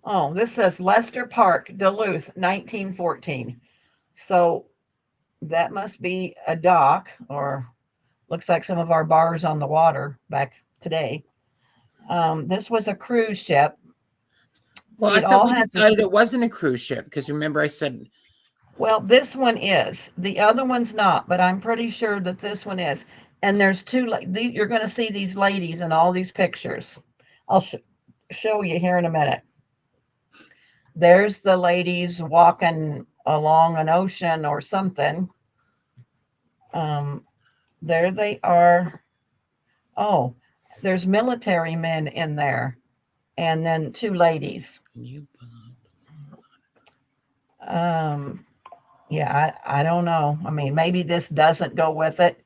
Oh, this says Lester Park, Duluth, 1914. So that must be a dock, or looks like some of our bars on the water back today. This was a cruise ship. Well, See, I thought we decided it wasn't a cruise ship because remember I said. Well, this one is. The other one's not, but I'm pretty sure that this one is. And there's two. You're going to see these ladies in all these pictures. I'll show you here in a minute. There's the ladies walking along an ocean or something. There they are. Oh, there's military men in there. And then two ladies. Yeah, I don't know. I mean, maybe this doesn't go with it,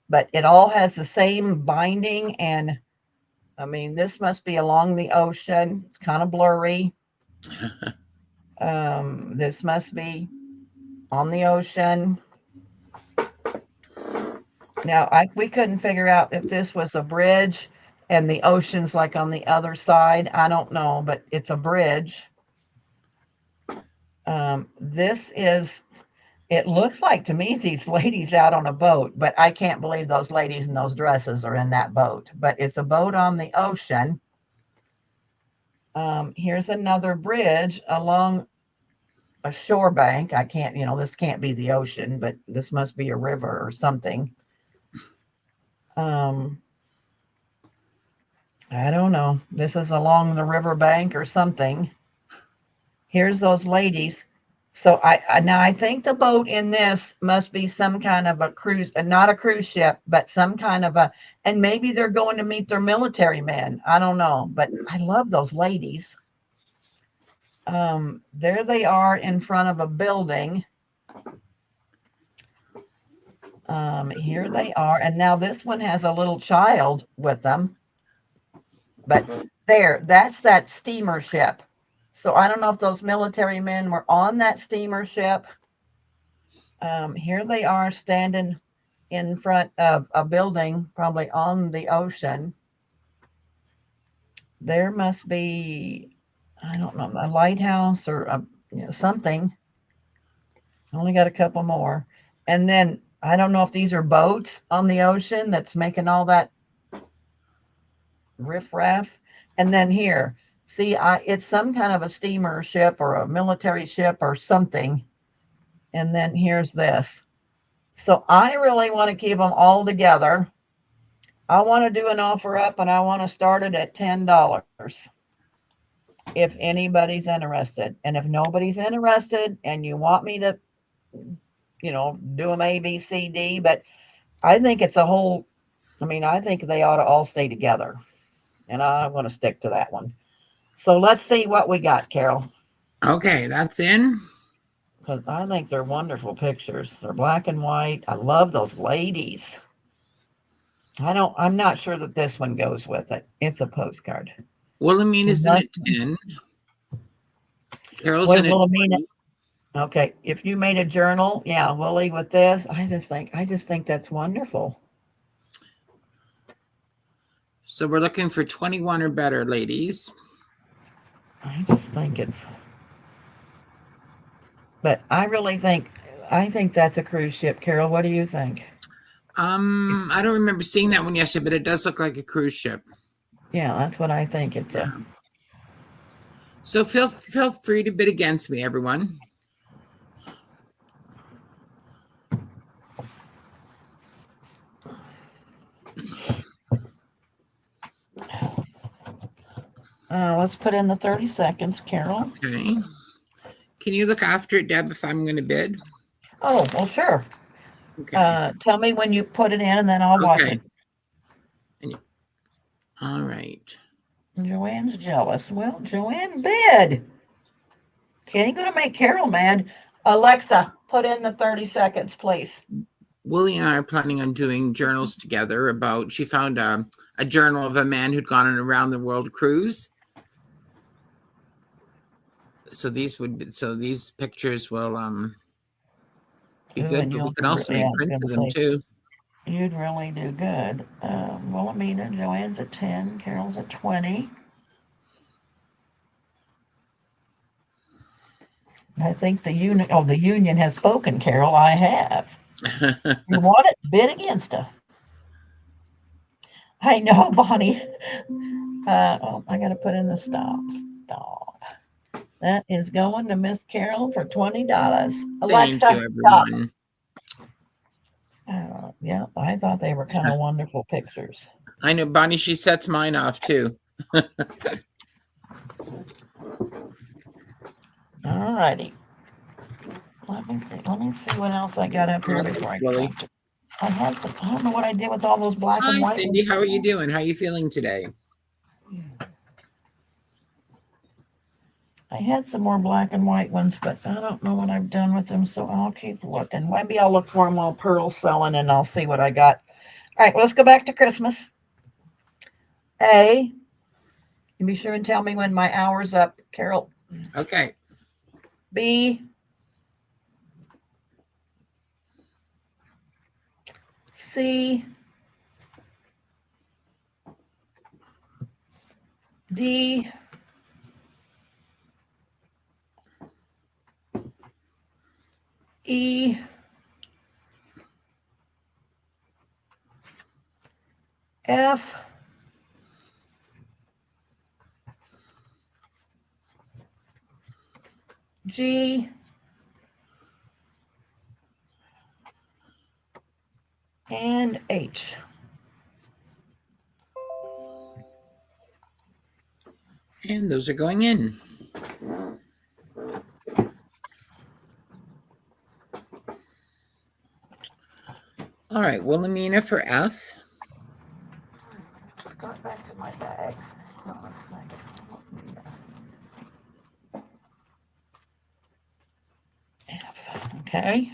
but it all has the same binding. And I mean, this must be along the ocean. It's kind of blurry. This must be on the ocean. Now, we couldn't figure out if this was a bridge and the ocean's like on the other side. I don't know, but it's a bridge. This is, it looks like to me these ladies out on a boat, but I can't believe those ladies in those dresses are in that boat. But it's a boat on the ocean. Here's another bridge along a shore bank. I can't, this can't be the ocean, but this must be a river or something. I don't know. This is along the river bank or something. Here's those ladies. So now I think the boat in this must be some kind of a cruise, not a cruise ship, but some kind of and maybe they're going to meet their military men. I don't know, but I love those ladies. There they are in front of a building. Here they are. And now this one has a little child with them. But that's that steamer ship. So I don't know if those military men were on that steamer ship. Here they are standing in front of a building, probably on the ocean. There must be, I don't know, a lighthouse or something. Only got a couple more. And then I don't know if these are boats on the ocean that's making all that riffraff. And then here, see, it's some kind of a steamer ship or a military ship or something. And then here's this. So I really want to keep them all together. I want to do an offer up and I want to start it at $10 if anybody's interested. And if nobody's interested and you want me to, do them A, B, C, D, but I think it's a whole, I think they ought to all stay together. And I want to stick to that one. So let's see what we got, Carol. Okay, that's in. Because I think they're wonderful pictures. They're black and white. I love those ladies. I'm not sure that this one goes with it. It's a postcard. Wilhelmina's in at 10. Carol's in at 20. Okay, if you made a journal, yeah, Willie with this. I just think that's wonderful. So we're looking for 21 or better, ladies. I just think but I think that's a cruise ship. Carol, what do you think? I don't remember seeing that one yesterday, but it does look like a cruise ship. Yeah, that's what I think. It's Yeah. So feel free to bid against me, everyone. let's put in the 30 seconds, Carol. Okay. Can you look after it, Deb, if I'm going to bid? Oh, well, sure. Okay. Tell me when you put it in and then I'll watch Okay. it. All right. Joanne's jealous. Well, Joanne bid. She ain't going to make Carol mad. Alexa, put in the 30 seconds, please. Willie and I are planning on doing journals together about, she found a journal of a man who'd gone on a round the world cruise. So these pictures will be Ooh, good, and but we you'll can also yeah, I make was prints gonna of them say, too. you'd really do good. Wilhelmina, Joanne's at 10, Carol's at 20. I think the union has spoken, Carol. I have. You want it? Bid against her. I know, Bonnie. I got to put in the stop. That is going to Miss Carol for $20. Alexa, Thank you, everyone. Stop. Yeah, I thought they were kind of wonderful pictures. I know, Bonnie, she sets mine off too. All righty. Let me see what else I got up here before I Willie. I had some, I don't know what I did with all those black and Hi, white Cindy. ones. How are you doing? How are you feeling today? I had some more black and white ones, but I don't know what I've done with them, so I'll keep looking. Maybe I'll look for them while Pearl's selling, and I'll see what I got. All right, well, let's go back to Christmas. A, and be sure and tell me when my hour's up, Carol. Okay. B, C, D, E, F, G, and H. And those are going in. All right, Wilhelmina for F. Go back to my bags. Hold on a second. F. Okay.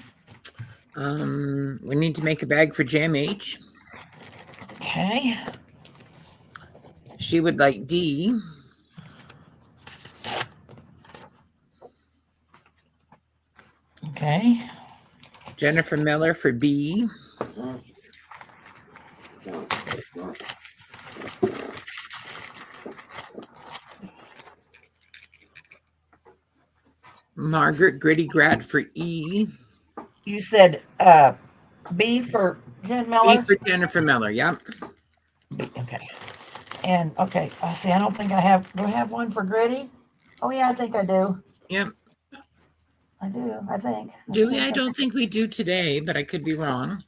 We need to make a bag for Jam H. Okay. She would like D. Okay. Jennifer Miller for B. Margaret Gritty Grat for E. You said B for Jen Miller? B for Jennifer Miller, yep. B, okay. And okay, I see. I don't think I have. Do I have one for Gritty? Oh yeah, I think I do. Yep. I do. I think. Do we? I don't think we do today, but I could be wrong.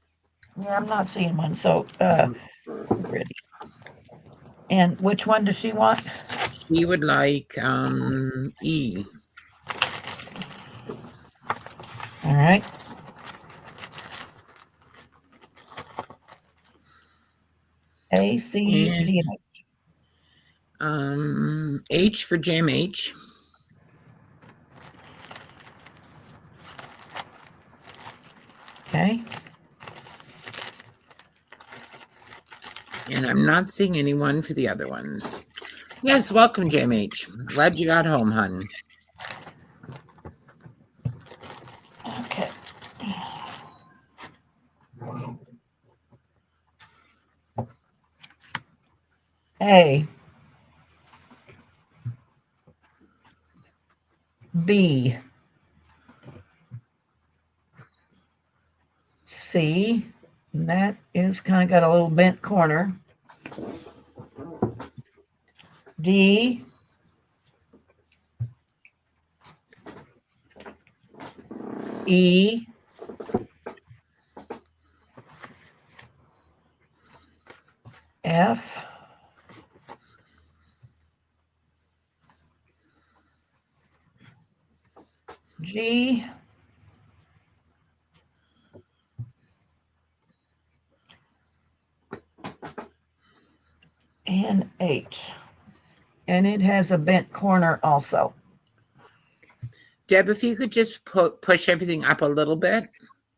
Yeah, I'm not seeing one. So Gritty. And which one does she want? She would like E. All right. A, C, D, and H. H for Jam H. Okay. And I'm not seeing anyone for the other ones. Yes, welcome, Jam H. Glad you got home, hun. Okay. A, B, C, and that is kind of got a little bent corner. D, E, F, G, and H. And it has a bent corner also. Deb, if you could just push everything up a little bit.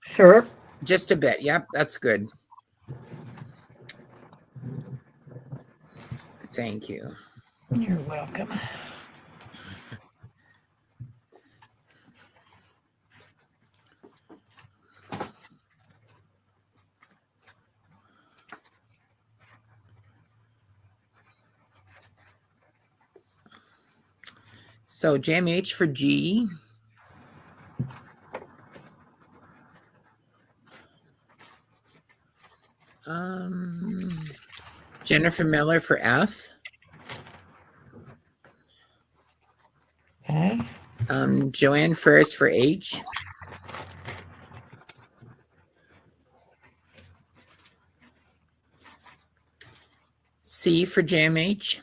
Sure. Just a bit. Yep, that's good. Thank you. You're welcome. So JMH for G. Jennifer Miller for F. Okay. Joanne Ferris for H. C for JMH.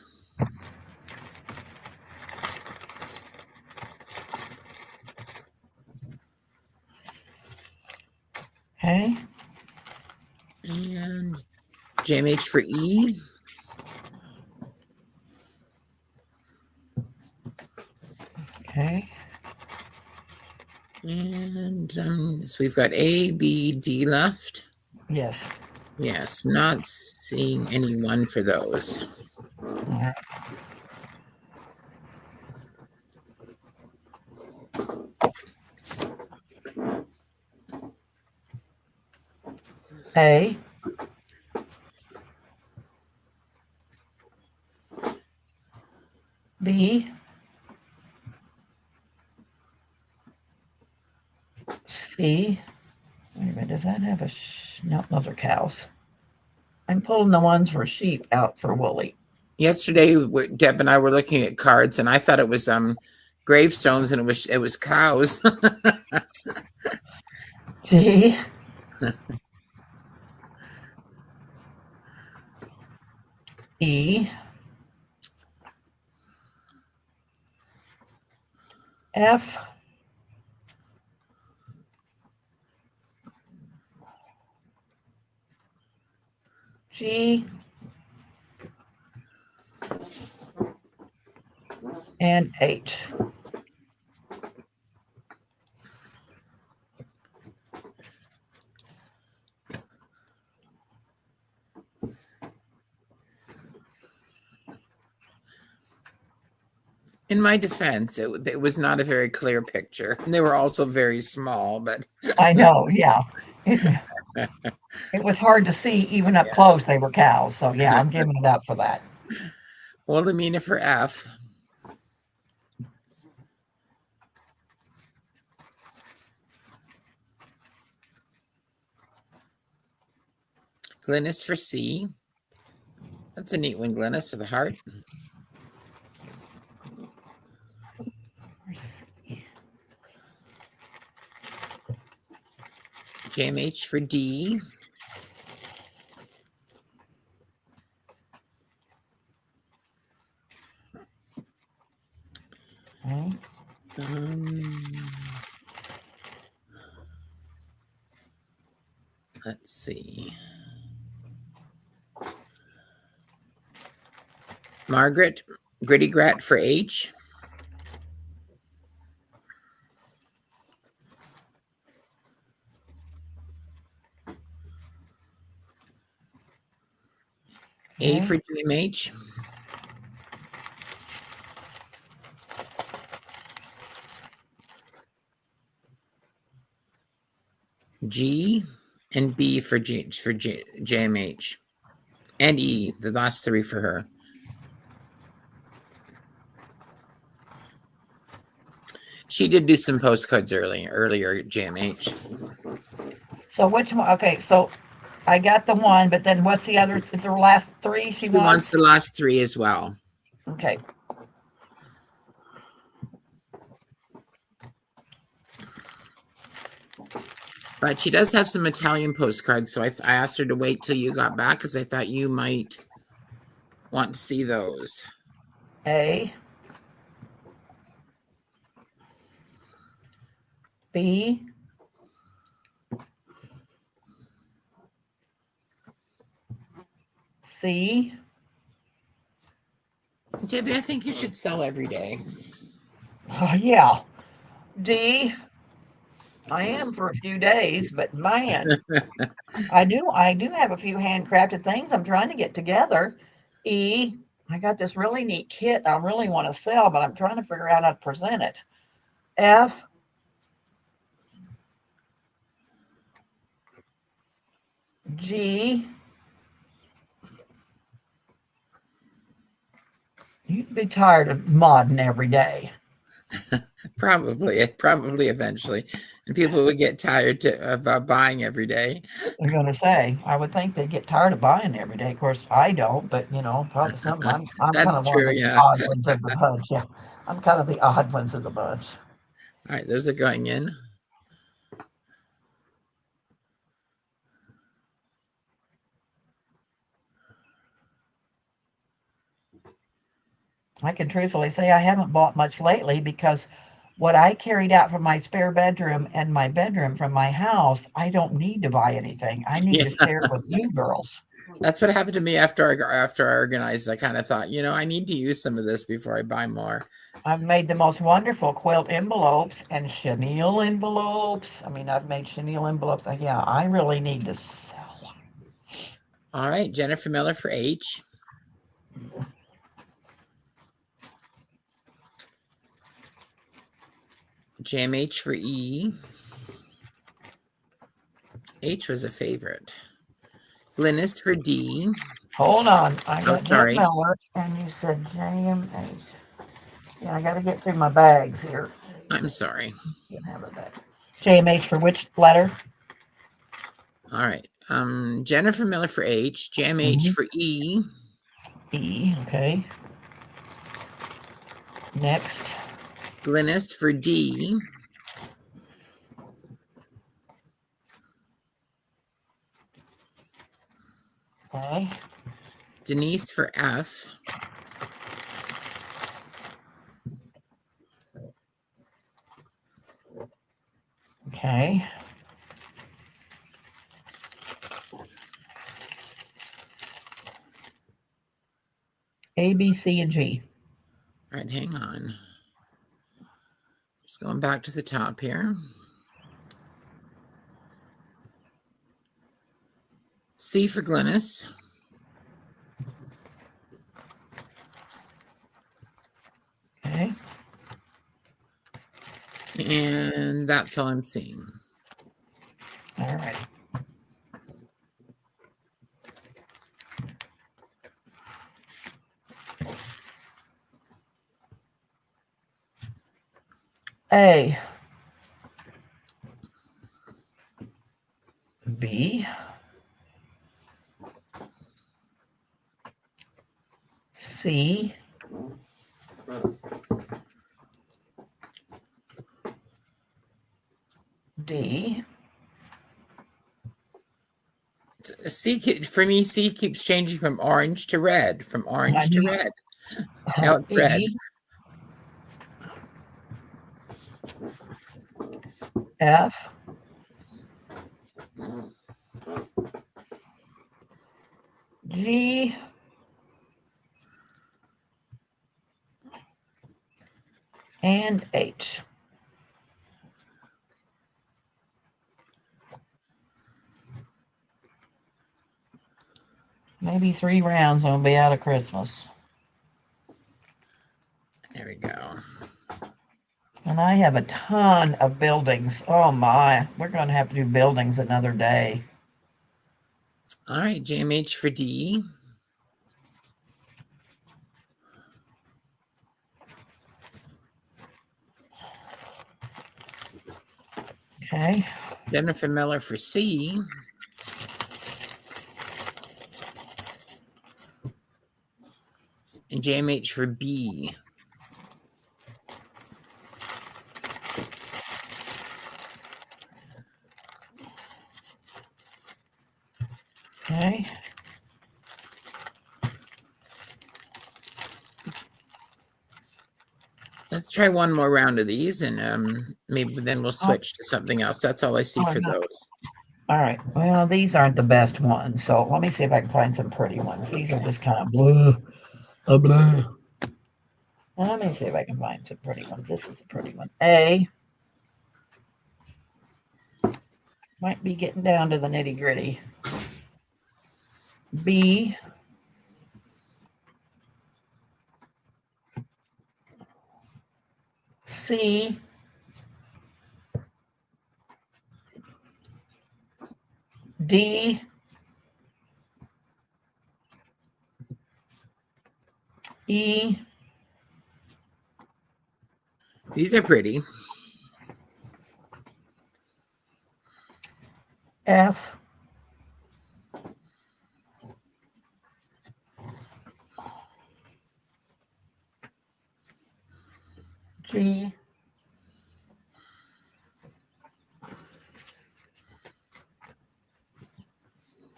Okay. And JMH for E. Okay. And so we've got A, B, D left. Yes. Yes, not seeing anyone for those. All right. A, B, C. Wait a minute, does that have a no, those are cows. I'm pulling the ones for sheep out for Wooly. Yesterday, Deb and I were looking at cards, and I thought it was gravestones, and it was cows. D, E, F, G, and H. In my defense, it was not a very clear picture. And they were also very small, but I know, yeah. It was hard to see even up close they were cows. So yeah, I'm giving it up for that. Wilhelmina for F. Glynis for C. That's a neat one, Glynis, for the heart. JMH for D. Okay. Let's see. Margaret Gritty Grat for H. A for GMH. G and B for JMH. And E, the last three for her. She did do some postcards earlier, JMH. So which one? Okay, so I got the one, but then what's the other? The last three she She wants wants? the last three as well. Okay. But she does have some Italian postcards, so I asked her to wait till you got back because I thought you might want to see those. A, B, C, Debbie, I think you should sell every day. yeah, D. I am for a few days, but man, I do have a few handcrafted things I'm trying to get together. E, I got this really neat kit I really want to sell, but I'm trying to figure out how to present it. F, G, you'd be tired of modding every day. Probably eventually. And people would get tired of buying every day. I'm going to say, I would think they'd get tired of buying every day. Of course, I don't, but probably something. I'm kind That's of one true, of the yeah. odd ones of the bunch. Yeah, I'm kind of the odd ones of the bunch. All right, those are going in. I can truthfully say I haven't bought much lately because what I carried out from my spare bedroom and my bedroom from my house, I don't need to buy anything. I need to share it with you girls. That's what happened to me after I organized. I kind of thought, I need to use some of this before I buy more. I've made the most wonderful quilt envelopes and chenille envelopes. I mean, I've made chenille envelopes. Yeah, I really need to sell. All right, Jennifer Miller for H. JMH for E. H was a favorite. Glynis for D. Hold on. I Oh, got sorry. Jen Miller, and you said JMH. Yeah, I got to get through my bags here. I'm sorry. You can have it back. JMH for which letter? All right. Jennifer Miller for H. JMH for E. E, okay. Next. Glynis for D. Okay. Denise for F. Okay. A, B, C, and G. All right, hang on. Just going back to the top here. C for Glynis. Okay. And that's all I'm seeing. All right. A, B, C, D. C for me, C keeps changing from orange to red, from orange to red. Now it's red. E, F, G, and H. Maybe 3 rounds and we'll be out of Christmas. There we go. And I have a ton of buildings. Oh my, we're going to have to do buildings another day. All right, JMH for D. Okay. Jennifer Miller for C. And JMH for B. Okay. Let's try one more round of these, and maybe then we'll switch to something else. That's all I see for those. All right. Well, these aren't the best ones, so let me see if I can find some pretty ones. These are just kind of blue. Blue. Let me see if I can find some pretty ones. This is a pretty one. A. Might be getting down to the nitty gritty. B. C. D. E. These are pretty. F. G.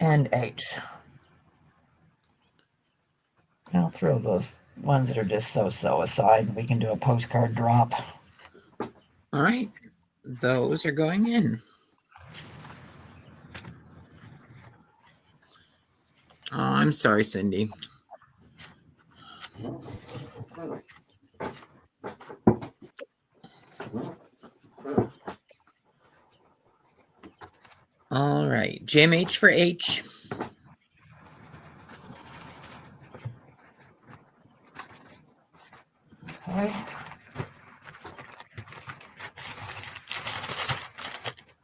And H. I'll throw those ones that are just so aside. We can do a postcard drop. All right. Those are going in. Oh, I'm sorry, Cindy. All right. JMH for H. All right.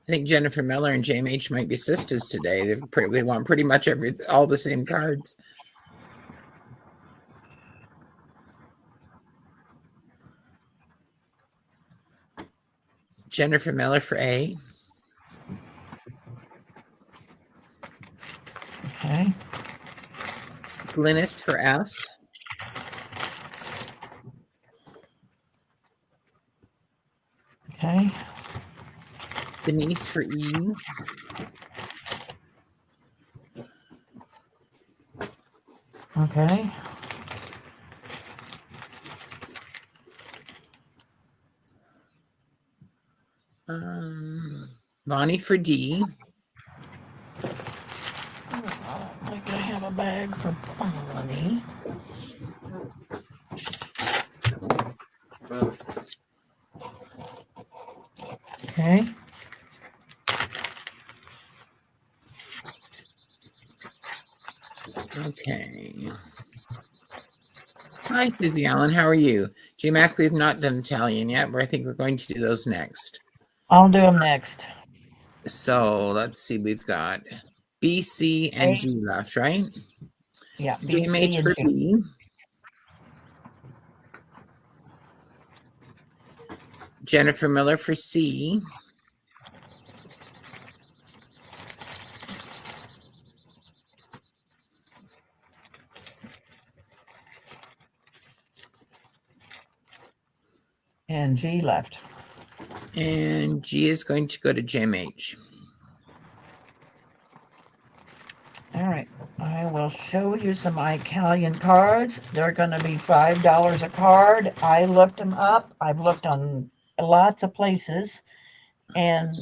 I think Jennifer Miller and JMH might be sisters today. They want pretty much all the same cards. Jennifer Miller for A. Okay. Glynis for F. Okay. Denise for E. Okay. Bonnie for D. I don't think I have a bag for Bonnie. Okay. Okay. Hi, Susie Allen. How are you? GMAC, we have not done Italian yet, but I think we're going to do those next. I'll do them next. So let's see. We've got B, C, and G left, right? Yeah. B, C, JMH and for G. B. Jennifer Miller for C. And G left. And G is going to go to JMH. All right. I will show you some Italian cards. They're going to be $5 a card. I looked them up. I've looked on lots of places, and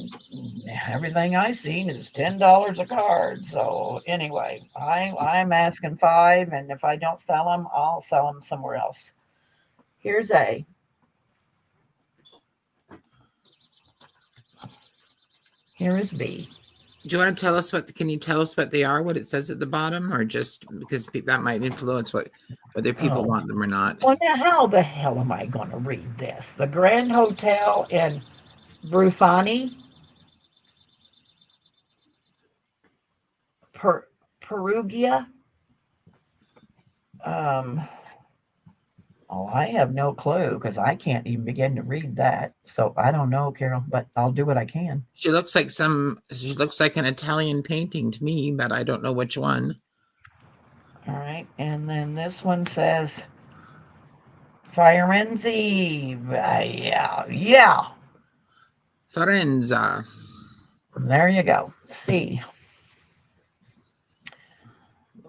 everything I've seen is $10 a card. So anyway, I'm asking $5, and if I don't sell them, I'll sell them somewhere else. Here's A. Here is B. Do you want to tell us can you tell us what they are, what it says at the bottom, or just because that might influence whether people want them or not? Well, now how the hell am I going to read this? The Grand Hotel in Brufani, Perugia. I have no clue because I can't even begin to read that. So I don't know, Carol, but I'll do what I can. She looks like an Italian painting to me, but I don't know which one. All right. And then this one says Fiorenzi, yeah. Forenza. There you go. C.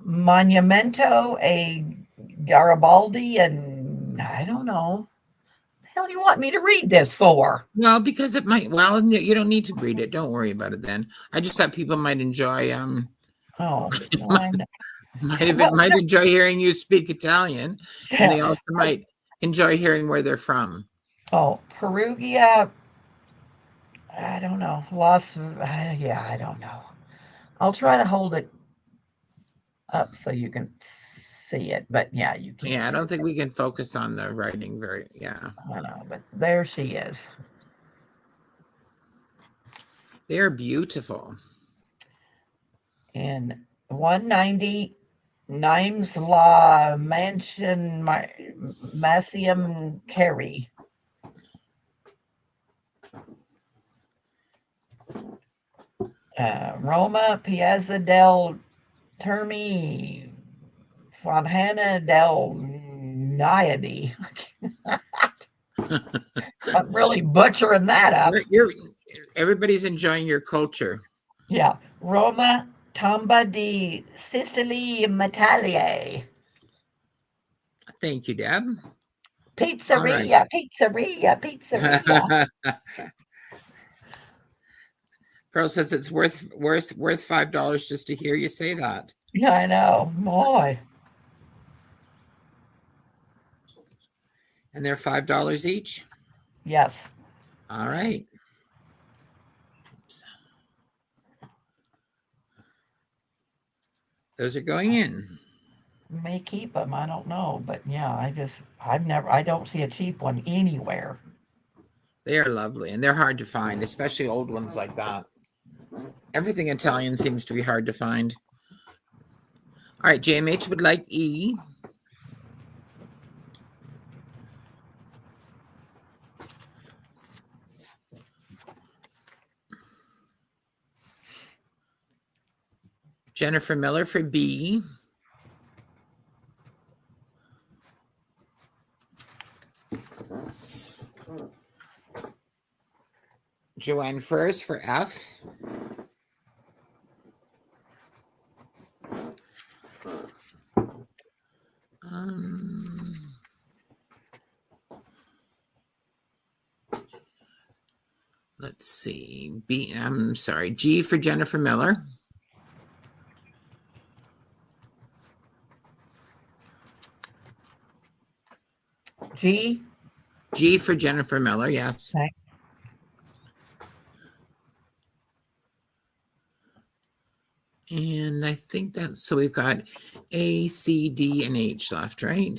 Monumento a Garibaldi, and I don't know. The hell you want me to read this for? Well, because it might. Well, you don't need to read it. Don't worry about it then. I just thought people might enjoy. Oh, well, I know. Might enjoy hearing you speak Italian, and they Yeah. also might enjoy hearing where they're from. Oh, Perugia. I don't know. I don't know. I'll try to hold it up so you can see it, but yeah, you can't. Yeah, I don't think we can focus on the writing very. Yeah, I know, but there she is. they're beautiful. In 190 Nimes La Mansion Massium Carey. Roma Piazza del Termi Fontana del Naiadi. I'm really butchering that up. Everybody's enjoying your culture. Yeah. Roma Tomba di Sicily Metalie. Thank you, Deb. Pizzeria, pizzeria. Pearl says it's worth $5 just to hear you say that. Yeah, I know. Boy. And they're $5 each. Yes. All right. Those are going in. May keep them. I don't know, but yeah, I don't see a cheap one anywhere. They are lovely, and they're hard to find, especially old ones like that. Everything Italian seems to be hard to find. All right, JMH would like E. Jennifer Miller for B. Joanne Furs for F. Let's see. B. I'm sorry. G for Jennifer Miller. G. G for Jennifer Miller. Yes. Okay. And I think that's so we've got A, C, D, and H left, right?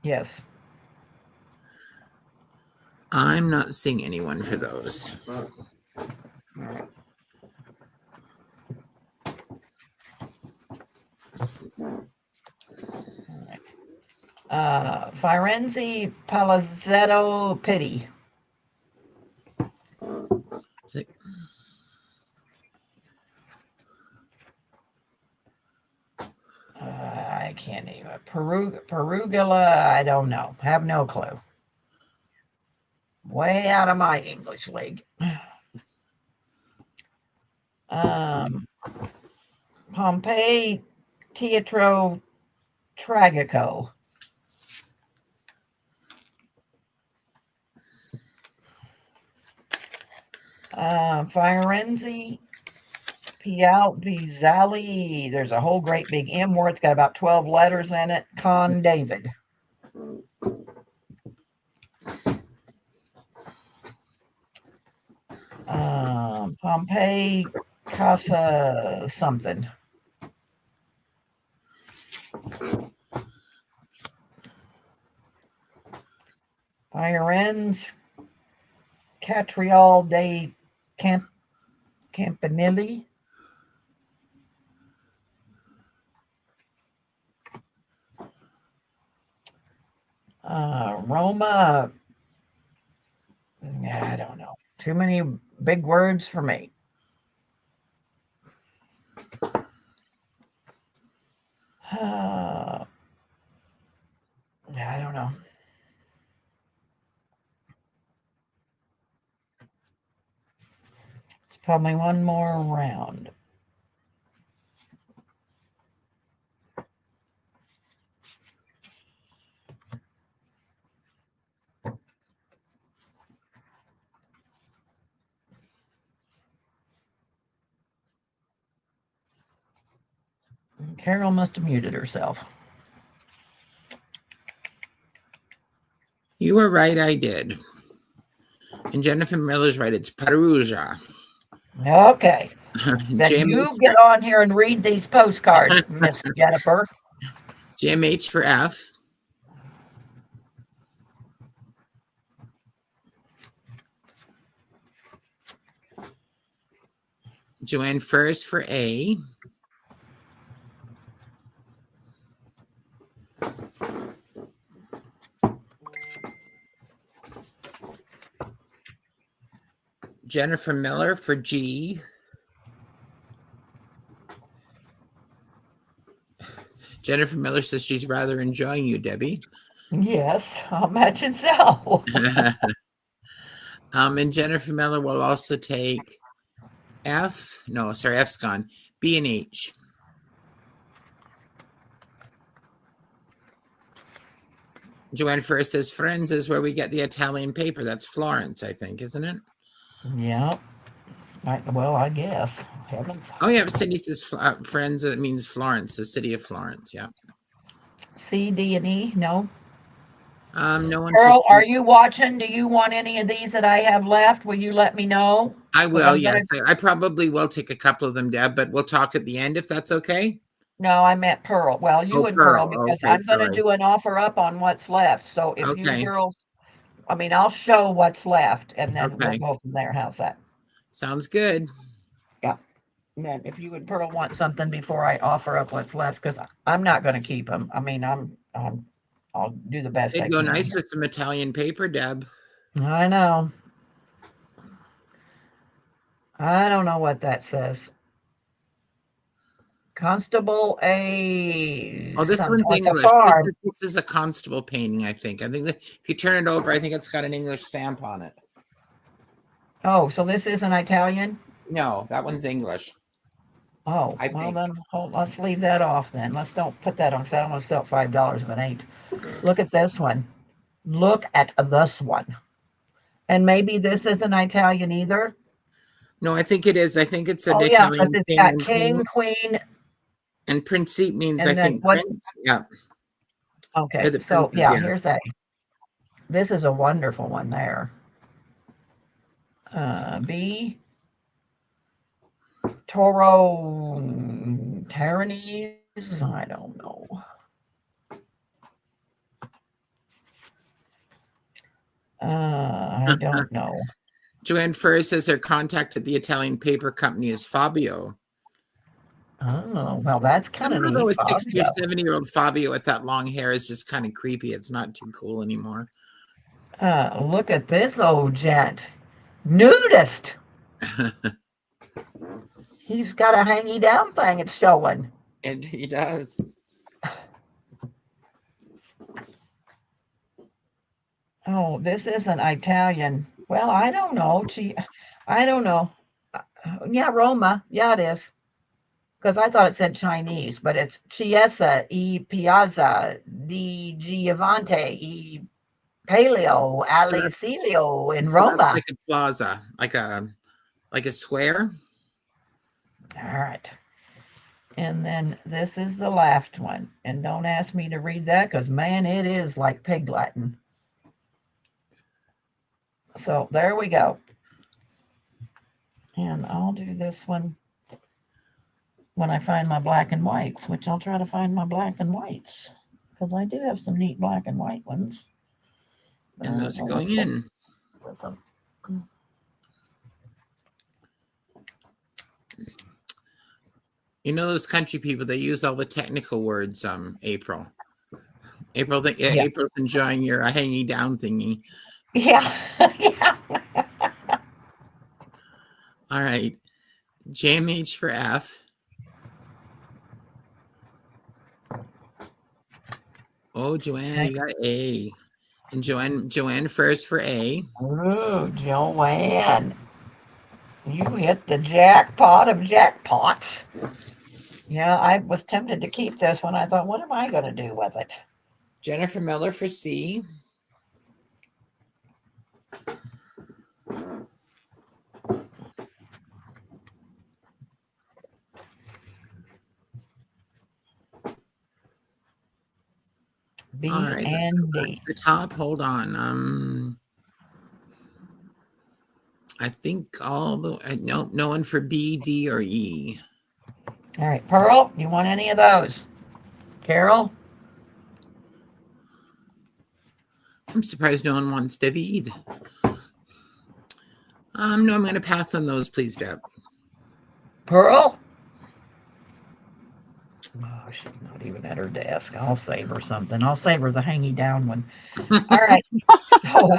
Yes. I'm not seeing anyone for those. Firenze Palazzetto Pitti. I can't even. Perugula, I don't know. Have no clue. Way out of my English league. Pompeii Teatro Tragico. Firenze Pizzali. There's a whole great big M word. It's got about 12 letters in it. Con David. Pompeii Casa something. Firenze Catriol de Campanile. Roma. I don't know. Too many big words for me. I don't know. Probably one more round. Carol must have muted herself. You were right, I did. And Jennifer Miller's right, it's Perugia. Okay. Then Jim you H get on here and read these postcards, Miss Jennifer. Jim H for F. Joanne Furs for A. Jennifer Miller for G. Jennifer Miller says she's rather enjoying you, Debbie. Yes, I'll imagine so. And Jennifer Miller will also take F. No, sorry, F's gone. B and H. Joanne first says Friends is where we get the Italian paper. That's Florence, I think, isn't it? Yeah. Well, I guess. Heavens. Oh, yeah, but Cindy says Friends. That means Florence, the city of Florence. Yeah. C, D, and E? No. No one. Earl, are you watching? Do you want any of these that I have left? Will you let me know? I will, I'm gonna- yes. I probably will take a couple of them, Deb, but we'll talk at the end if that's okay. No, I meant Pearl. Well, you Oh, and Pearl, Pearl. because Okay, I'm going to sorry. do an offer up on what's left. So if Okay. you girls, I mean, I'll show what's left and then Okay. we'll go from there. How's that? Sounds good. And then if you and Pearl want something before I offer up what's left, because I'm not going to keep them. I mean, I'll do the best I It'd go can. nice with some Italian paper, Deb. I know. I don't know what that says. Constable A. Oh, this something. one's It's a English. farm. This is a constable painting, I think. I think that if you turn it over, I think it's got an English stamp on it. Oh, so this isn't Italian? No, that one's English. Oh, I well think. then let's leave that off then. Let's don't put that on because I don't want to sell $5 if it ain't. Look at this one. Look at this one. And maybe this isn't Italian either. No, I think it is. I think it's an Oh yeah, Italian because it's king got and king, queen. queen. And Principe means, And I then think, what? prince. Yeah. Okay, They're the so princes, yeah, yeah. here's a. This is a wonderful one there. B. Toro Tyrannies. I don't know. I don't know. Joanne Furr says her contact at the Italian paper company is Fabio. Oh, well, that's kind of Somehow, though, neat. a 60 Fabio. or 70-year-old Fabio with that long hair is just kind of creepy. It's not too cool anymore. Look at this old gent. Nudist. He's got a hangy down thing it's showing. And he does. Oh, this isn't Italian. Well, I don't know. I don't know. Yeah, Roma. Yeah, it is. Because I thought it said Chinese, but it's Chiesa e Piazza di Giovante e Paleo Alicilio in So Roma. that's like a plaza, like a square. All right. And then this is the last one. And don't ask me to read that because, man, it is like pig Latin. So there we go. And I'll do this one when I find my black and whites, which I'll try to find my black and whites because I do have some neat black and white ones. And those are going in. You know those country people, they use all the technical words, April. April's enjoying your hanging down thingy. Yeah. Yeah. All right. JMH for F. Oh, Joanne, you got A. And Joanne first for A. Ooh, Joanne. You hit the jackpot of jackpots. Yeah, I was tempted to keep this one. I thought, what am I going to do with it? Jennifer Miller for C. B All right, let's go and back D. to the top. Hold on. I think all the no one for B, D, or E. All right, Pearl, you want any of those? Carol? I'm surprised no one wants David. No, I'm going to pass on those, please, Deb. Pearl? Oh, she's not even at her desk. I'll save her something. I'll save her the hangy down one. All right. So,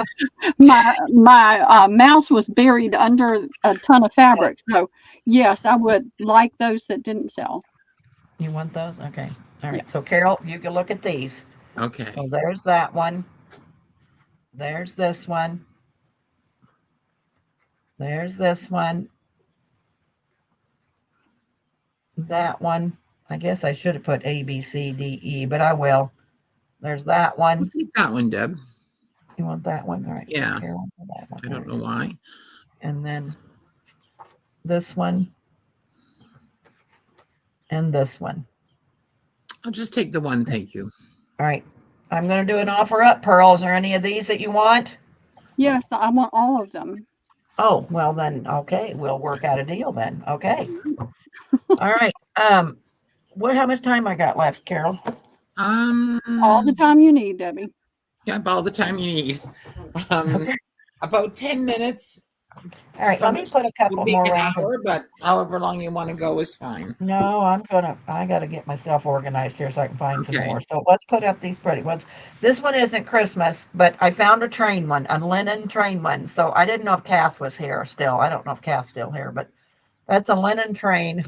My mouse was buried under a ton of fabric. So yes, I would like those that didn't sell. you want those? Okay. All right. Yeah. So, Carol, you can look at these. Okay. So, there's that one. There's this one. There's this one. That one. I guess I should have put A, B, C, D, E, but I will. There's that I'll one. take that one, Deb. You want that one? All right. So Yeah. Carol, that one. I don't know why. And then this one. And this one. I'll just take the one, thank you. All right. I'm going to do an offer up, Pearl. Is there any of these that you want? Yes, I want all of them. Oh, well then, okay. We'll work out a deal then. Okay. All right. How much time I got left, Carol? All the time you need, Debbie. Yeah, all the time you need. Okay. About 10 minutes. All right. Let me put a Would couple be more an rounds. hour, but however long you want to go is fine. No, I got to get myself organized here so I can find some Okay. more. So let's put up these pretty ones. This one isn't Christmas, but I found a train one, a linen train one. So I didn't know if Kath was here still. I don't know if Kath's still here, but that's a linen train.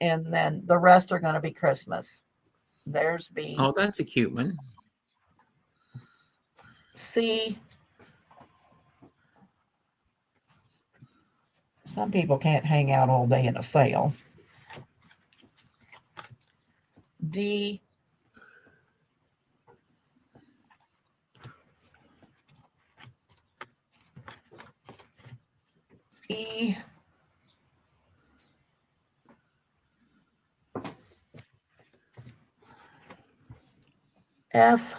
And then the rest are going to be Christmas. There's B. Oh, that's a cute one. C. Some people can't hang out all day in a sale. D. E. F.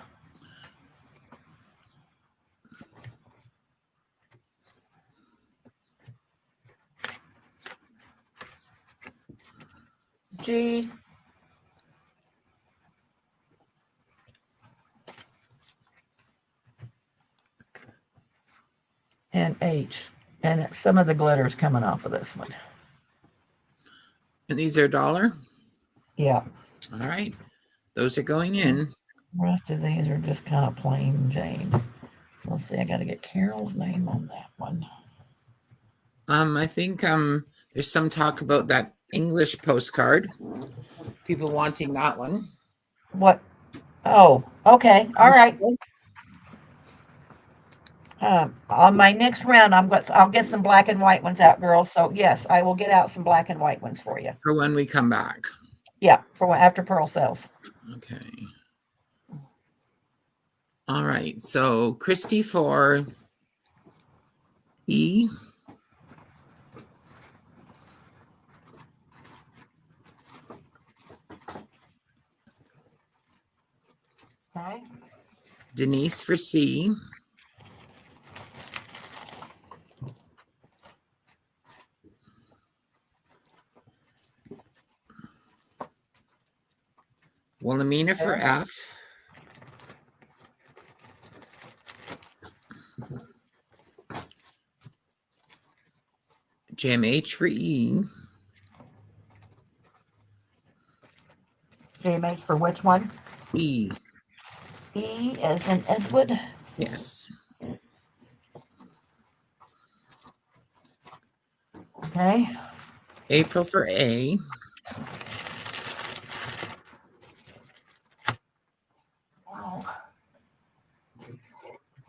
G. And H. And some of the glitter's coming off of this one. And these are $1? Yeah. All right. Those are going in. The rest of these are just kind of plain Jane. So let's see, I got to get Carol's name on that one. I think there's some talk about that English postcard. People wanting that one. What? Oh, okay. All right. On my next round, I'll get some black and white ones out, girls. So yes, I will get out some black and white ones for you. For when we come back. Yeah, for after Pearl sells. Okay. All right. So Christy for E. Okay. Denise for C. Wilhelmina for F. Jim H for E. JMH for which one? E. E as in Edward. Yes. Okay. April for A.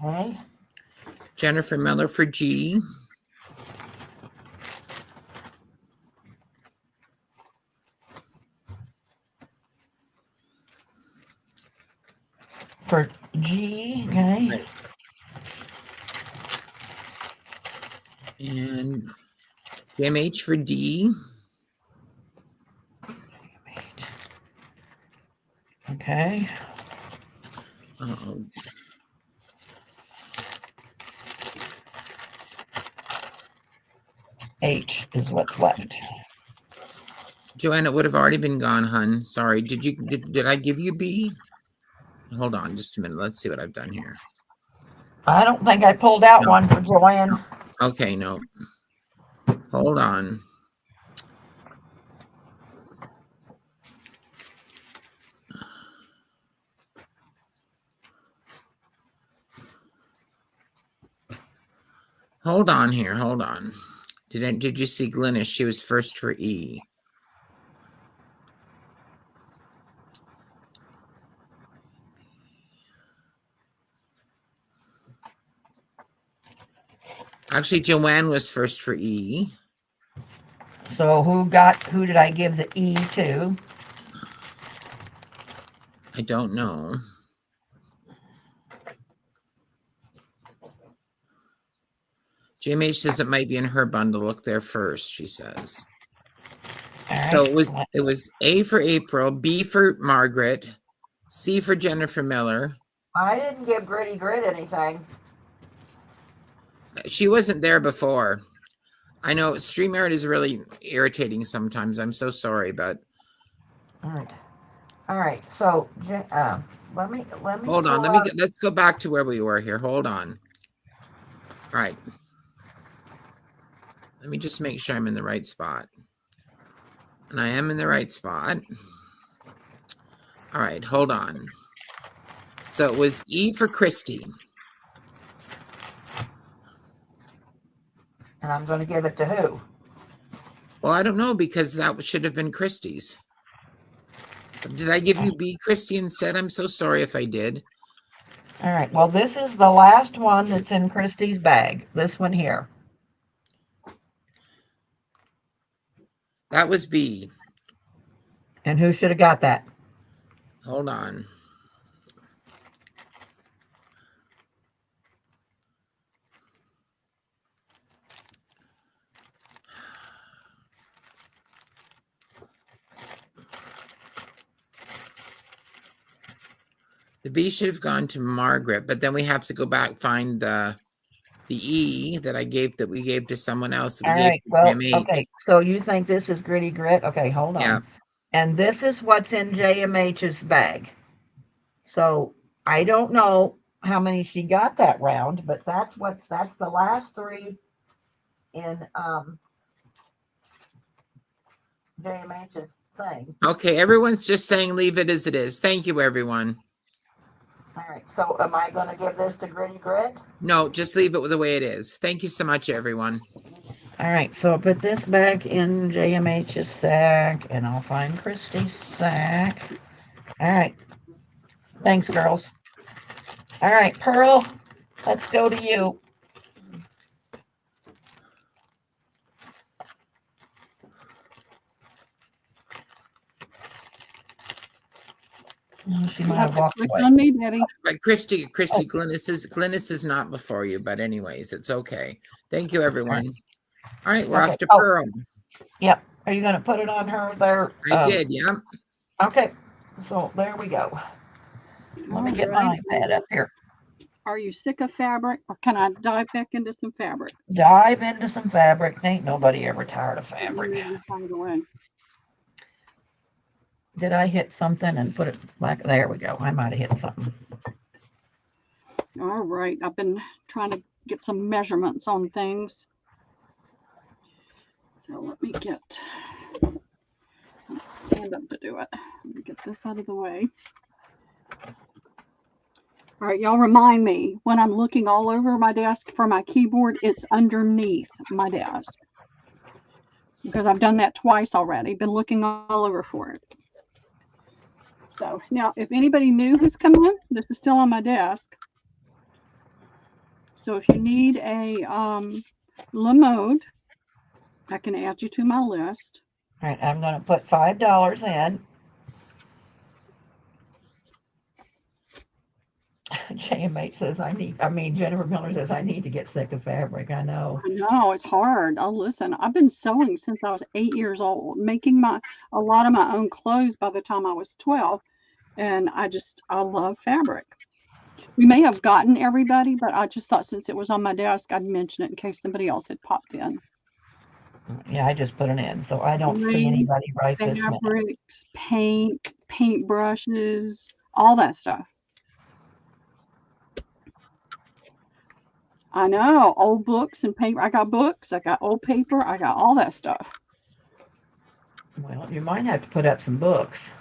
Okay. Jennifer Miller for G. for G. Okay. Right. And JMH for D. Okay. Uh-oh. H is what's left. Joanne, it would have already been gone, hun. Sorry. Did I give you B? Hold on just a minute. Let's see what I've done here. I don't think I pulled out No. one for Joanne. Okay, no. Hold on. Hold on here. Hold on. Did you see Glynis? She was first for E. Actually, Joanne was first for E. So who did I give the E to? I don't know. JMH says it might be in her bundle. Look there first, she says. All right. So it was A for April, B for Margaret, C for Jennifer Miller. I didn't give Gritty Grit anything. She wasn't there before. I know StreamYard is really irritating sometimes. I'm so sorry, but All right. All right. So let me hold on. Let's go back to where we were here. Hold on. All right. Let me just make sure I'm in the right spot. And I am in the right spot. All right, hold on. So it was E for Christy. And I'm going to give it to who? Well, I don't know because that should have been Christy's. Did I give you B, Christy, instead? I'm so sorry if I did. All right. Well, this is the last one that's in Christy's bag. This one here. That was B. And who should have got that? Hold on. The B should have gone to Margaret, but then we have to go back find the E that we gave to someone else. All right. Well, okay. So you think this is Gritty Grit? Okay, hold on. Yeah. And this is what's in JMH's bag. So I don't know how many she got that round, but that's the last three in JMH's thing. Okay, everyone's just saying leave it as it is. Thank you, everyone. All right. So am I going to give this to Gritty Grit? No, just leave it the way it is. Thank you so much, everyone. All right. So I'll put this back in JMH's sack, and I'll find Christy's sack. All right. Thanks, girls. All right, Pearl, let's go to you. Oh, she might have walked Click away. on me, Daddy. But Christy, Glynis is not before you, but anyways, it's okay. Thank you, everyone. All right, we're off to Pearl. Yep. Are you going to put it on her there? I did, yeah. Okay. So there we go. Let me get my iPad up here. Are you sick of fabric, or can I dive back into some fabric? Dive into some fabric. Ain't nobody ever tired of fabric. Did I hit something and put it back? There we go. I might have hit something. All right. I've been trying to get some measurements on things. So let me stand up to do it. Let me get this out of the way. All right, y'all remind me when I'm looking all over my desk for my keyboard, it's underneath my desk. Because I've done that twice already, been looking all over for it. So now, if anybody new has come in, this is still on my desk. So if you need a Lamode, I can add you to my list. All right, I'm going to put $5 in. JMH says Jennifer Miller says I need to get sick of fabric. I know. I know it's hard. Oh, listen, I've been sewing since I was 8 years old, making a lot of my own clothes by the time I was 12, and I love fabric. We may have gotten everybody, but I just thought since it was on my desk, I'd mention it in case somebody else had popped in. Yeah, I just put it in, so I don't see Lace, anybody right this minute. fabrics, paint brushes, all that stuff. I know, old books and paper. I got books, I got old paper, I got all that stuff. Well, you might have to put up some books.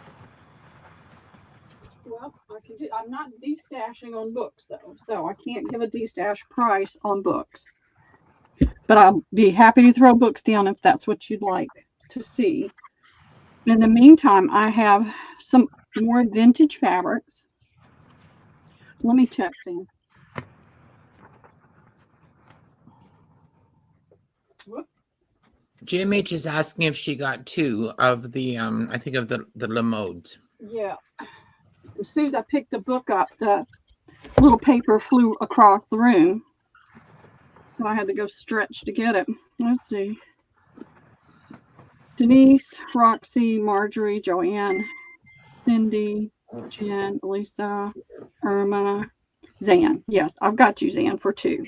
Well, I'm not destashing on books though, so I can't give a destash price on books. But I'll be happy to throw books down if that's what you'd like to see. In the meantime, I have some more vintage fabrics. Let me text him. JMH is asking if she got 2 of the I think of the Lamodes. Yeah. As soon as I picked the book up, the little paper flew across the room. So I had to go stretch to get it. Let's see. Denise, Roxy, Marjorie, Joanne, Cindy, Jen, Lisa, Irma, Zan. Yes, I've got you, Zan, for 2.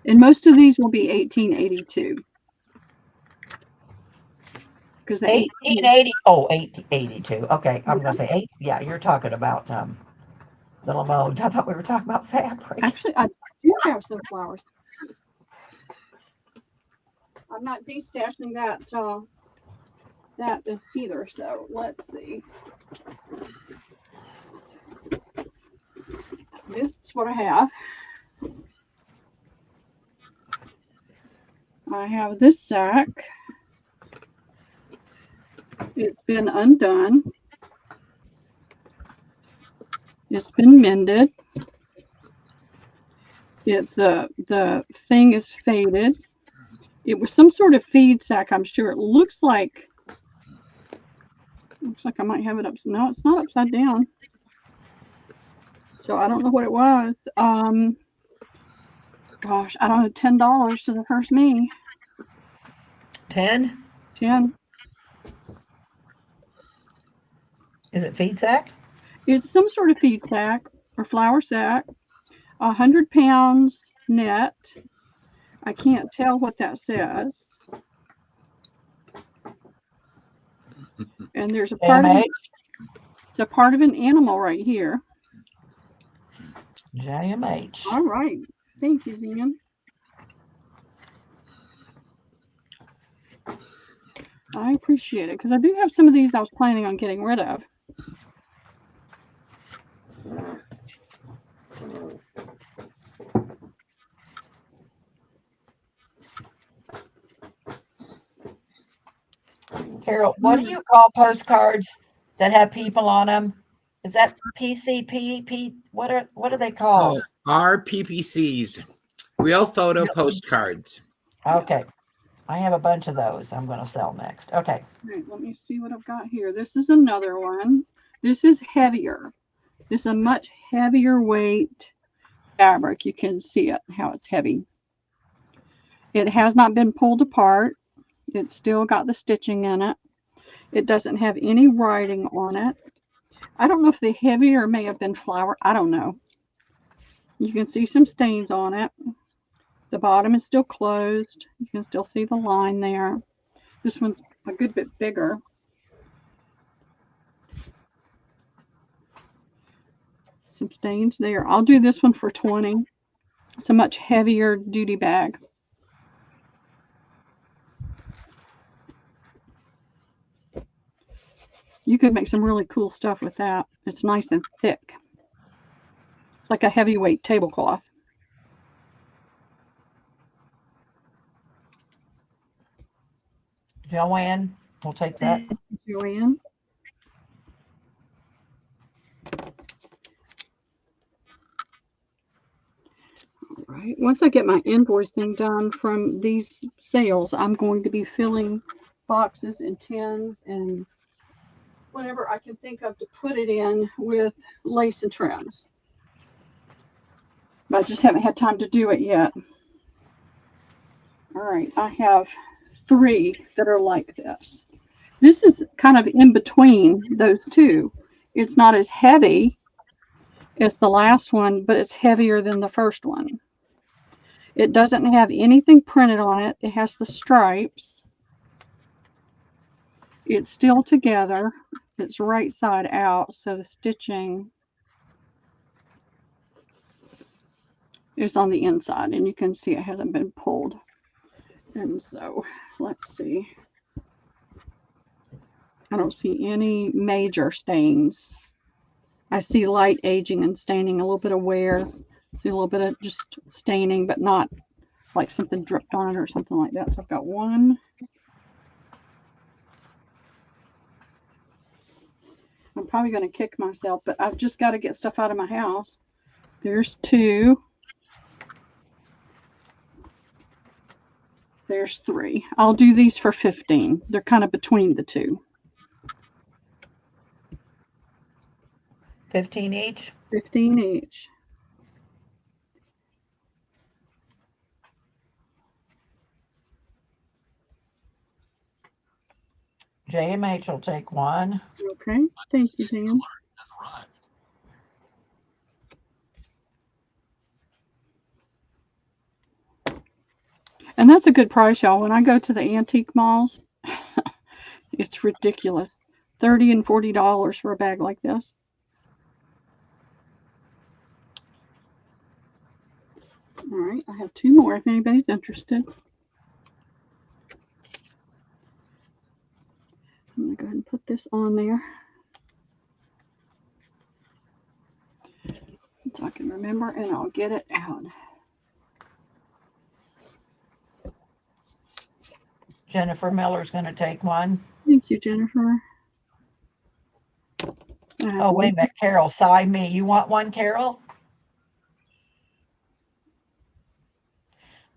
And most of these will be 1882. Because 1880. Oh, 1882. Okay, I'm going to say 8. Yeah, you're talking about the Lamodes. I thought we were talking about fabric. Actually, I do have some flowers. I'm not destashing that is either. So let's see. This is what I have. I have this sack. It's been undone. It's been mended. It's the thing is faded. It was some sort of feed sack, I'm sure. It looks like I might have it upside. No, it's not upside down. So I don't know what it was. Gosh, I don't know. $10 to the first me. 10? 10. Is it feed sack? It's some sort of feed sack or flour sack. 100 pounds net. I can't tell what that says. And there's a part of it. It's a part of an animal right here. JMH. All right. Thank you, Zan. I appreciate it because I do have some of these I was planning on getting rid of. Carol, what do you call postcards that have people on them? Is that PCP? What are they called? Oh, RPPCs, real photo postcards. Okay. I have a bunch of those I'm going to sell next. Okay. All right, let me see what I've got here. This is another one. This is heavier. This is a much heavier weight fabric. You can see it, how it's heavy. It has not been pulled apart. It's still got the stitching in it. It doesn't have any writing on it. I don't know if the heavier may have been flour. I don't know. You can see some stains on it. The bottom is still closed. You can still see the line there. This one's a good bit bigger. Some stains there. I'll do this one for 20. It's a much heavier duty bag. You could make some really cool stuff with that. It's nice and thick. It's like a heavyweight tablecloth. Joanne, we'll take that. Joanne. All right. Once I get my invoicing done from these sales, I'm going to be filling boxes and tins and whatever I can think of to put it in with lace and trims. but I just haven't had time to do it yet. All right, I have 3 that are like this. This is kind of in between those two. It's not as heavy as the last one, but it's heavier than the first one. It doesn't have anything printed on it. It has the stripes. It's still together. It's right side out, so the stitching is on the inside, and you can see it hasn't been pulled. And so, let's see. I don't see any major stains. I see light aging and staining, a little bit of wear. See a little bit of just staining, but not like something dripped on it or something like that. So I've got 1. I'm probably going to kick myself, but I've just got to get stuff out of my house. There's 2. There's 3. I'll do these for 15. They're kind of between the two. 15 each. 15 each. JMH will take 1. Okay. Thank you, Dan. And that's a good price, y'all. When I go to the antique malls, it's ridiculous. $30 and $40 for a bag like this. All right, I have 2 more if anybody's interested. I'm going to go ahead and put this on there so I can remember, and I'll get it out. Jennifer Miller's going to take 1. Thank you, Jennifer. Oh, wait a minute. Carol, sign me. You want 1, Carol?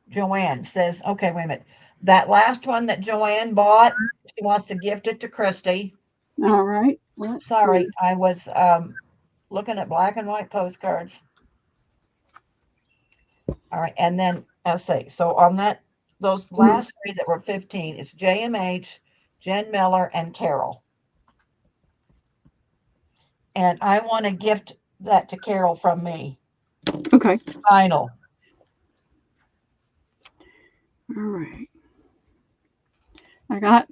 Joanne says, okay, wait a minute. That last one that Joanne bought, she wants to gift it to Christy. All right. Sorry, I was looking at black and white postcards. All right, and then I'll say, so on that, those last 3 that were 15, it's JMH, Jen Miller, and Carol. And I want to gift that to Carol from me. Okay. Final. All right. I got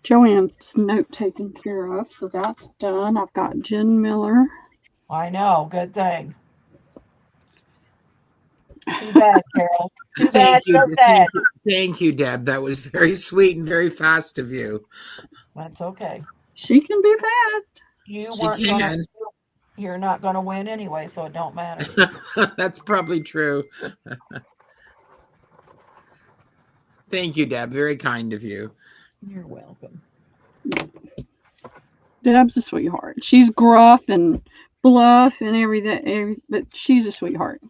Joanne's note taken care of, so that's done. I've got Jen Miller. I know. Good thing. Too bad, Carol. Too bad, so sad. Thank you, Deb. That was very sweet and very fast of you. That's okay. She can be fast. You're not going to win anyway, so it don't matter. That's probably true. Thank you, Deb. Very kind of you. You're welcome. Deb's a sweetheart. She's gruff and bluff and everything, but she's a sweetheart.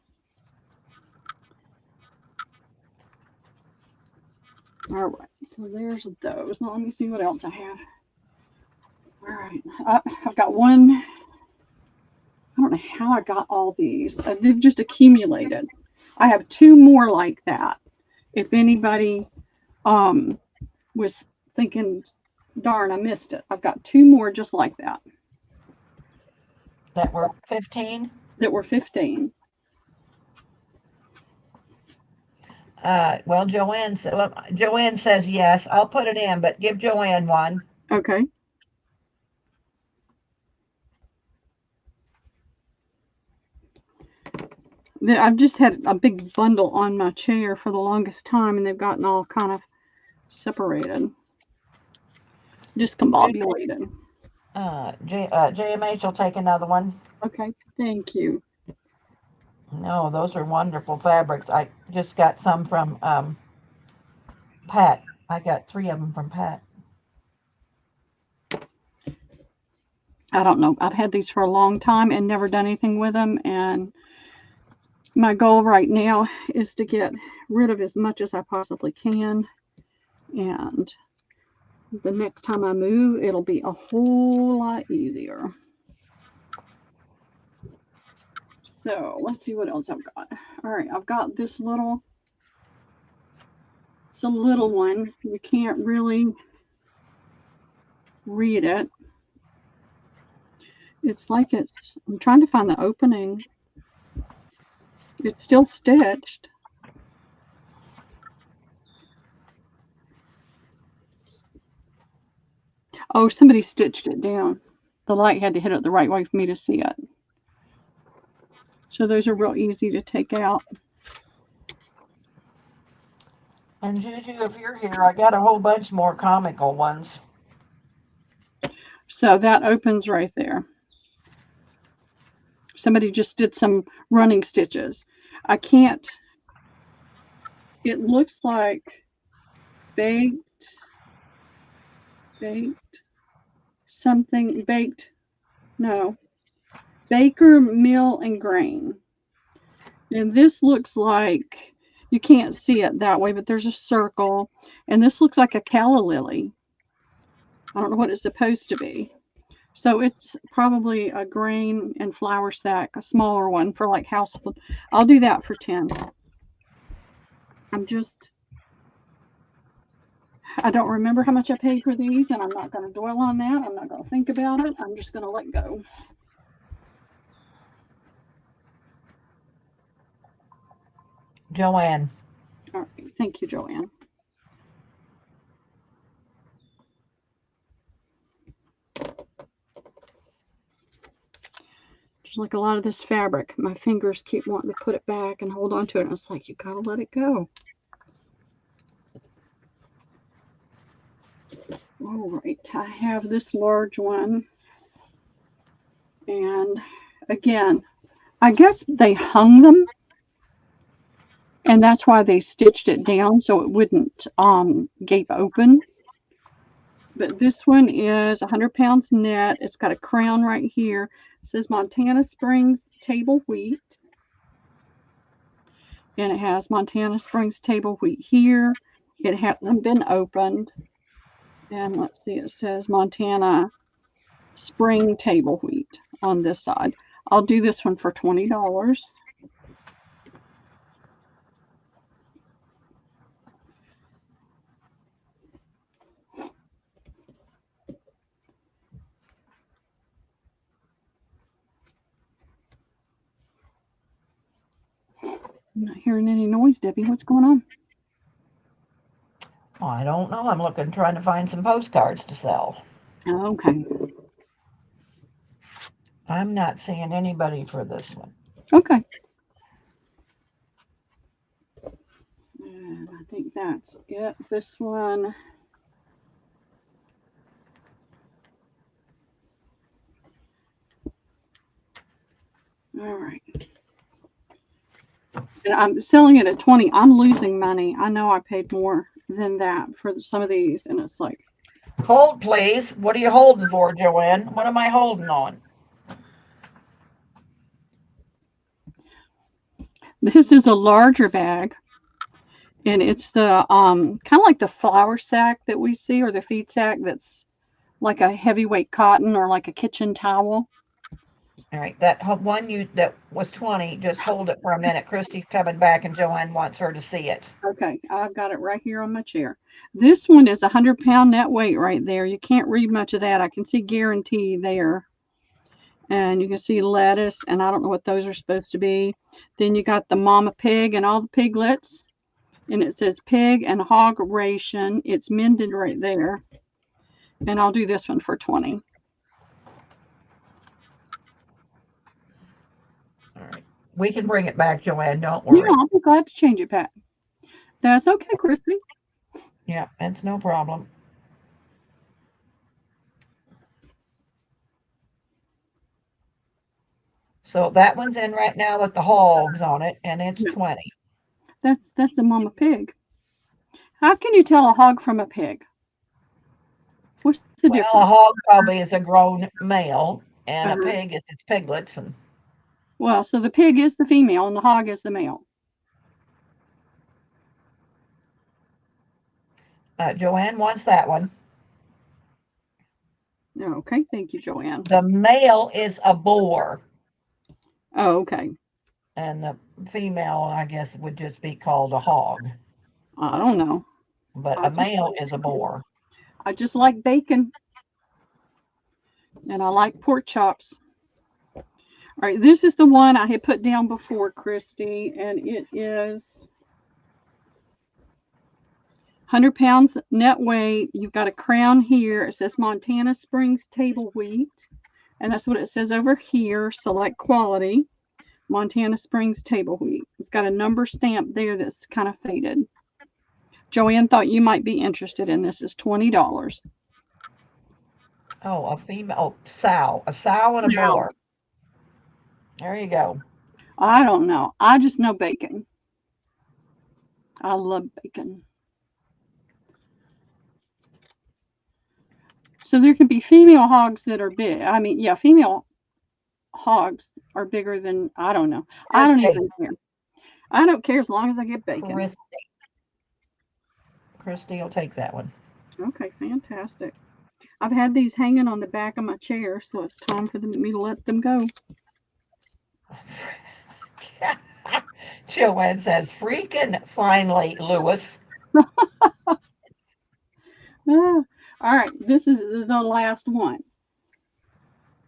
All right, so there's those. Now let me see what else I have. All right, I've got 1. I don't know how I got all these. They've just accumulated. I have 2 more like that. If anybody was thinking, darn, I missed it. I've got 2 more just like that. That were 15? That were 15. Well, Joanne says yes. I'll put it in, but give Joanne 1. Okay. I've just had a big bundle on my chair for the longest time, and they've gotten all kind of separated, discombobulated. JMH will take another one. Okay, thank you. No, those are wonderful fabrics. I just got some from Pat. I got 3 of them from Pat. I don't know. I've had these for a long time and never done anything with them, and my goal right now is to get rid of as much as I possibly can, and the next time I move, it'll be a whole lot easier. So let's see what else I've got. All right, I've got this little, it's a little one. You can't really read it. It's like I'm trying to find the opening. It's still stitched. Oh, somebody stitched it down. The light had to hit it the right way for me to see it. So those are real easy to take out. And Juju, if you're here, I got a whole bunch more comical ones. So that opens right there. Somebody just did some running stitches. I can't, it looks like baked, no, Baker Mill and Grain. And this looks like, you can't see it that way, but there's a circle. And this looks like a calla lily. I don't know what it's supposed to be. So it's probably a grain and flour sack, a smaller one for like household. I'll do that for 10. I don't remember how much I paid for these, and I'm not going to dwell on that. I'm not going to think about it. I'm just going to let go. Joanne. All right. Thank you, Joanne. Just like a lot of this fabric, my fingers keep wanting to put it back and hold on to it. And it's like, you got to let it go. All right. I have this large one. And again, I guess they hung them. And that's why they stitched it down so it wouldn't gape open. But this one is 100 pounds net. It's got a crown right here. It says Montana Springs table wheat. And it has Montana Springs table wheat here. It hasn't been opened. And let's see, it says Montana Spring table wheat on this side. I'll do this one for $20. I'm not hearing any noise, Debbie. What's going on? I don't know. I'm looking, trying to find some postcards to sell. Okay. I'm not seeing anybody for this one. Okay. And I think that's it. This one. All right. And I'm selling it at 20. I'm losing money. I know I paid more than that for some of these. And it's like, Hold, please. What are you holding for, Joanne? What am I holding on? this is a larger bag. And it's the kind of like the flour sack that we see, or the feed sack that's like a heavyweight cotton or like a kitchen towel. All right, that one that was 20, just hold it for a minute. Christy's coming back and Joanne wants her to see it. Okay, I've got it right here on my chair. This one is 100-pound net weight right there. You can't read much of that. I can see guarantee there. And you can see lettuce, and I don't know what those are supposed to be. Then you got the mama pig and all the piglets. And it says pig and hog ration. It's mended right there. And I'll do this one for 20. All right. We can bring it back, Joanne. Don't worry. Yeah, I'll be glad to change it back. That's okay, Christy. Yeah, that's no problem. So that one's in right now with the hogs on it, and it's 20. That's a mama pig. How can you tell a hog from a pig? What's the difference? Well, a hog probably is a grown male, and a pig is its piglets. And well, so the pig is the female and the hog is the male. Joanne wants that one. Okay, thank you, Joanne. The male is a boar. Oh, okay. And the female, I guess, would just be called a hog. I don't know. But I a just male like is a bacon. boar. I just like bacon, and I like pork chops. All right, this is the one I had put down before, Christy, and it is 100 pounds net weight. You've got a crown here. It says Montana Springs table wheat, and that's what it says over here. Select quality, Montana Springs table wheat. It's got a number stamp there that's kind of faded. Joanne thought you might be interested in this. Is $20. Oh, a female. Oh, sow. A sow and a Now, boar. There you go. I don't know. I just know bacon. I love bacon. So there can be female hogs that are big. I mean, yeah, female hogs are bigger than, I don't know. I don't Christy. even care. I don't care as long as I get bacon. Christy. Christy will take that one. Okay, fantastic. I've had these hanging on the back of my chair, so it's time for me to let them go. Joanne says, freaking finally, Lewis. Ah, all right, this is the last one.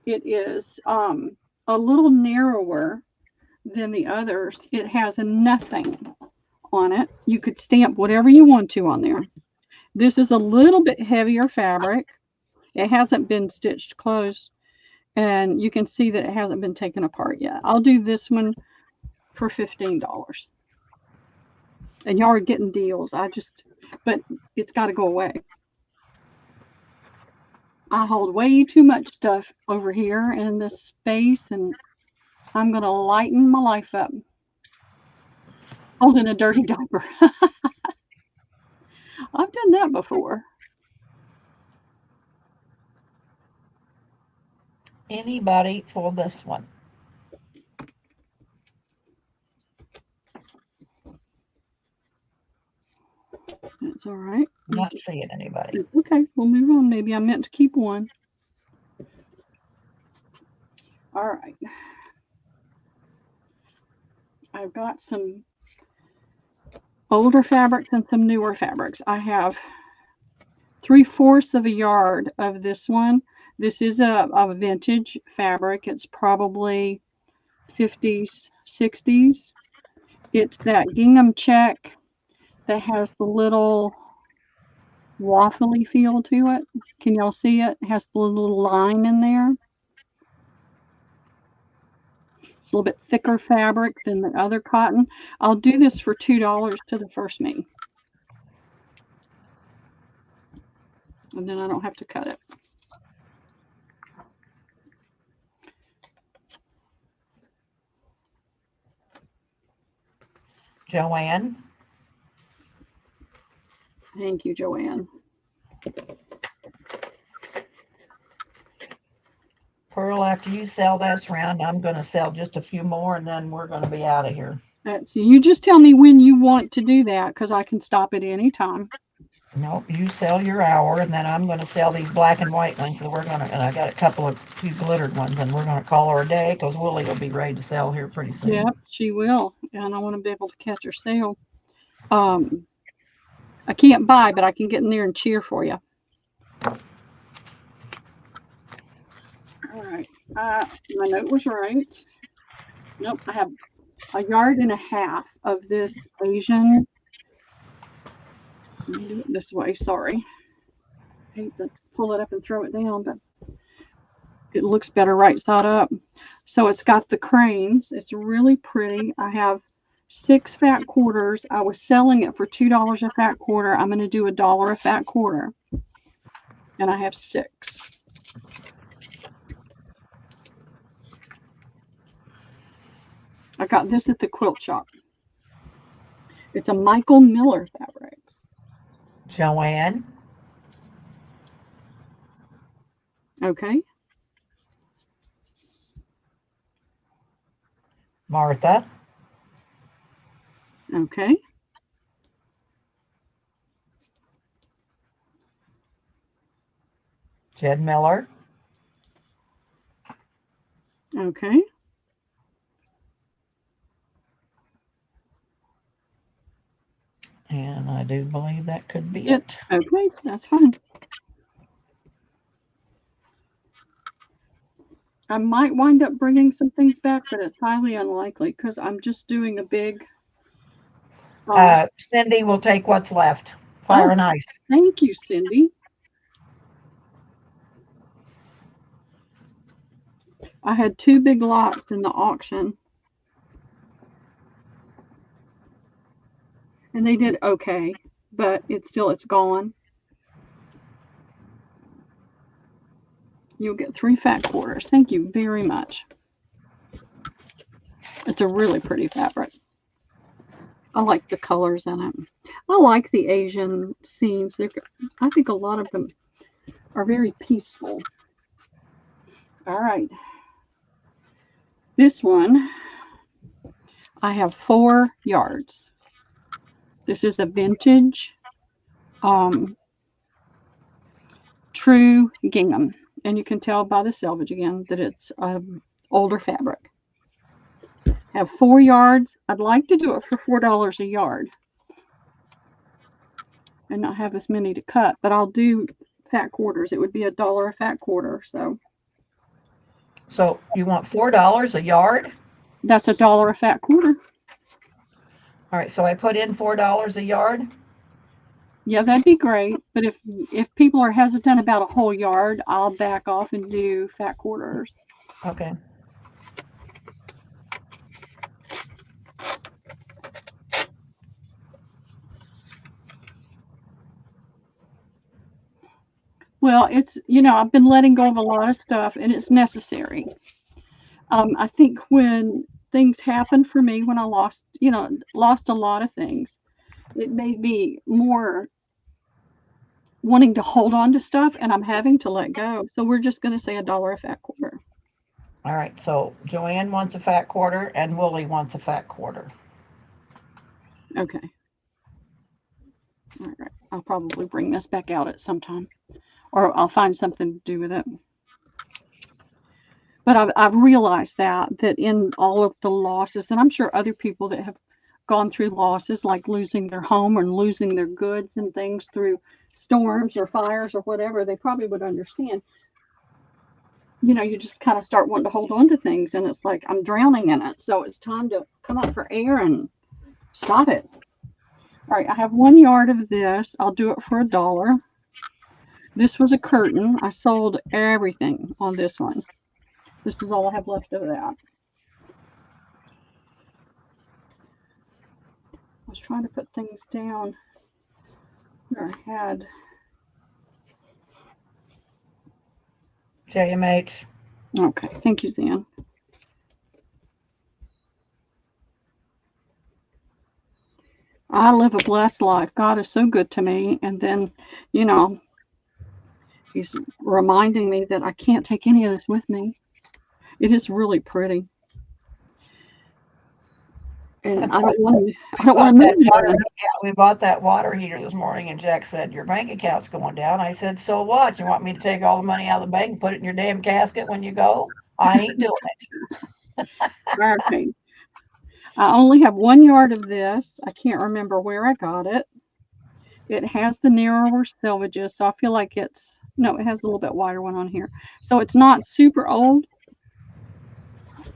It is a little narrower than the others. It has nothing on it. You could stamp whatever you want to on there. This is a little bit heavier fabric. It hasn't been stitched closed, and you can see that it hasn't been taken apart yet. I'll do this one for $15. And y'all are getting deals. But it's got to go away. I hold way too much stuff over here in this space, and I'm going to lighten my life up. Holding a dirty diaper. I've done that before. Anybody for this one? That's all right. Not seeing anybody. Okay, we'll move on. Maybe I meant to keep one. All right. I've got some older fabrics and some newer fabrics. I have 3/4 of a yard of this one. This is a vintage fabric. It's probably 50s, 60s. It's that gingham check that has the little waffly feel to it. Can y'all see it? It has the little line in there. It's a little bit thicker fabric than the other cotton. I'll do this for $2 to the first me. And then I don't have to cut it. Joanne? Thank you, Joanne. Pearl, after you sell this round, I'm going to sell just a few more, and then we're going to be out of here. So you just tell me when you want to do that, because I can stop at any time. Nope, you sell your hour, and then I'm going to sell these black and white ones. So we're going to, and I got a few glittered ones, and we're going to call her a day because Willie will be ready to sell here pretty soon. Yep, she will, and I want to be able to catch her sale. I can't buy, but I can get in there and cheer for you. All right, my note was right. Nope, I have a yard and a half of this Asian. Let me do it this way. Sorry, I hate to pull it up and throw it down, but it looks better right side up. So it's got the cranes. It's really pretty. I have 6 fat quarters. I was selling it for $2 a fat quarter. I'm going to do $1 a fat quarter, and I have 6. I got this at the quilt shop. It's a Michael Miller fabrics. Joanne? Okay. Martha? Okay. Jed Miller? Okay. And I do believe that could be Yep. it. Okay, that's fine. I might wind up bringing some things back, but it's highly unlikely because I'm just doing a big. Cindy will take what's left. Fire and ice. Thank you, Cindy. I had 2 big lots in the auction. And they did okay, but it's gone. You'll get 3 fat quarters. Thank you very much. It's a really pretty fabric. I like the colors in it. I like the Asian scenes. I think a lot of them are very peaceful. All right. This one, I have 4 yards. This is a vintage true gingham. And you can tell by the selvage again that it's older fabric. Have 4 yards. I'd like to do it for $4 a yard and not have as many to cut, but I'll do fat quarters. It would be $1 a fat quarter. So you want $4 a yard? that's $1 a fat quarter. All right, so I put in $4 a yard. Yeah, that'd be great. But if people are hesitant about a whole yard, I'll back off and do fat quarters. Okay. Well, I've been letting go of a lot of stuff, and it's necessary. I think when things happened for me, when I lost a lot of things, it made me more wanting to hold on to stuff, and I'm having to let go. So we're just going to say $1 a fat quarter. All right, so Joanne wants a fat quarter and Willie wants a fat quarter. Okay. All right. I'll probably bring this back out at some time, or I'll find something to do with it. But I've realized that in all of the losses, and I'm sure other people that have gone through losses, like losing their home or losing their goods and things through storms or fires or whatever, they probably would understand. You just kind of start wanting to hold on to things, and it's like I'm drowning in it. So it's time to come up for air and stop it. All right, I have 1 yard of this. I'll do it for $1. This was a curtain. I sold everything on this one. This is all I have left of that. I was trying to put things down where I had. JMH. Okay, thank you, Zan. I live a blessed life. God is so good to me. And then, He's reminding me that I can't take any of this with me. It is really pretty. And I don't want to move it. We bought that water heater this morning, and Jack said, your bank account's going down. I said, so what? You want me to take all the money out of the bank and put it in your damn casket when you go? I ain't doing it. Okay. I only have 1 yard of this. I can't remember where I got it. It has the narrower selvages, so I feel like it has a little bit wider one on here. So it's not super old.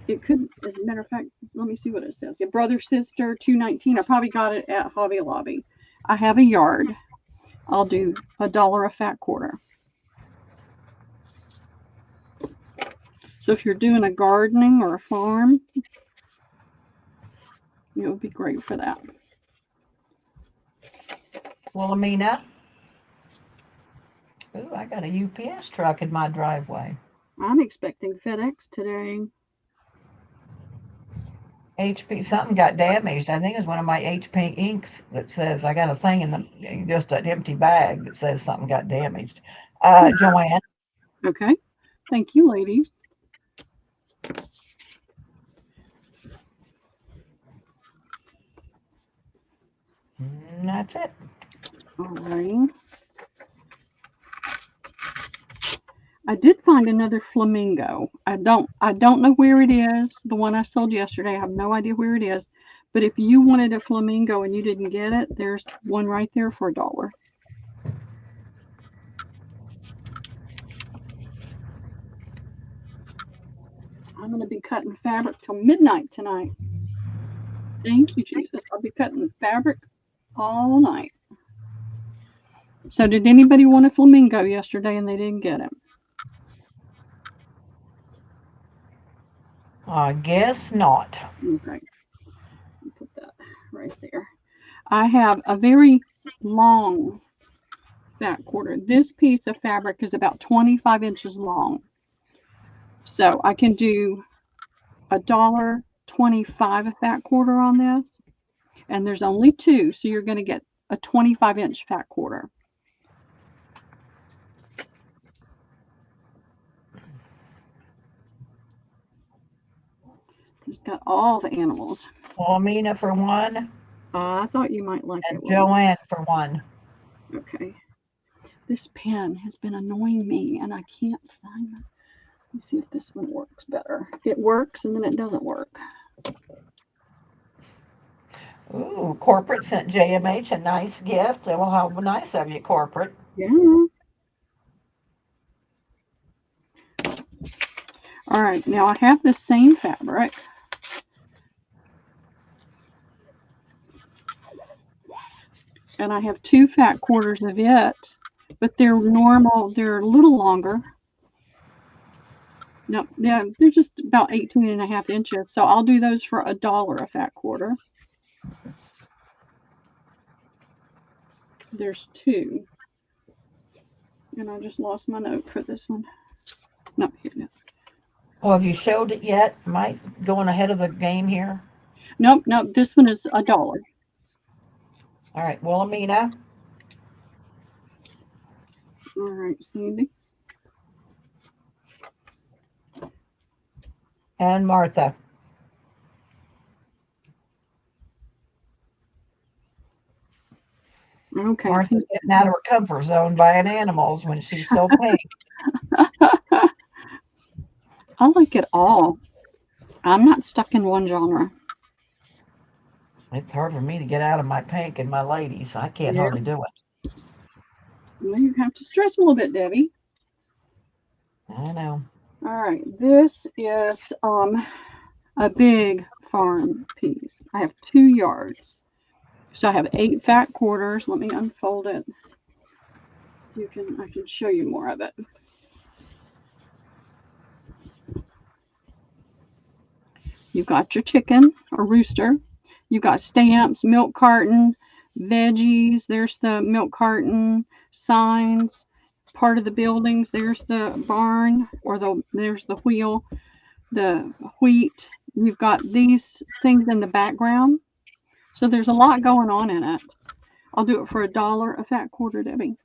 It could, as a matter of fact, let me see what it says. Yeah, brother, sister, 219. I probably got it at Hobby Lobby. I have a yard. I'll do $1 a fat quarter. So if you're doing a gardening or a farm, it would be great for that. Wilhelmina. Ooh, I got a UPS truck in my driveway. I'm expecting FedEx today. HP, something got damaged. I think it's one of my HP inks that says, I got a thing just an empty bag that says something got damaged. Joanne. Okay. Thank you, ladies. And that's it. All right. I did find another flamingo. I don't know where it is. The one I sold yesterday, I have no idea where it is, But if you wanted a flamingo and you didn't get it, there's one right there for $1. I'm going to be cutting fabric till midnight tonight. Thank you, Jesus. I'll be cutting fabric all night. So did anybody want a flamingo yesterday and they didn't get it? I guess not. Okay. Put that right there. I have a very long fat quarter. This piece of fabric is about 25 inches long. So I can do $1.25 a fat quarter on this. And there's only two, so you're going to get a 25-inch fat quarter. It's got all the animals. Wilhelmina for one, I thought you might like and it. Joanne for one. Okay. This pen has been annoying me, and I can't find it. Let me see if this one works better. It works, and then it doesn't work. Ooh, corporate sent JMH a nice gift. Well, how nice of you, corporate. Yeah. All right, now I have the same fabric. And I have 2 fat quarters of it, but they're normal, they're a little longer. No, yeah, they're just about 18.5 inches. So I'll do those for $1 a fat quarter. There's 2. And I just lost my note for this one. No, here it is. Well, have you showed it yet? Am I going ahead of the game here? Nope, this one is $1. All right, Wilhelmina. All right, Sandy. And Martha. Okay. Martha's getting out of her comfort zone buying animals when she's so pink. I like it all. I'm not stuck in one genre. It's hard for me to get out of my pink and my ladies. I can't hardly do it. Well, you have to stretch a little bit, Debbie. I know. All right, this is a big farm piece. I have 2 yards. So I have 8 fat quarters. Let me unfold it so I can show you more of it. You've got your chicken or rooster. You've got stamps, milk carton, veggies. There's the milk carton, signs, part of the buildings. There's the barn, or there's the wheel, the wheat. You've got these things in the background. So there's a lot going on in it. I'll do it for $1 a fat quarter, Debbie.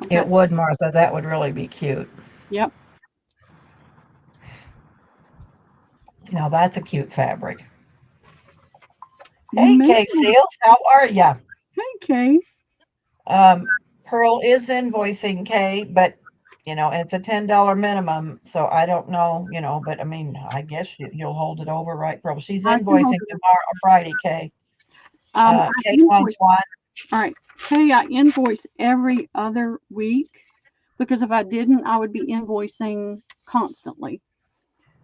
It would, Martha. That would really be cute. Yep. Now that's a cute fabric. Hey, Kay Seals, how are ya? Hey, Kay. Pearl is invoicing Kay, but and it's a $10 minimum, so I don't know, but I mean, I guess you'll hold it over, right, Pearl? She's invoicing tomorrow, Friday, Kay. Kay wants one. All right, Kay, I invoice every other week because if I didn't, I would be invoicing constantly.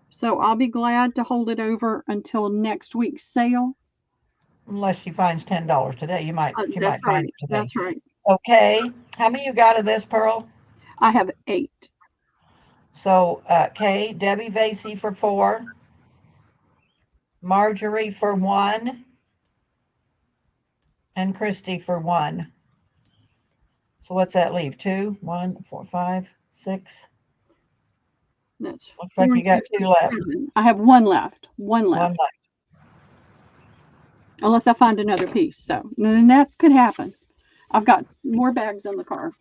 So I'll be glad to hold it over until next week's sale. Unless she finds $10 today, you might find it today. That's right. Okay, how many you got of this, Pearl? I have 8. So Kay, Debbie Vasey for 4, Marjorie for 1, and Christy for 1. So what's that leave? 2, 1, 4, 5, 6. That's looks like you got 2 left. I have 1 left. One left. Unless I find another piece. So then that could happen. I've got more bags in the car.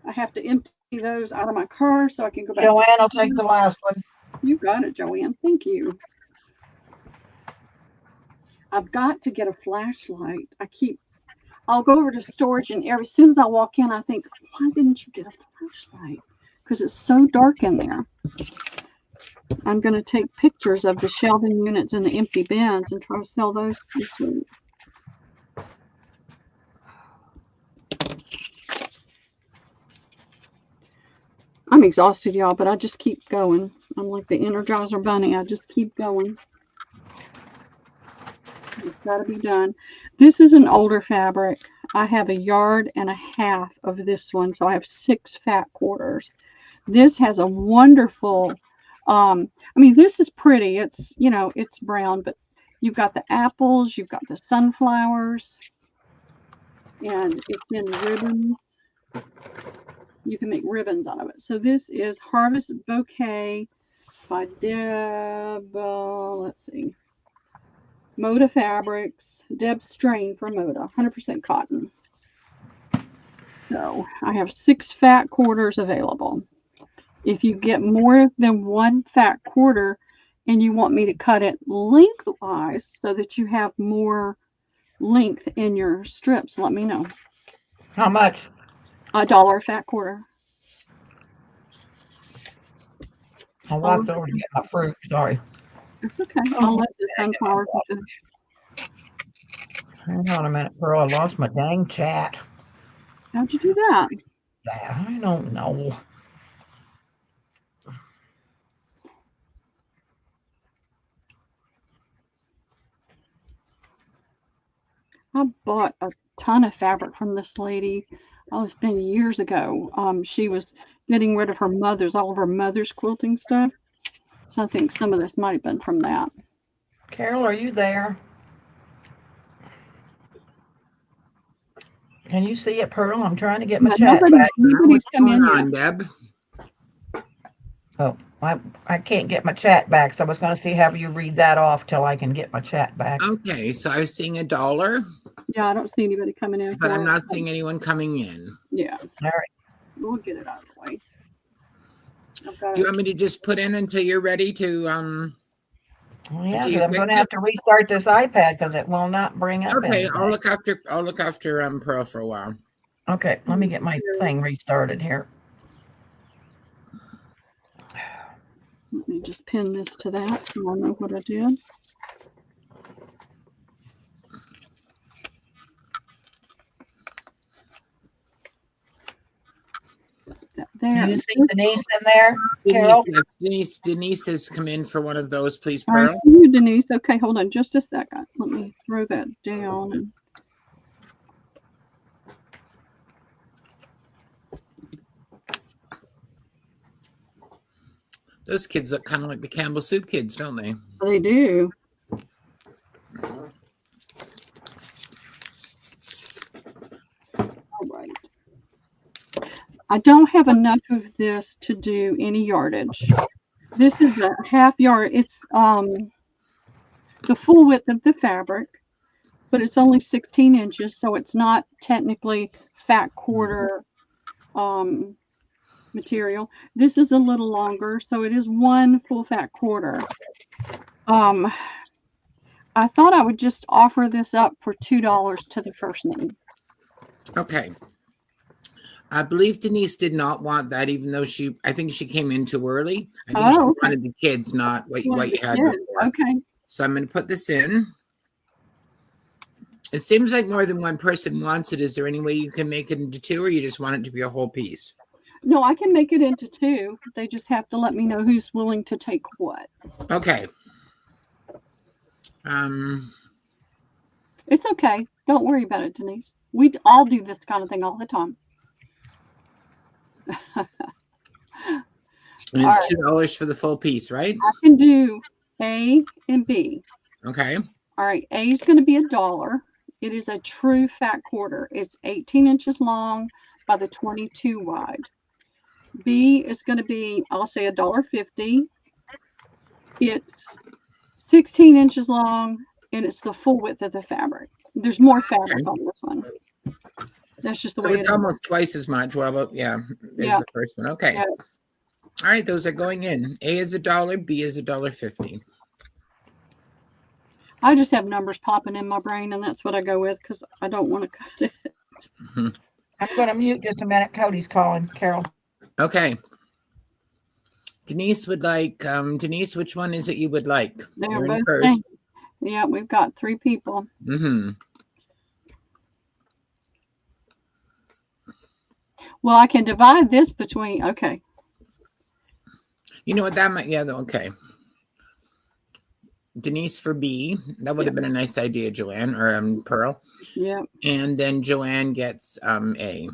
I have to empty those out of my car so I can go back. Joanne will take the last one. You got it, Joanne. Thank you. I've got to get a flashlight. I'll go over to storage, and as soon as I walk in, I think, why didn't you get a flashlight? Because it's so dark in there. I'm going to take pictures of the shelving units and the empty bins and try to sell those this week. I'm exhausted, y'all, but I just keep going. I'm like the Energizer Bunny. I just keep going. It's got to be done. This is an older fabric. I have 1.5 yards of this one, so I have 6 fat quarters. This has a wonderful, I mean, this is pretty. It's, you know, it's brown, but you've got the apples, you've got the sunflowers, and it's in ribbons. You can make ribbons out of it. So this is Harvest Bouquet by Deb, let's see, Moda Fabrics, Deb Strain for Moda, 100% cotton. So I have 6 fat quarters available. If you get more than 1 fat quarter and you want me to cut it lengthwise so that you have more length in your strips, let me know. How much? $1 a fat quarter. I walked over to get my fruit. Sorry. That's okay. I'll let the sunflower finish. Hang on a minute, Pearl. I lost my dang chat. How'd you do that? I don't know. I bought a ton of fabric from this lady. Oh, it's been years ago. She was getting rid of all of her mother's quilting stuff. So I think some of this might have been from that. Carol, are you there? Can you see it, Pearl? I'm trying to get my chat back. Nobody's come in What's going yet. on, Deb? Oh, I can't get my chat back, so I was going to see how you read that off till I can get my chat back. Okay, so I was seeing $1, Yeah, I don't see anybody coming in. but for I'm it. not seeing anyone coming in. Yeah, All right. we'll get it out of the way. Do you want me to just put in until you're ready to Well, yeah, do you 'cause I'm fix going to it? have to restart this iPad because it will not bring up Okay, anything. I'll look after Pearl for a while. Okay, let me get my thing restarted here. Let me just pin this to that so I know what I did. There. Do you see Denise in there, Carol? Denise has come in for one of those, please, I Pearl. see you, Denise. Okay, hold on just a second. Let me throw that down. And Those kids look kind of like the Campbell Soup kids, don't they? they do. All right. I don't have enough of this to do any yardage. This is a 1/2 yard. It's the full width of the fabric, but it's only 16 inches, so it's not technically fat quarter material. This is a little longer, so it is 1 full fat quarter. I thought I would just offer this up for $2 to the first name. Okay. I believe Denise did not want that, even though I think she came in too early. I think she okay. wanted the kids, not what you had Yeah, before. okay. So I'm going to put this in. It seems like more than one person wants it. Is there any way you can make it into 2, or you just want it to be a whole piece? No, I can make it into 2. They just have to let me know who's willing to take what. Okay. It's okay. Don't worry about it, Denise. We all do this kind of thing all the time. And it's $2 for the full piece, right? I can do A and B. Okay. All right. A is going to be $1. It is a true fat quarter. It's 18 inches long by the 22 wide. B is going to be, I'll say $1.50. It's 16 inches long, and it's the full width of the fabric. There's more fabric on this one. That's just the way it's almost twice as much. Well, yeah, is the first one. Okay. Yeah. All right, those are going in. A is $1, B is $1.50. I just have numbers popping in my brain, and that's what I go with because I don't want to cut it. I'm going to mute just a minute. Cody's calling, Carol. Okay. Denise would like, Denise, which one is it you would like? They're You're in both first. saying, yeah, we've got 3 people. Mm-hmm. Well, I can divide this between, okay. You know what that might, yeah, okay. Denise for B. That would have been a nice idea, Joanne, or Pearl. Yeah. And then Joanne gets A.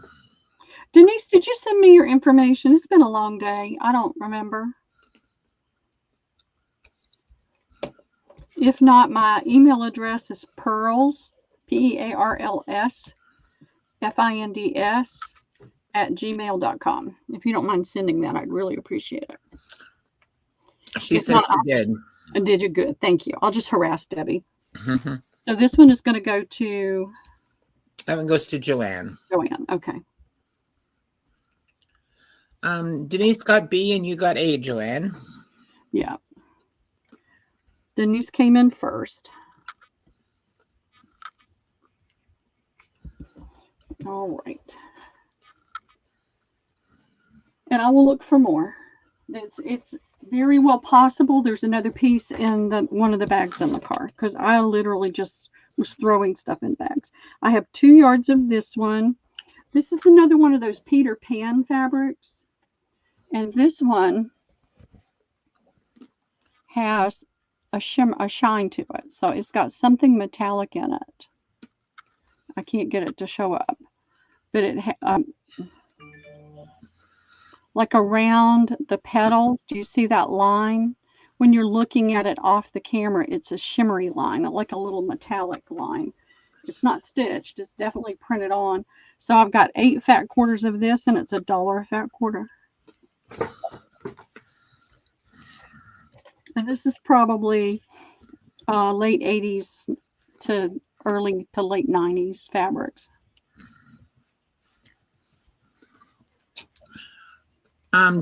Denise, did you send me your information? It's been a long day. I don't remember. If not, my email address is pearls, PEARLS, FINDS @gmail.com. If you don't mind sending that, I'd really appreciate it. She If said not, she did. Did you? Good. Thank you. I'll just harass Debbie. Mhm. So this one is going to go to That one goes to Joanne. Joanne. Okay. Denise got B and you got A, Joanne. Yeah. Denise came in first. All right. And I will look for more. It's very well possible there's another piece in one of the bags in the car, because I literally just was throwing stuff in bags. I have 2 yards of this one. This is another one of those Peter Pan fabrics. And this one has a shine to it. So it's got something metallic in it. I can't get it to show up. But it like around the petals, do you see that line? When you're looking at it off the camera, it's a shimmery line, like a little metallic line. It's not stitched, it's definitely printed on. So I've got 8 fat quarters of this, and it's $1 a fat quarter. And this is probably late 80s to early to late 90s fabrics.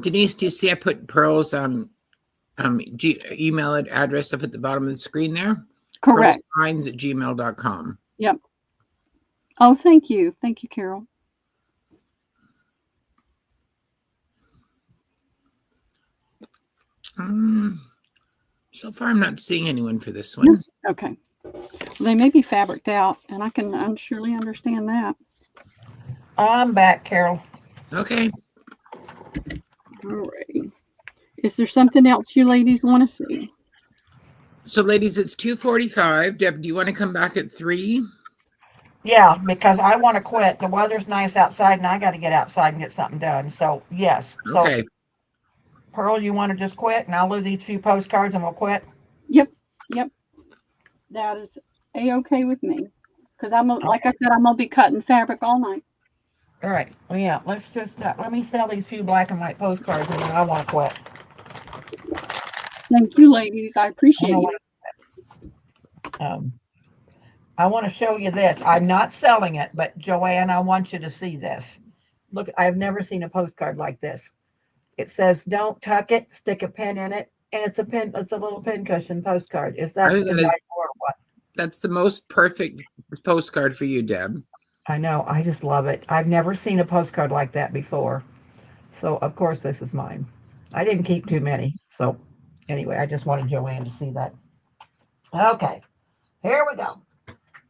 Denise, do you see I put Pearl's email address up at the bottom of the screen there? Correct. pearlspines@gmail.com. Yep. Oh, thank you. Thank you, Carol. So far, I'm not seeing anyone for this one. Okay. They may be fabriced out, and I can surely understand that. I'm back, Carol. Okay. All righty. Is there something else you ladies want to see? So, ladies, it's 2:45. Deb, do you want to come back at 3? Yeah, because I want to quit. The weather's nice outside, and I got to get outside and get something done. So, yes. Okay. So, Pearl, you want to just quit, and I'll do these few postcards, and we'll quit? Yep. That is A-okay with me. Because like I said, I'm going to be cutting fabric all night. All right. Well, yeah, let's just, let me sell these few black and white postcards, and then I want to quit. Thank you, ladies. I appreciate you. I want to show you this. I'm not selling it, but Joanne, I want you to see this. Look, I've never seen a postcard like this. It says, "Don't tuck it, stick a pin in it," and it's a little pin cushion postcard. Is that the right or what? That's the most perfect postcard for you, Deb. I know. I just love it. I've never seen a postcard like that before. So, of course, this is mine. I didn't keep too many. So, anyway, I just wanted Joanne to see that. Okay, here we go.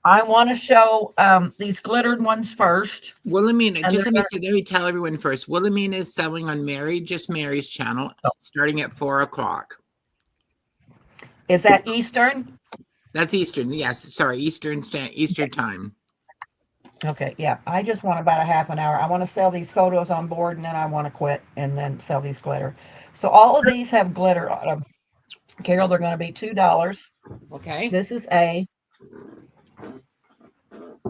I want to show these glittered ones first. Wilhelmina, just let me tell everyone first. Wilhelmina is selling on Just Mary's channel, starting at 4 o'clock. Is that Eastern? That's Eastern. Yes, sorry, Eastern time. Okay, yeah. I just want about a half an hour. I want to sell these photos on board, and then I want to quit and then sell these glitter. So all of these have glitter on them. Carol, they're going to be $2. Okay. This is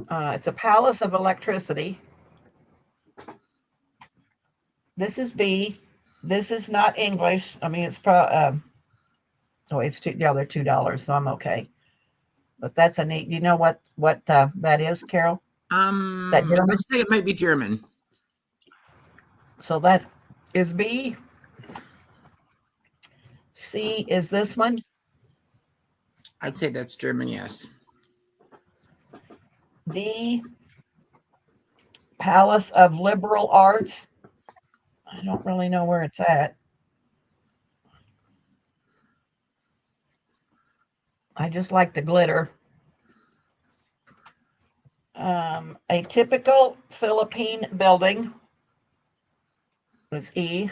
it's a palace of electricity. This is B. This is not English. I mean, it's they're $2, so I'm okay. But that's a neat. You know what that is, Carol? That German? I'd say it might be German. So that is B. C is this one. I'd say that's German, yes. D, Palace of Liberal Arts. I don't really know where it's at. I just like the glitter. A typical Philippine building was E.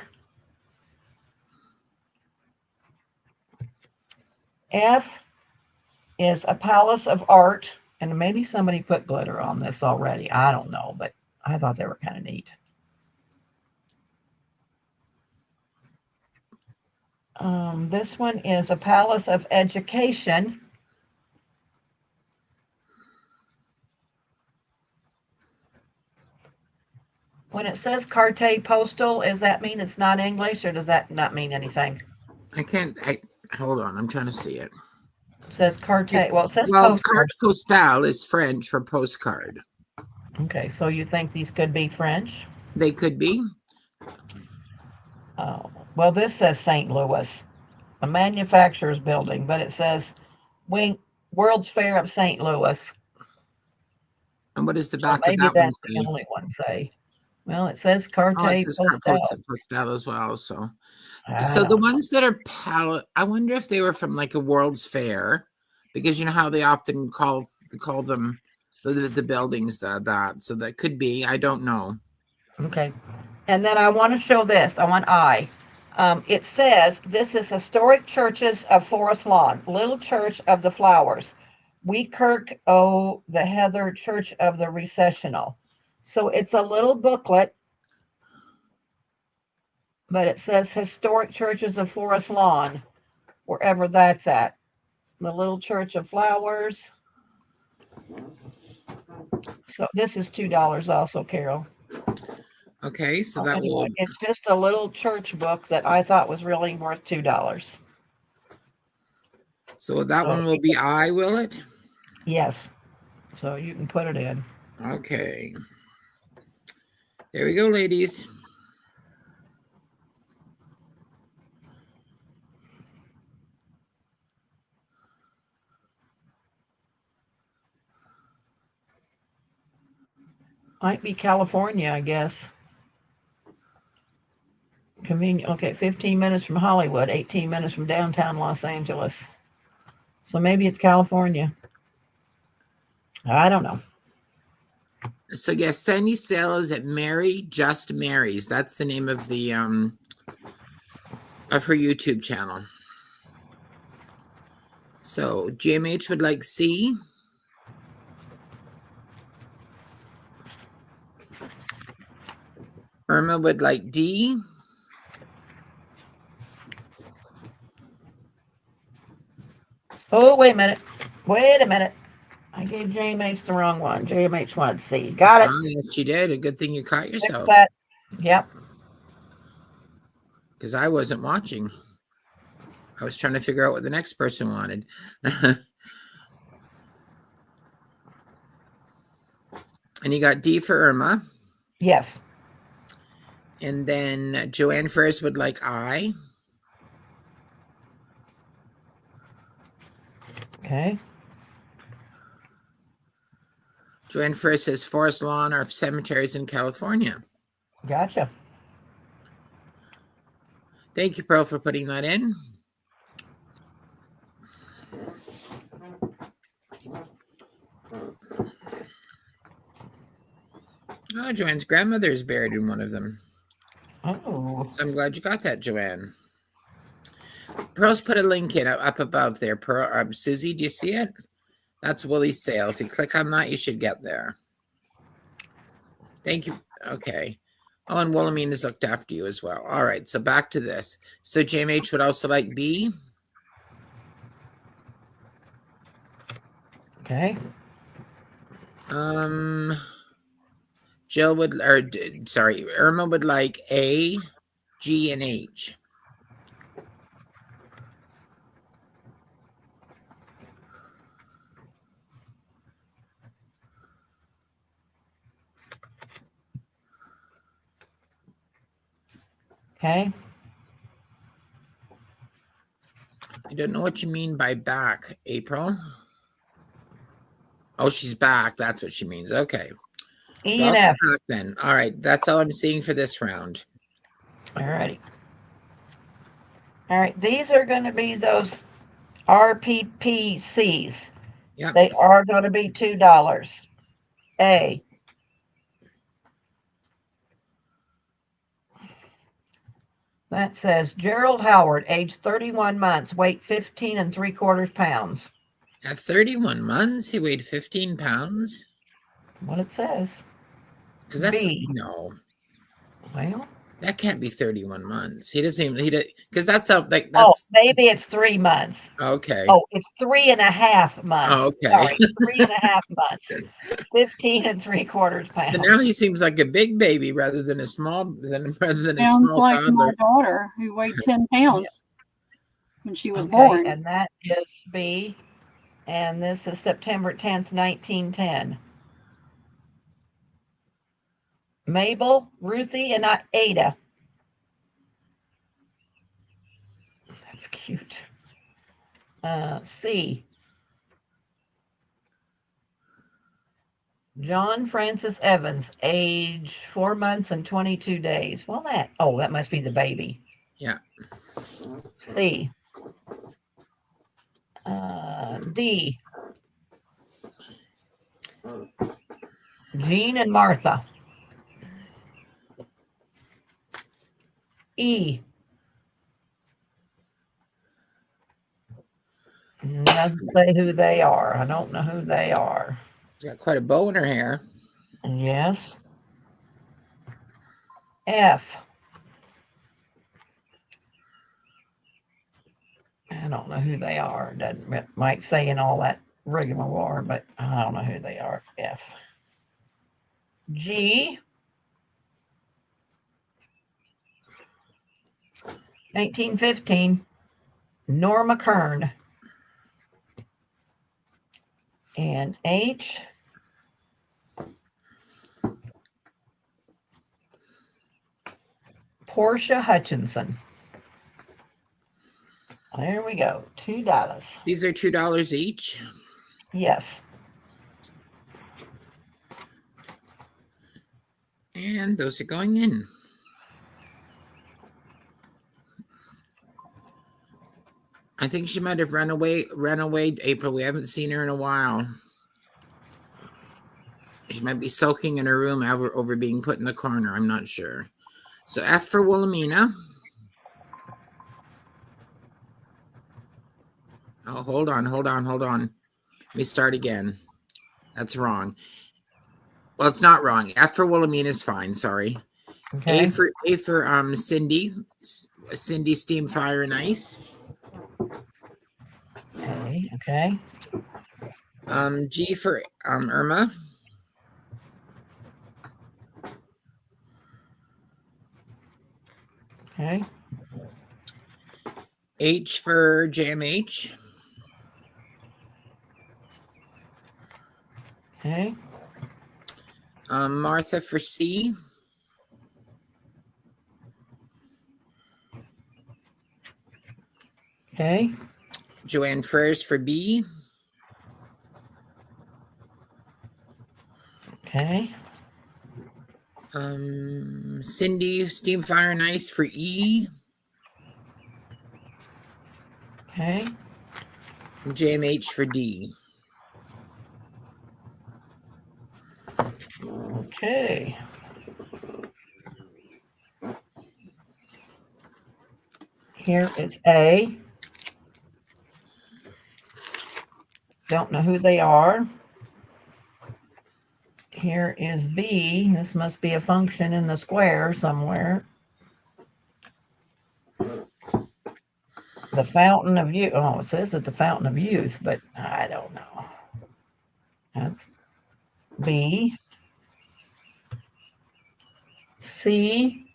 F is a palace of art, and maybe somebody put glitter on this already. I don't know, but I thought they were kind of neat. This one is a palace of education. When it says carte postal, does that mean it's not English, or does that not mean anything? Hold on, I'm trying to see it. It says carte. Well, it says Well, postal. carte postale is French for postcard. Okay, so you think these could be French? They could be. Oh, well, this says St. Louis, a manufacturer's building, but it says World's Fair of St. Louis. And what does the So back of maybe that one that's the say? only one say. Well, it says carte Oh, it says carte postal. postale as well. So I the don't know. ones that are palette, I wonder if they were from like a World's Fair, because you know how they often call them the buildings that. So that could be. I don't know. Okay. And then I want to show this. I want I. It says this is Historic Churches of Forest Lawn, Little Church of the Flowers, Weekirk O, the Heather Church of the Recessional. So it's a little booklet, but it says Historic Churches of Forest Lawn, wherever that's at. The Little Church of Flowers. So this is $2 also, Carol. Okay, so So that anyway, will. it's just a little church book that I thought was really worth $2. So that So one will be I, will it? yes. So you can put it in. Okay. There we go, ladies. Might be California, I guess. Convenient. Okay, 15 minutes from Hollywood, 18 minutes from downtown Los Angeles. So maybe it's California. I don't know. So yes, Sandy Sale is at Mary Just Marys. That's the name of the of her YouTube channel. So GMH would like C. Irma would like D. Oh, wait a minute. Wait a minute. I gave JMH the wrong one. JMH wanted C. Got it. Oh, yes, she did. A good thing you caught Fix yourself, that. Yep. because I wasn't watching. I was trying to figure out what the next person wanted. And you got D for Irma. Yes. And then Joanne Ferris would like I. Okay. Joanne Ferris says forest lawn or cemeteries in California. Gotcha. Thank you, Pearl, for putting that in. Oh, Joanne's grandmother is buried in one of them. Oh. So I'm glad you got that, Joanne. Pearl's put a link in up above there. Pearl, Susie, do you see it? That's Willie's sale. If you click on that, you should get there. Thank you. Okay. Oh, and Wilhelmine has looked after you as well. All right, so back to this. So JMH would also like B. Okay. Jill would, or sorry, Irma would like A, G, and H. Okay. I don't know what you mean by back, April. Oh, she's back. That's what she means. Okay. E and F. Back then. All right. That's all I'm seeing for this round. All righty. All right. These are going to be those RPPCs. Yep. They are going to be $2. A. That says Gerald Howard, age 31 months, weight 15 3/4 pounds. At 31 months, he weighed 15 pounds. What it says. Because that's B. no, Well, that can't be 31 months. He doesn't even, because that's oh, that's maybe it's 3 months. okay. Oh, it's 3.5 months. Oh, okay. Sorry, 3.5 months. 15 3/4 But pounds. now he seems like a big baby rather than a small, rather than a Sounds small like my toddler. daughter who weighed 10 pounds when she was Okay, born. and that is B. And this is September 10th, 1910. Mabel, Ruthie, and Ada. That's cute. C. John Francis Evans, age 4 months and 22 days. Well, that must be the baby. Yeah. C. D. Jean and Martha. E. Doesn't say who they are. I don't know who they are. She's got quite a bow in her hair. Yes. F. I don't know who they are. Doesn't Mike saying all that rigmarole, but I don't know who they are. F. G. 1915. Norma Kern. And H. Portia Hutchinson. There we go. $2. These are $2 each. Yes. And those are going in. I think she might have run away, April. We haven't seen her in a while. She might be soaking in her room over being put in the corner. I'm not sure. So F for Wilhelmina. Oh, hold on. Let me start again. That's wrong. Well, it's not wrong. F for Wilhelmina is fine. Sorry. Okay. A for Cindy. Cindy, Steam, Fire, and Ice. Okay. G for Irma. Okay. H for JMH. Okay. Martha for C. Okay. Joanne Frères for B. Okay. Cindy, Steam, Fire, and Ice for E. Okay. And JMH for D. Okay. Here is A. Don't know who they are. Here is B. This must be a function in the square somewhere. The Fountain of Youth. Oh, it says it's the Fountain of Youth, but I don't know. That's B. C.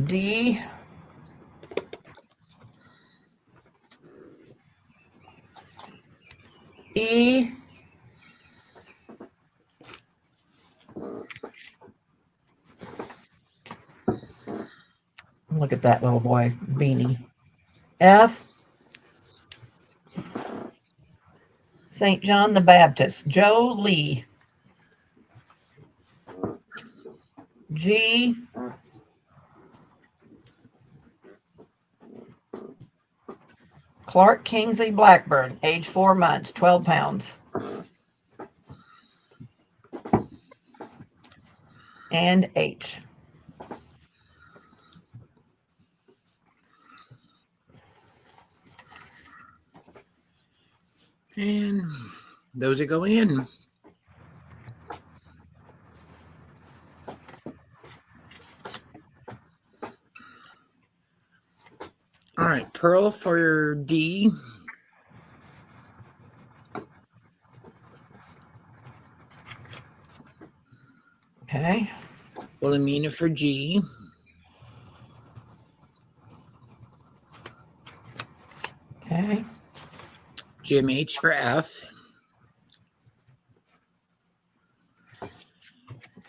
D. E. Look at that little boy, Beanie. F. St. John the Baptist, Joe Lee. G. Clark Kingsley Blackburn, age 4 months, 12 pounds. And H. And those are going in. All right, Pearl for D. Okay. Wilhelmina for G. Okay. Jim H for F.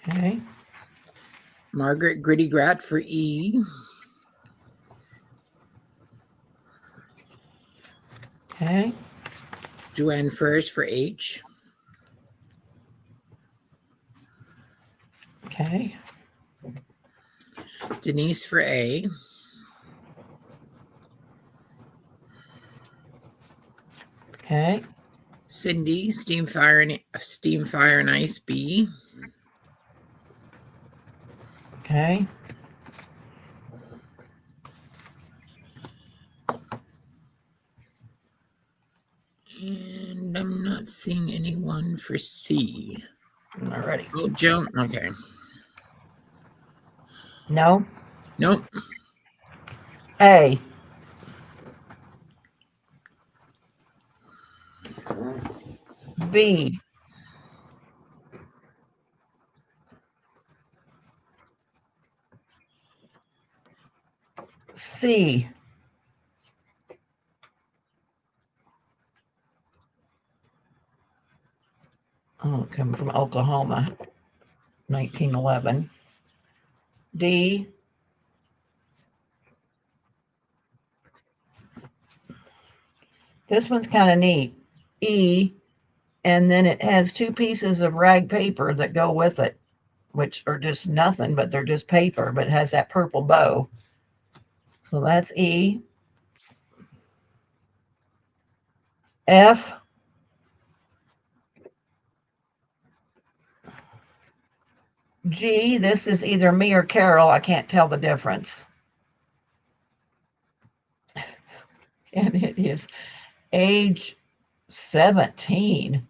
Okay. Margaret Gritty Grat for E. Okay. Joanne Furs for H. Okay. Denise for A. Okay. Cindy, Steam Fire and Ice B. Okay. And I'm not seeing anyone for C. Alrighty. Oh, Joan. Okay. No. Nope. A. B. C. Oh, coming from Oklahoma, 1911. D. This one's kind of neat. E. And then it has 2 pieces of rag paper that go with it, which are just nothing, but they're just paper, but it has that purple bow. So that's E. F. G. This is either me or Carol. I can't tell the difference. And it is age 17.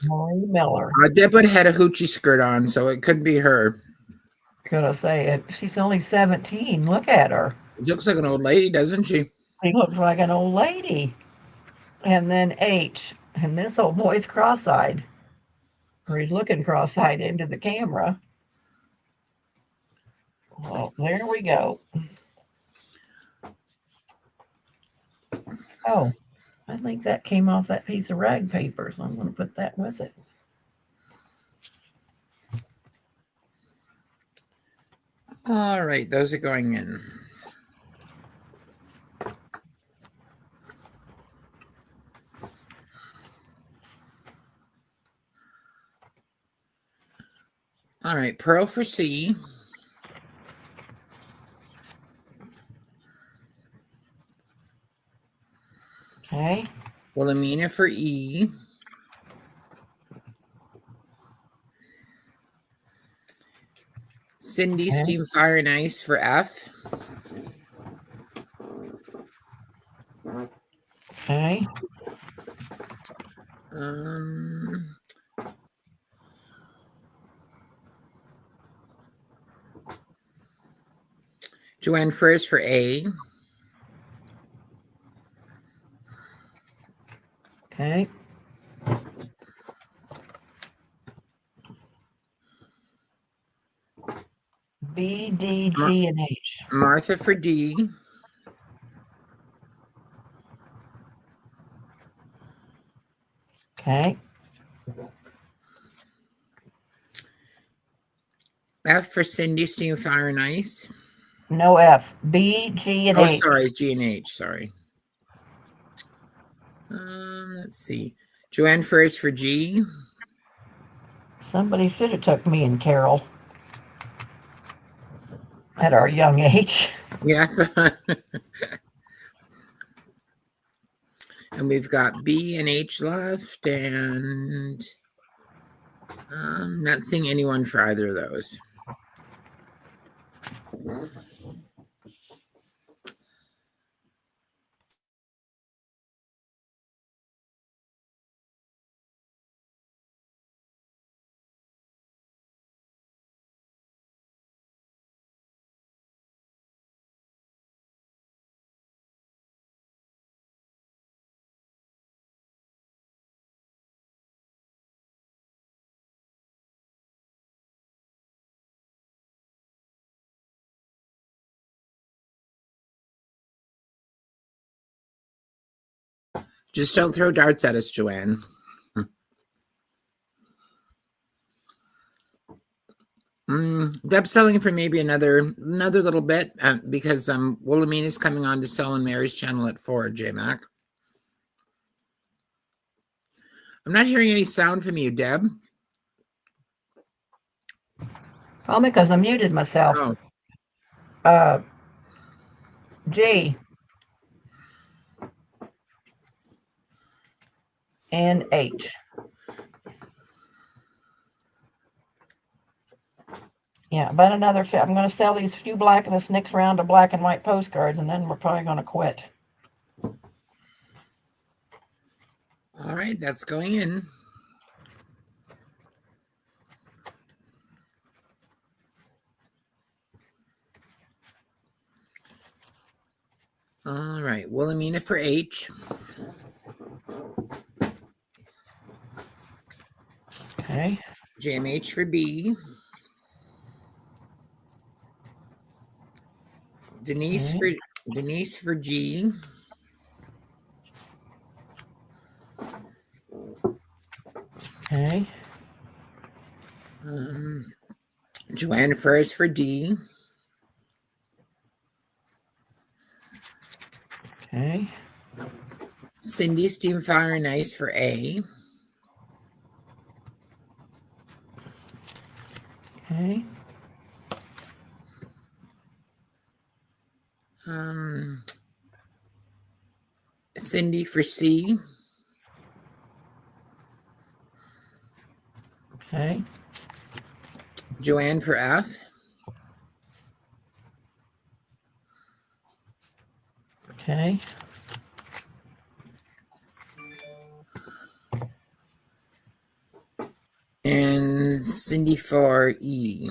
Marie Miller. Deborah had a hoochie skirt on, so it could be her. Gonna say it. She's only 17. Look at her. She looks like an old lady, doesn't she? She looks like an old lady. And then H. And this old boy's cross-eyed. Or he's looking cross-eyed into the camera. Well, there we go. Oh, I think that came off that piece of rag paper, so I'm going to put that with it. All right, those are going in. All right, Pearl for C. Okay. Wilhelmina for E. Cindy, Okay. Steam Fire and Ice for F. Okay. Joanne Furs for A. Okay. B, D, G, and H. Martha for D. Okay. F for Cindy, Steam Fire and Ice. No F. B, G, and Oh, H. sorry, G and H. Sorry. Let's see. Joanne Furs for G. Somebody should have took me and Carol. at our young age. Yeah. And we've got B and H left, and I'm not seeing anyone for either of those. Just don't throw darts at us, Joanne. Deb's selling for maybe another little bit because Wilhelmine is coming on to sell on Mary's channel at 4, JMac. I'm not hearing any sound from you, Deb. Probably because I muted myself. Oh, G and H. Yeah, about another. I'm going to sell these few this next round of black and white postcards, and then we're probably going to quit. all right, that's going in. All right, Wilhelmina for H. Okay. JMH for B. Denise for G. Okay. Joanne Furs for D. Okay. Cindy Steam Fire and Ice for A. Okay. Cindy for C. Okay. Joanne for F. Okay. And Cindy for E.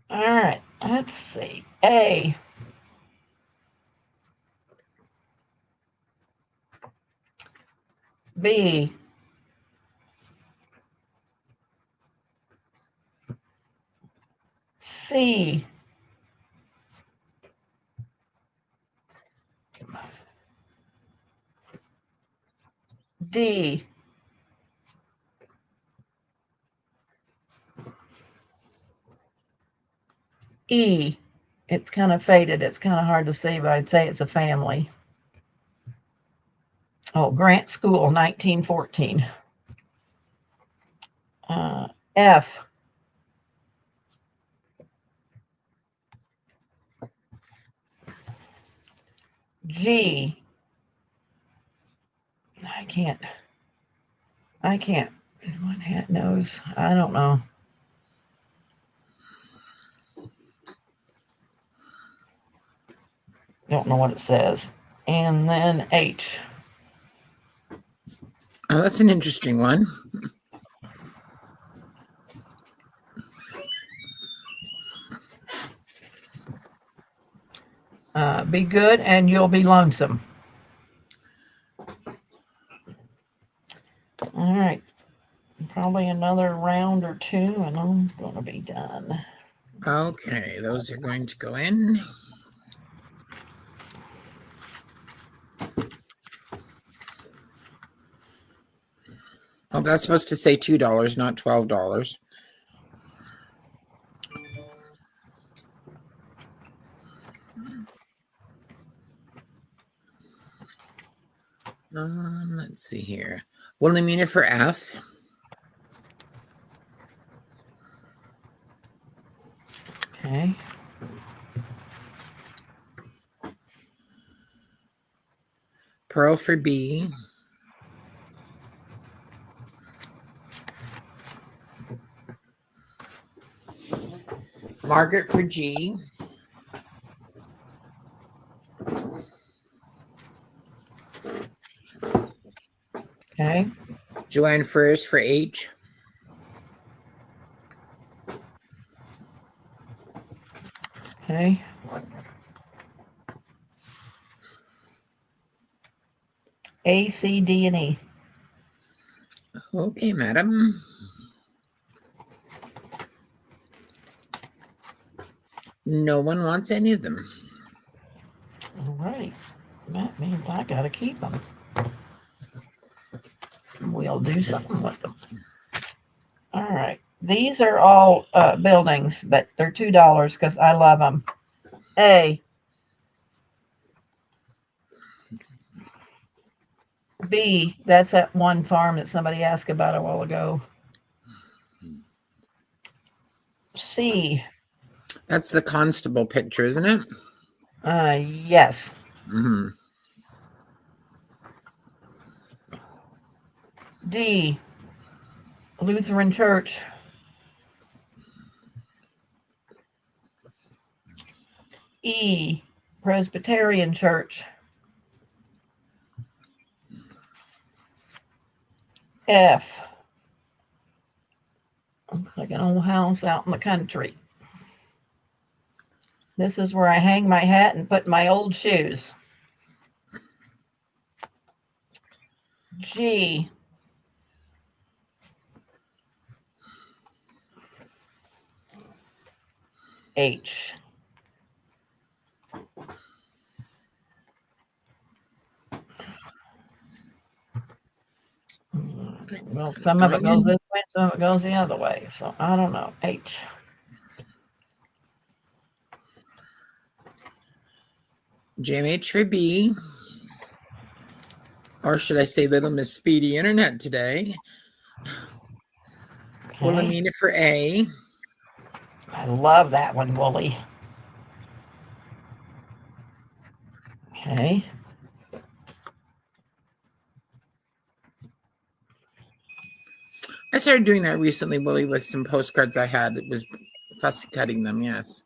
All right. Let's see. A. B. C. D. E. It's kind of faded. It's kind of hard to see, but I'd say it's a family. Oh, Grant School, 1914. F. G. I can't. One hat knows. I don't know. Don't know what it says. And then H. Oh, that's an interesting one. Be good and you'll be lonesome. All right. Probably another round or two and I'm going to be done. Okay, those are going to go in. Oh, that's supposed to say $2, not $12. Let's see here. Wilhelmina for F. Okay. Pearl for B. Margaret for G. Okay. Joanne Furs for H. Okay. A, C, D, and E. Okay, madam. No one wants any of them. All right. That means I got to keep them. We'll do something with them. All right. These are all buildings, but they're $2 because I love them. A. B. That's that one farm that somebody asked about a while ago. C. That's the constable picture, isn't it? Yes. Mm-hmm. D. Lutheran Church. E. Presbyterian Church. F. Looks like an old house out in the country. This is where I hang my hat and put my old shoes. G. H. Well, some of it goes this way, some of it goes the other way. So I don't know. H. JMH for B. Or should I say Little Miss Speedy Internet today? Okay. Wilhelmina for A. I love that one, Wooly. Okay. I started doing that recently, Willie, with some postcards I had. It was fussy cutting them, yes.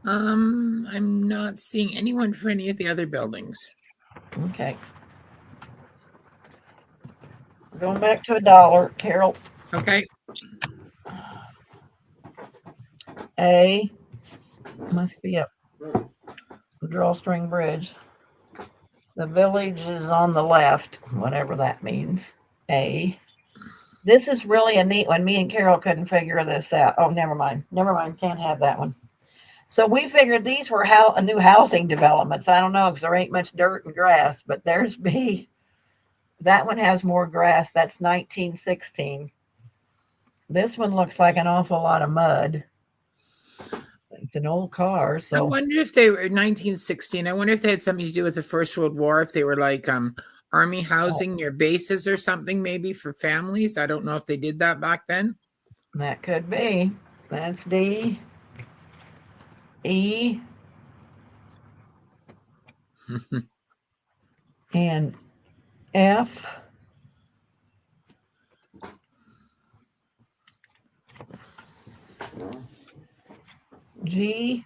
I'm not seeing anyone for any of the other buildings. Okay. Going back to $1, Carol. Okay. A. Must be up the drawstring bridge. The village is on the left, whatever that means. A. This is really a neat one. Me and Carol couldn't figure this out. Oh, never mind. Never mind. Can't have that one. So we figured these were new housing developments. I don't know because there ain't much dirt and grass, but there's B. That one has more grass. That's 1916. This one looks like an awful lot of mud. It's an old car. I So wonder if they were 1916. I wonder if they had something to do with the First World War, if they were like army housing near bases or something, maybe for families. I don't know if they did that back then. that could be. That's D. E. And F. G.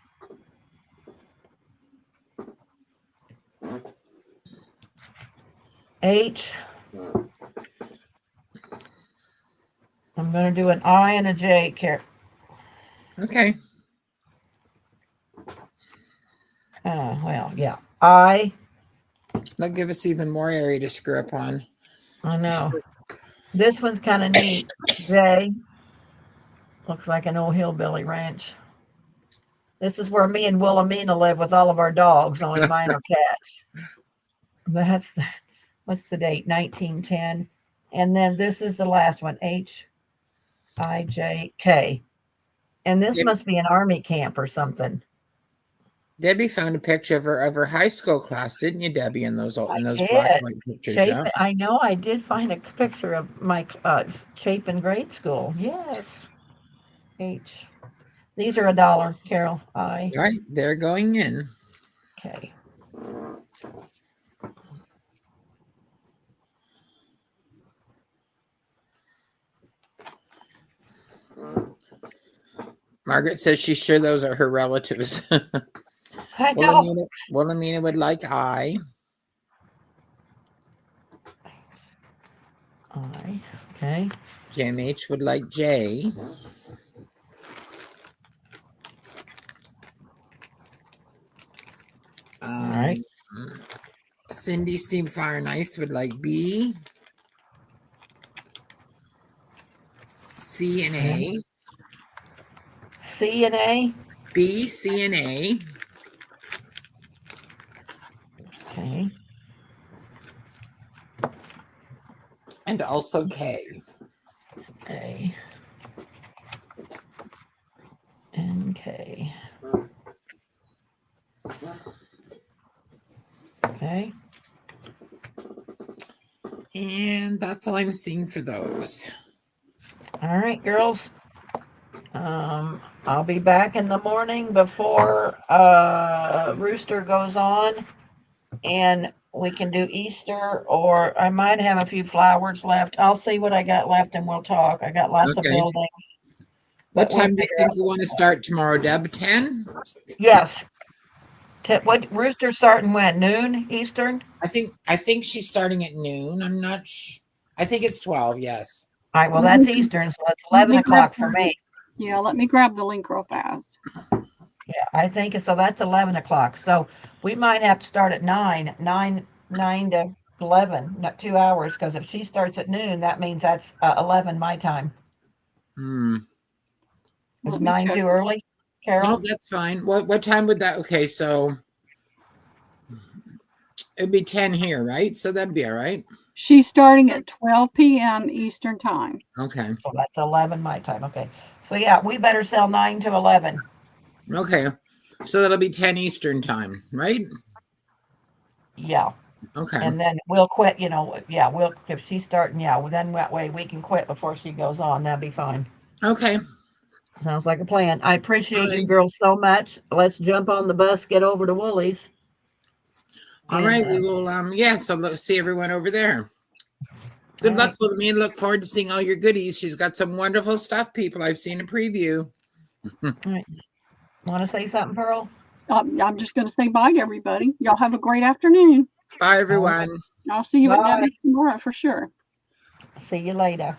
H. I'm going to do an I and a J, Carol. Okay. Well, yeah. I That'll give us even more area to screw up on. I know. This one's kind of neat. J. Looks like an old hillbilly ranch. This is where me and Wilhelmina live with all of our dogs, only mine are cats. That's the, what's the date? 1910. And then this is the last one, H I J K. And this Yep. must be an army camp or something. Debbie found a picture of her high school class, didn't you, Debbie? In those black and did. white pictures. Shape. Yeah. I know I did find a picture of my shape in grade school. Yes. H. These are $1, Carol. All right, they're going in. Okay. Margaret says she's sure those are her relatives. I know. Wilhelmina would like I. I. Okay. JMH would like J. All right. Cindy Steam Fire and Ice would like B. C and A. C and A. B, C, and A. Okay. And also K. A. And K. Okay. And that's all I'm seeing for those. All right, girls. I'll be back in the morning before Rooster goes on, and we can do Easter, or I might have a few flowers left. I'll see what I got left, and we'll talk. I got lots of Okay. buildings. What But we'll time do you figure think out- you want to start tomorrow, Deb? 10? Yes. What Rooster starting when? Noon Eastern? I think she's starting at noon. I'm not I think it's 12, yes. All right, well, that's Eastern, so it's 11 o'clock for me. Yeah, let me grab the link real fast. Yeah, I think so. That's 11 o'clock. So we might have to start at 9 to 11, not 2 hours. Because if she starts at noon, that means that's 11 my time. Is Let me 9 check. too early, Carol? No, that's fine. What time would that? Okay, so it'd be 10 here, right? So that'd be all right. She's starting at 12 p.m. Eastern time. Okay. So that's 11 my time. Okay. So yeah, we better sell 9 to 11. Okay. So that'll be 10 Eastern time, right? Yeah. Okay. And then we'll quit, if she's starting, well, then that way we can quit before she goes on. That'd be fine. Okay. Sounds like a plan. I appreciate you Alright. girls so much. Let's jump on the bus, get over to Woolies. All right. We will so let's see everyone over there. Good luck with me. Look forward to seeing all your goodies. She's got some wonderful stuff, people. I've seen a preview. Want to say something, Pearl? I'm just going to say bye to everybody. Y'all have a great afternoon. Bye, everyone. I'll see you at Bye. Debbie's tomorrow for sure. See you later.